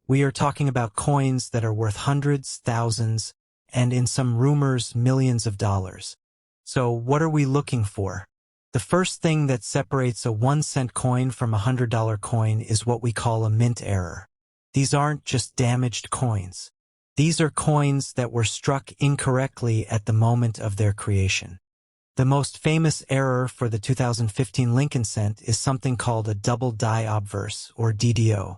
We are talking about coins that are worth hundreds, thousands, and in some rumors, millions of dollars. So what are we looking for? The first thing that separates a 1-cent coin from a $100 coin is what we call a mint error. These aren't just damaged coins. These are coins that were struck incorrectly at the moment of their creation. The most famous error for the 2015 Lincoln cent is something called a double die obverse, or DDO.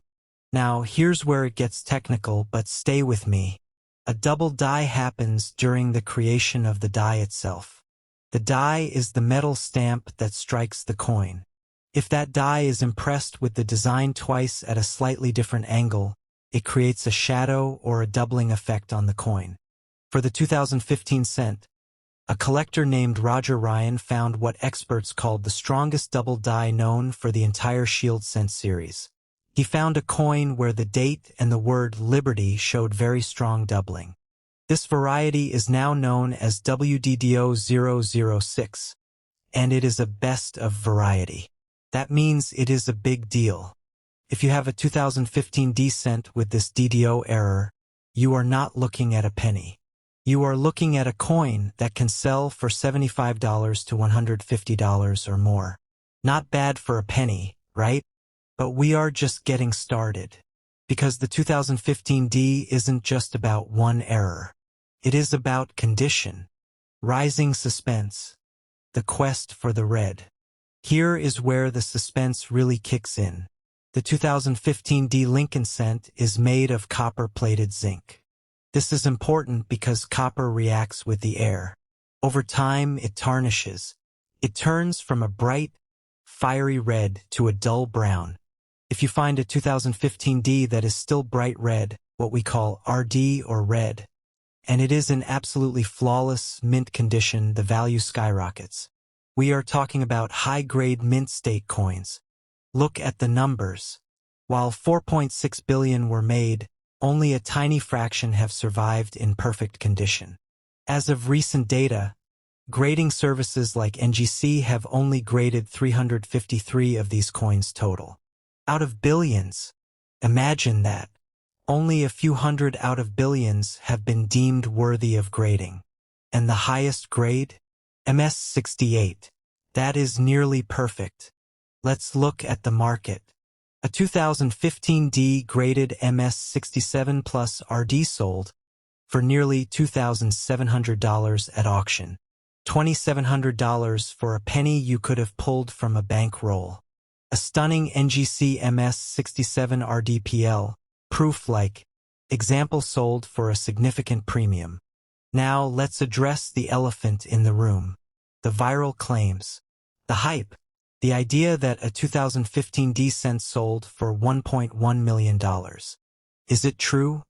Now, here's where it gets technical, but stay with me. A double die happens during the creation of the die itself. The die is the metal stamp that strikes the coin. If that die is impressed with the design twice at a slightly different angle, it creates a shadow or a doubling effect on the coin. For the 2015 cent, a collector named Roger Ryan found what experts called the strongest double die known for the entire Shield cent series. He found a coin where the date and the word Liberty showed very strong doubling. This variety is now known as WDDO006, and it is a best of variety. That means it is a big deal. If you have a 2015 D cent with this DDO error, you are not looking at a penny. You are looking at a coin that can sell for $75 to $150 or more. Not bad for a penny, right? But we are just getting started. Because the 2015 D isn't just about one error. It is about condition, rising suspense, the quest for the red. Here is where the suspense really kicks in. The 2015 D Lincoln cent is made of copper-plated zinc. This is important because copper reacts with the air. Over time, it tarnishes. It turns from a bright, fiery red to a dull brown. If you find a 2015 D that is still bright red, what we call RD or red, and it is in absolutely flawless mint condition, the value skyrockets. We are talking about high-grade mint state coins. Look at the numbers. While 4.6 billion were made, only a tiny fraction have survived in perfect condition. As of recent data, grading services like NGC have only graded 353 of these coins total. Out of billions. Imagine that. Only a few hundred out of billions have been deemed worthy of grading. And the highest grade? MS68. That is nearly perfect. Let's look at the market. A 2015 D graded MS67 plus RD sold for nearly $2,700 at auction. $2,700 for a penny you could have pulled from a bank roll. A stunning NGC MS67 RDPL, proof-like, example sold for a significant premium. Now let's address the elephant in the room. The viral claims. The hype. The idea that a 2015 D cent sold for $1.1 million. Is it true?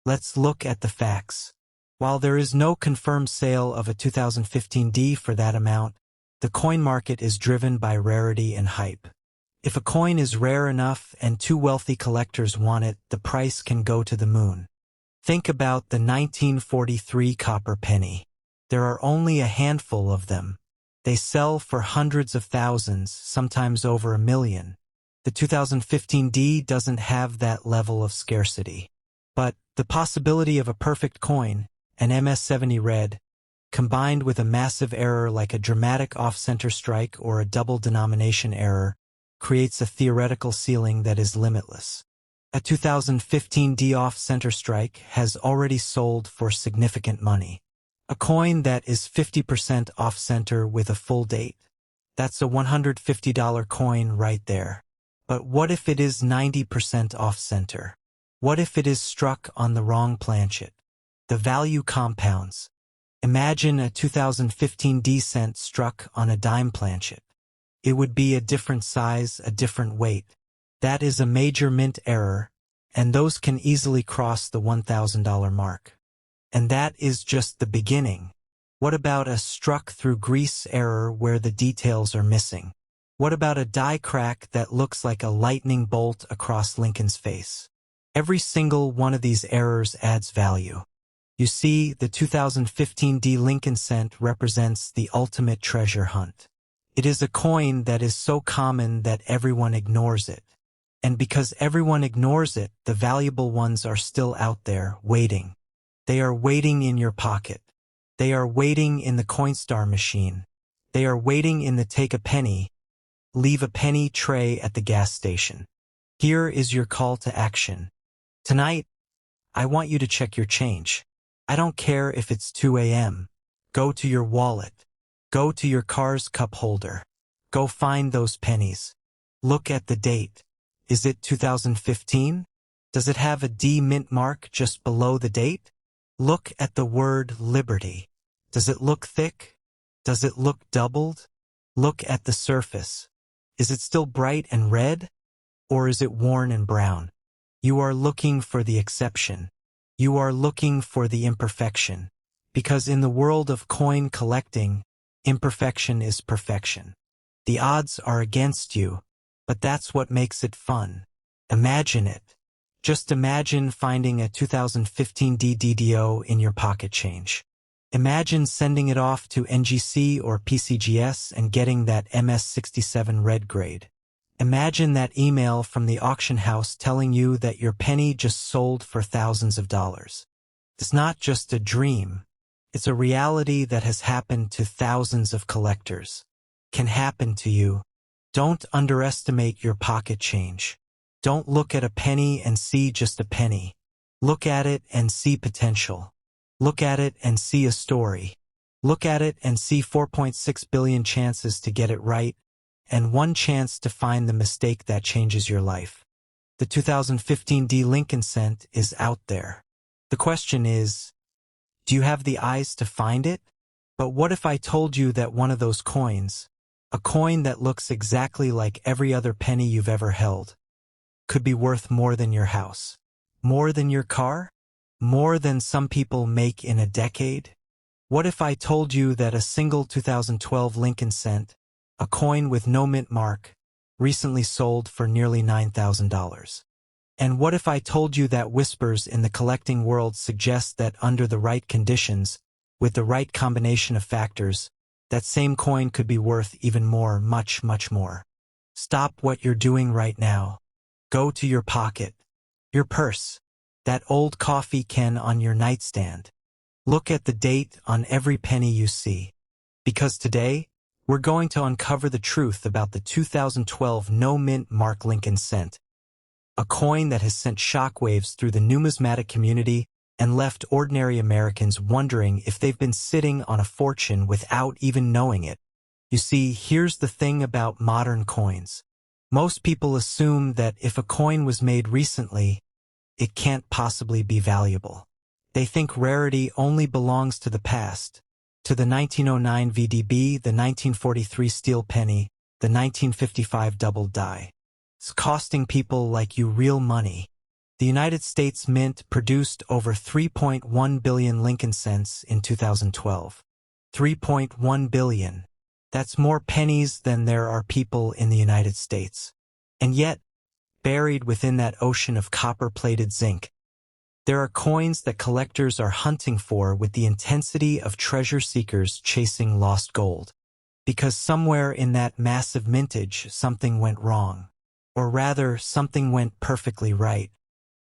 Let's look at the facts. While there is no confirmed sale of a 2015 D for that amount, the coin market is driven by rarity and hype. If a coin is rare enough and two wealthy collectors want it, the price can go to the moon. Think about the 1943 copper penny. There are only a handful of them. They sell for hundreds of thousands, sometimes over $1 million. The 2015D doesn't have that level of scarcity. But the possibility of a perfect coin, an MS-70 red, combined with a massive error like a dramatic off-center strike or a double denomination error, creates a theoretical ceiling that is limitless. A 2015D off-center strike has already sold for significant money. A coin that is 50% off-center with a full date. That's a $150 coin right there. But what if it is 90% off-center? What if it is struck on the wrong planchet? The value compounds. Imagine a 2015D cent struck on a dime planchet. It would be a different size, a different weight. That is a major mint error, and those can easily cross the $1,000 mark. And that is just the beginning. What about a struck through grease error where the details are missing? What about a die crack that looks like a lightning bolt across Lincoln's face? Every single one of these errors adds value. You see, the 2015D Lincoln cent represents the ultimate treasure hunt. It is a coin that is so common that everyone ignores it. And because everyone ignores it, the valuable ones are still out there, waiting. They are waiting in your pocket. They are waiting in the Coinstar machine. They are waiting in the take a penny, leave a penny tray at the gas station. Here is your call to action. Tonight, I want you to check your change. I don't care if it's 2 a.m. Go to your wallet. Go to your car's cup holder. Go find those pennies. Look at the date. Is it 2015? Does it have a D mint mark just below the date? Look at the word liberty. Does it look thick? Does it look doubled? Look at the surface. Is it still bright and red? Or is it worn and brown? You are looking for the exception. You are looking for the imperfection. Because in the world of coin collecting, imperfection is perfection. The odds are against you, but that's what makes it fun. Imagine it. Just imagine finding a 2015D DDO in your pocket change. Imagine sending it off to NGC or PCGS and getting that MS-67 red grade. Imagine that email from the auction house telling you that your penny just sold for thousands of dollars. It's not just a dream. It's a reality that has happened to thousands of collectors. Can happen to you. Don't underestimate your pocket change. Don't look at a penny and see just a penny. Look at it and see potential. Look at it and see a story. Look at it and see 4.6 billion chances to get it right, and one chance to find the mistake that changes your life. The 2015D Lincoln cent is out there. The question is, do you have the eyes to find it? But what if I told you that one of those coins, a coin that looks exactly like every other penny you've ever held, could be worth more than your house? More than your car? More than some people make in a decade? What if I told you that a single 2012 Lincoln cent, a coin with no mint mark, recently sold for nearly $9,000? And what if I told you that whispers in the collecting world suggest that under the right conditions, with the right combination of factors, that same coin could be worth even more, much, much more? Stop what you're doing right now. Go to your pocket, your purse, that old coffee can on your nightstand. Look at the date on every penny you see. Because today, we're going to uncover the truth about the 2012 no mint mark Lincoln cent, a coin that has sent shockwaves through the numismatic community and left ordinary Americans wondering if they've been sitting on a fortune without even knowing it. You see, here's the thing about modern coins. Most people assume that if a coin was made recently, it can't possibly be valuable. They think rarity only belongs to the past, to the 1909 VDB, the 1943 steel penny, the 1955 double die. It's costing people like you real money. The United States Mint produced over 3.1 billion Lincoln cents in 2012. 3.1 billion. That's more pennies than there are people in the United States. And yet, buried within that ocean of copper-plated zinc, there are coins that collectors are hunting for with the intensity of treasure seekers chasing lost gold. because somewhere in that massive mintage something went wrong. Or rather, something went perfectly right.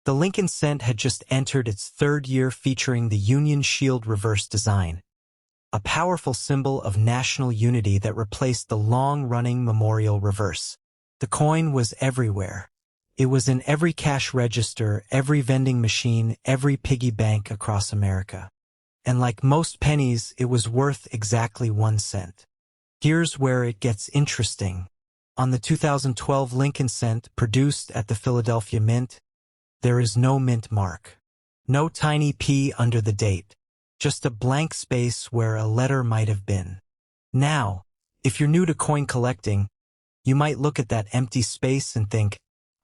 The Lincoln Cent had just entered its third year featuring the Union Shield reverse design, a powerful symbol of national unity that replaced the long-running memorial reverse. The coin was everywhere. It was in every cash register, every vending machine, every piggy bank across America. And like most pennies, it was worth exactly 1 cent. Here's where it gets interesting. On the 2012 Lincoln Cent produced at the Philadelphia Mint, there is no mint mark. No tiny P under the date. Just a blank space where a letter might have been. Now, if you're new to coin collecting, you might look at that empty space and think,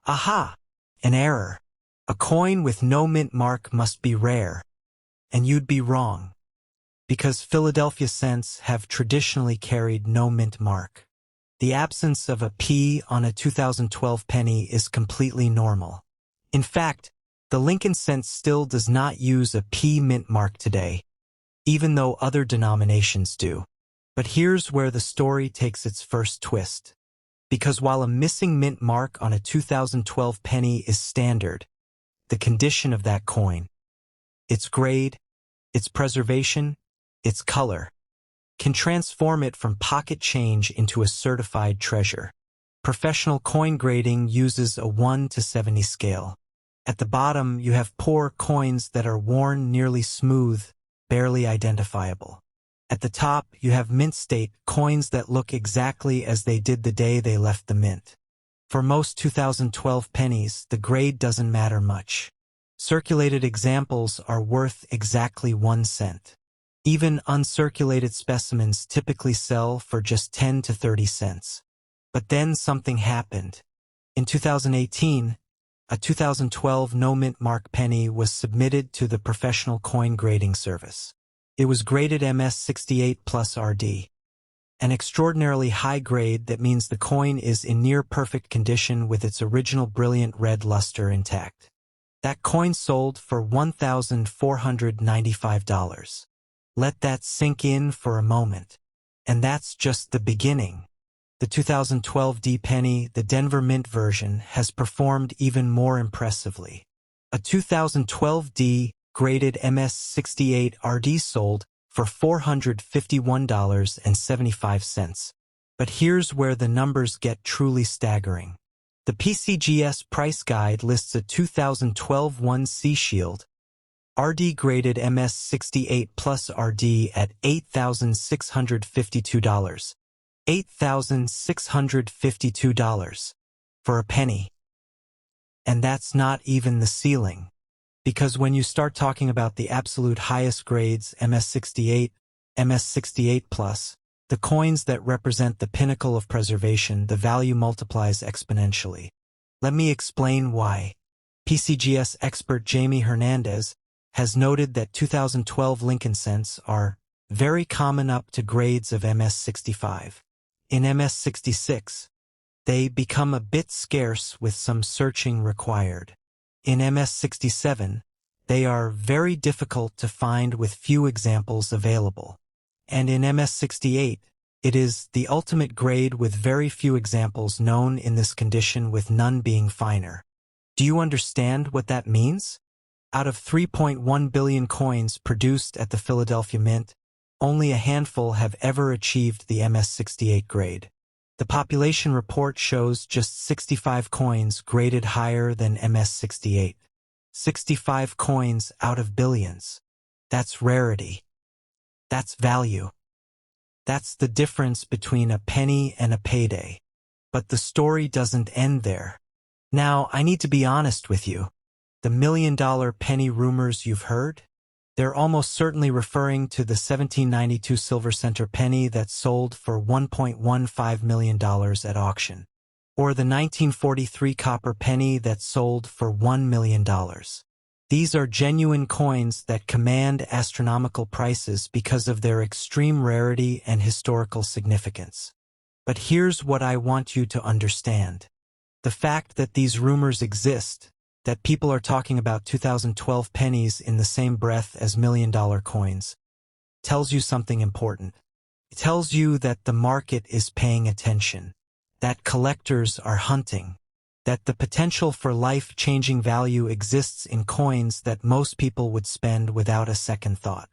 aha, an error. A coin with no mint mark must be rare. And you'd be wrong. Because Philadelphia cents have traditionally carried no mint mark. The absence of a P on a 2012 penny is completely normal. In fact, the Lincoln Cent still does not use a P mint mark today, even though other denominations do. But here's where the story takes its first twist. Because while a missing mint mark on a 2012 penny is standard, the condition of that coin, its grade, its preservation, its color, can transform it from pocket change into a certified treasure. Professional coin grading uses a 1 to 70 scale. At the bottom, you have poor coins that are worn nearly smooth, barely identifiable. At the top, you have mint state coins that look exactly as they did the day they left the mint. For most 2012 pennies, the grade doesn't matter much. Circulated examples are worth exactly 1 cent. Even uncirculated specimens typically sell for just 10 to 30 cents. But then something happened. In 2018, a 2012 no mint mark penny was submitted to the Professional Coin Grading Service. It was graded MS68 plus RD. An extraordinarily high grade that means the coin is in near perfect condition with its original brilliant red luster intact. That coin sold for $1,495. Let that sink in for a moment. And that's just the beginning. The 2012 D penny, the Denver Mint version, has performed even more impressively. A 2012 D graded MS68 RD sold for $451.75. But here's where the numbers get truly staggering. The PCGS price guide lists a 2012 1C Shield RD graded MS68 plus RD at $8,652. $8,652 for a penny. And that's not even the ceiling. Because when you start talking about the absolute highest grades, MS68, MS68 plus, the coins that represent the pinnacle of preservation, the value multiplies exponentially. Let me explain why. PCGS expert Jamie Hernandez has noted that 2012 Lincoln Cents are very common up to grades of MS65. In MS66, they become a bit scarce with some searching required. In MS67, they are very difficult to find with few examples available. And in MS68, it is the ultimate grade with very few examples known in this condition, with none being finer. Do you understand what that means? Out of 3.1 billion coins produced at the Philadelphia Mint, only a handful have ever achieved the MS68 grade. The population report shows just 65 coins graded higher than MS68. 65 coins out of billions. That's rarity. That's value. That's the difference between a penny and a payday. But the story doesn't end there. Now, I need to be honest with you. The $1 million penny rumors you've heard? They're almost certainly referring to the 1792 silver center penny that sold for $1.15 million at auction, or the 1943 copper penny that sold for $1 million. These are genuine coins that command astronomical prices because of their extreme rarity and historical significance. But here's what I want you to understand. The fact that these rumors exist, that people are talking about 2012 pennies in the same breath as $1 million coins, tells you something important. It tells you that the market is paying attention, that collectors are hunting, that the potential for life-changing value exists in coins that most people would spend without a second thought.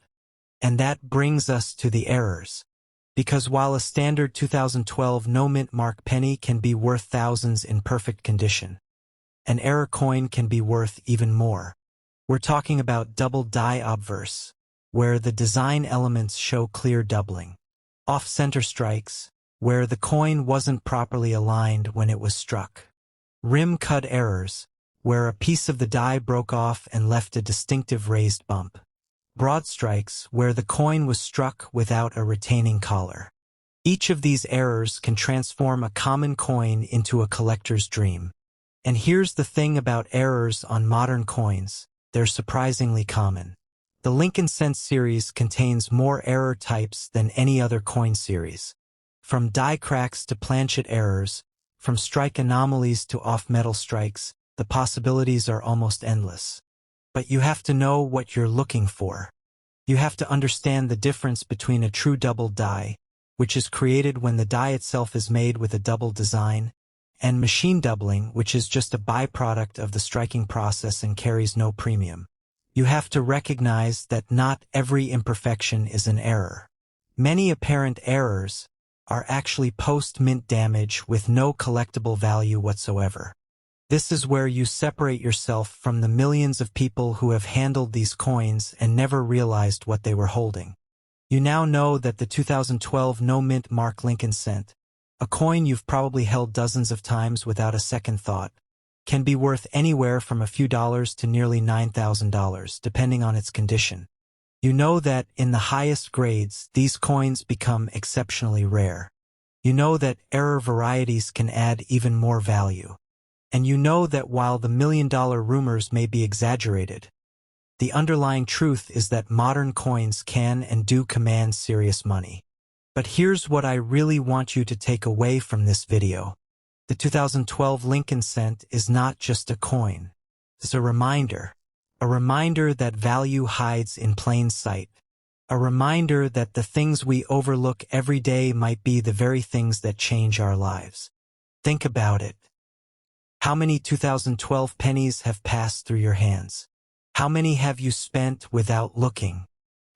And that brings us to the errors. Because while a standard 2012 no-mint mark penny can be worth thousands in perfect condition, an error coin can be worth even more. We're talking about double die obverse, where the design elements show clear doubling. Off-center strikes, where the coin wasn't properly aligned when it was struck. Rim cut errors, where a piece of the die broke off and left a distinctive raised bump. Broad strikes, where the coin was struck without a retaining collar. Each of these errors can transform a common coin into a collector's dream. And here's the thing about errors on modern coins. They're surprisingly common. The Lincoln Cent series contains more error types than any other coin series. From die cracks to planchet errors, from strike anomalies to off-metal strikes, the possibilities are almost endless. But you have to know what you're looking for. You have to understand the difference between a true double die, which is created when the die itself is made with a double design, and machine doubling, which is just a byproduct of the striking process and carries no premium. You have to recognize that not every imperfection is an error. Many apparent errors are actually post-mint damage with no collectible value whatsoever. This is where you separate yourself from the millions of people who have handled these coins and never realized what they were holding. You now know that the 2012 no-mint mark Lincoln Cent, a coin you've probably held dozens of times without a second thought, can be worth anywhere from a few dollars to nearly $9,000, depending on its condition. You know that in the highest grades, these coins become exceptionally rare. You know that error varieties can add even more value. And you know that while the million-dollar rumors may be exaggerated, the underlying truth is that modern coins can and do command serious money. But here's what I really want you to take away from this video. The 2012 Lincoln Cent is not just a coin. It's a reminder that value hides in plain sight, a reminder that the things we overlook every day might be the very things that change our lives. Think about it. How many 2012 pennies have passed through your hands? How many have you spent without looking?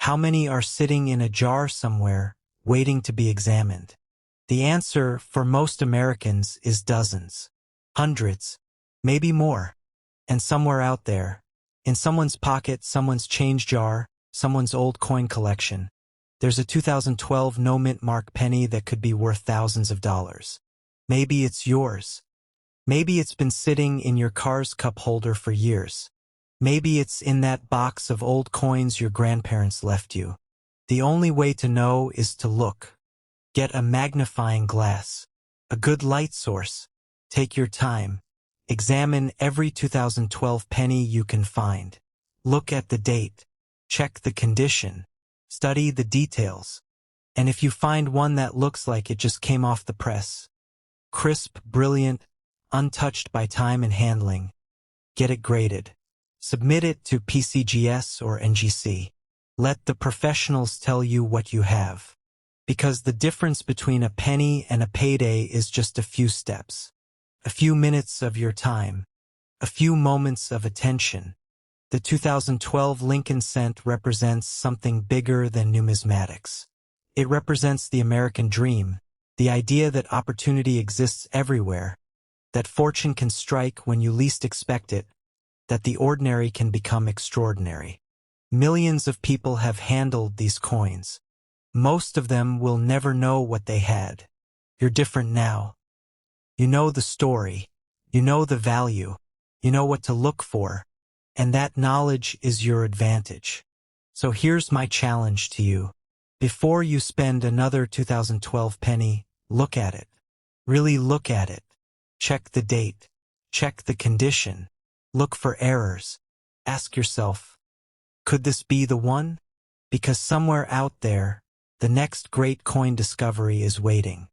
How many are sitting in a jar somewhere, waiting to be examined? The answer for most Americans is dozens, hundreds, maybe more. And somewhere out there, in someone's pocket, someone's change jar, someone's old coin collection, there's a 2012 no-mint mark penny that could be worth thousands of dollars. Maybe it's yours. Maybe it's been sitting in your car's cup holder for years. Maybe it's in that box of old coins your grandparents left you. The only way to know is to look. Get a magnifying glass, a good light source. Take your time. Examine every 2012 penny you can find. Look at the date. Check the condition. Study the details. And if you find one that looks like it just came off the press, crisp, brilliant, untouched by time and handling, get it graded. Submit it to PCGS or NGC. Let the professionals tell you what you have. Because the difference between a penny and a payday is just a few steps. A few minutes of your time. A few moments of attention. The 2012 Lincoln Cent represents something bigger than numismatics. It represents the American dream, the idea that opportunity exists everywhere, that fortune can strike when you least expect it, that the ordinary can become extraordinary. Millions of people have handled these coins. Most of them will never know what they had. You're different now. You know the story. You know the value. You know what to look for. And that knowledge is your advantage. So here's my challenge to you. Before you spend another 2012 penny, look at it. Really look at it. Check the date. Check the condition. Look for errors. Ask yourself, could this be the one? Because somewhere out there, the next great coin discovery is waiting.